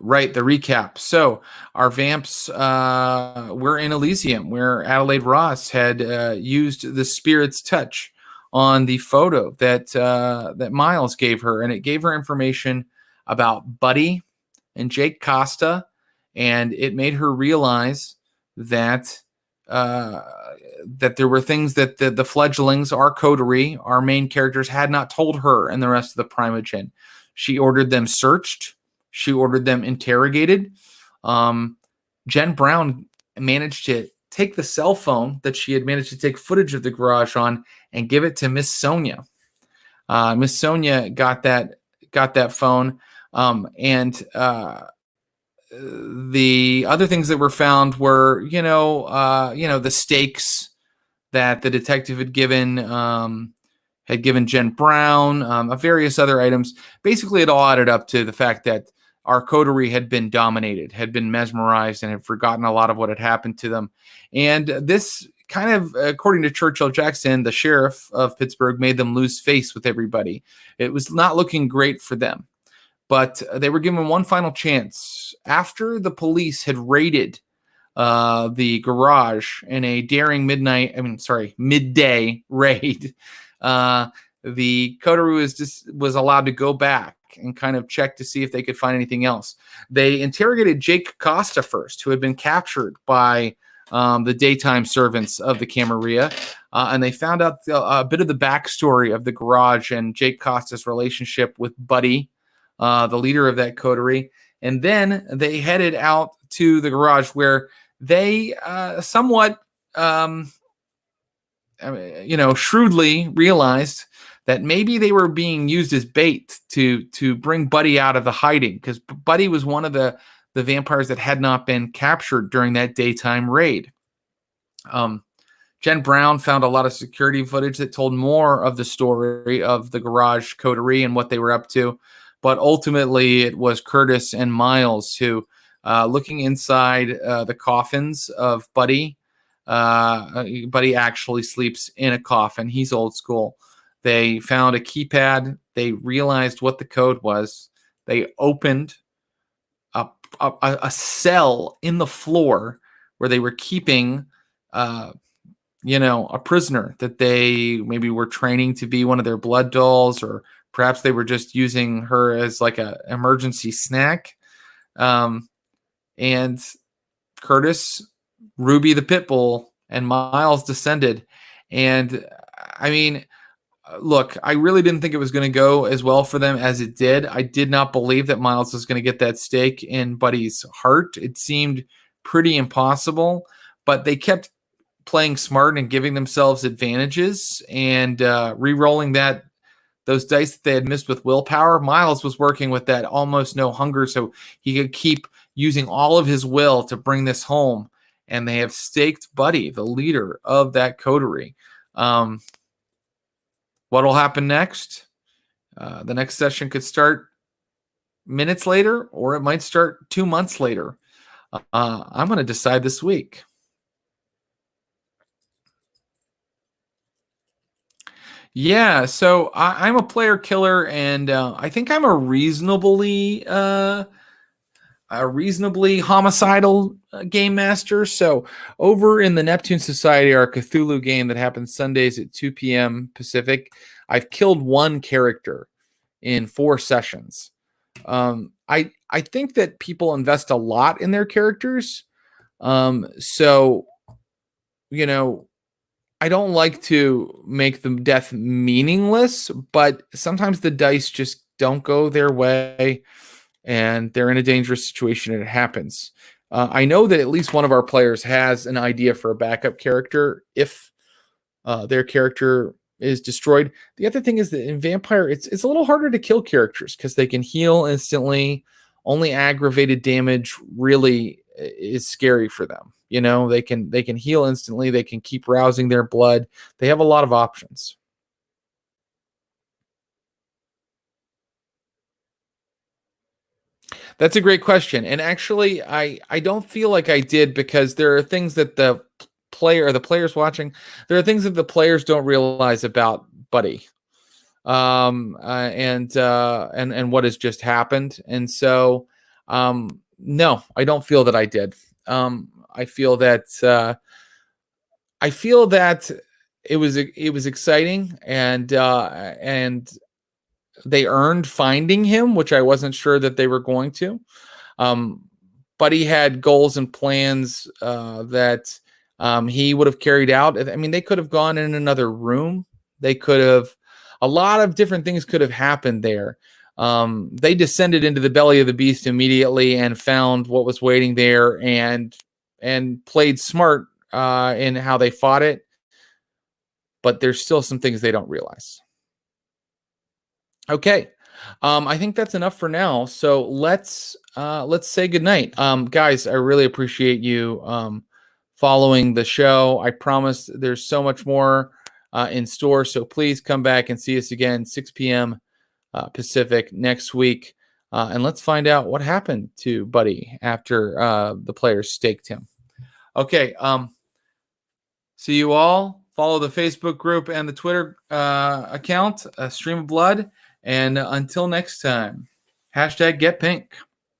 Right, the recap. So our Vamps were in Elysium, where Adelaide Ross had used the Spirit's touch on the photo that Miles gave her, and it gave her information about Buddy and Jake Costa, and it made her realize that there were things that the fledglings, our coterie, our main characters, had not told her and the rest of the Primogen. She ordered them searched. She ordered them interrogated. Jen Brown managed to take the cell phone that she had managed to take footage of the garage on and give it to Miss Sonia. Miss Sonia got that phone. And the other things that were found were, the stakes that the detective had given Jen Brown, various other items. Basically, it all added up to the fact that our coterie had been dominated, had been mesmerized, and had forgotten a lot of what had happened to them. And this kind of, according to Churchill Jackson, the sheriff of Pittsburgh, made them lose face with everybody. It was not looking great for them. But they were given one final chance. After the police had raided the garage in a daring midday raid, the coterie was allowed to go back and kind of check to see if they could find anything else. They interrogated Jake Costa first, who had been captured by the daytime servants of the Camarilla, and they found out a bit of the backstory of the garage and Jake Costa's relationship with Buddy, the leader of that coterie. And then they headed out to the garage, where they somewhat shrewdly realized that maybe they were being used as bait to bring Buddy out of the hiding, because Buddy was one of the vampires that had not been captured during that daytime raid. Jen Brown found a lot of security footage that told more of the story of the garage coterie and what they were up to. But ultimately, it was Curtis and Miles who, looking inside the coffins of Buddy, Buddy actually sleeps in a coffin. He's old school. They found a keypad. They realized what the code was. They opened a a cell in the floor where they were keeping, a prisoner that they maybe were training to be one of their blood dolls, or perhaps they were just using her as like a emergency snack. And Curtis, Ruby the pit bull, and Miles descended. And I mean, look, I really didn't think it was going to go as well for them as it did. I did not believe that Miles was going to get that stake in Buddy's heart. It seemed pretty impossible, but they kept playing smart and giving themselves advantages and re-rolling those dice that they had missed with willpower. Miles was working with that almost no hunger, so he could keep using all of his will to bring this home. And they have staked Buddy, the leader of that coterie. What will happen next? The next session could start minutes later, or it might start 2 months later. I'm going to decide this week. Yeah, so I'm a player killer, and I think I'm a reasonably homicidal game master. So over in the Neptune Society, our Cthulhu game that happens Sundays at 2 p.m. Pacific, I've killed one character in 4 sessions. I think that people invest a lot in their characters. So, I don't like to make the death meaningless, but sometimes the dice just don't go their way and they're in a dangerous situation and it happens. I know that at least one of our players has an idea for a backup character if their character is destroyed. The other thing is that in Vampire, it's a little harder to kill characters because they can heal instantly. Only aggravated damage really is scary for them. They can heal instantly. They can keep rousing their blood. They have a lot of options. That's a great question. And actually, I don't feel like I did, because there are things that the players watching, there are things that the players don't realize about Buddy. And what has just happened. And so, no, I don't feel that I did. I feel that it was exciting, and they earned finding him, which I wasn't sure that they were going to. Buddy had goals and plans that he would have carried out. I mean, they could have gone in another room. They could have, a lot of different things could have happened there. They descended into the belly of the beast immediately and found what was waiting there, and played smart in how they fought it. But there's still some things they don't realize. Okay. I think that's enough for now. So let's say goodnight. Guys, I really appreciate you following the show. I promise there's so much more in store. So please come back and see us again, 6 p.m. Pacific next week. And let's find out what happened to Buddy after the players staked him. Okay. See you all. Follow the Facebook group and the Twitter account, Stream of Blood. And until next time, #GetPink.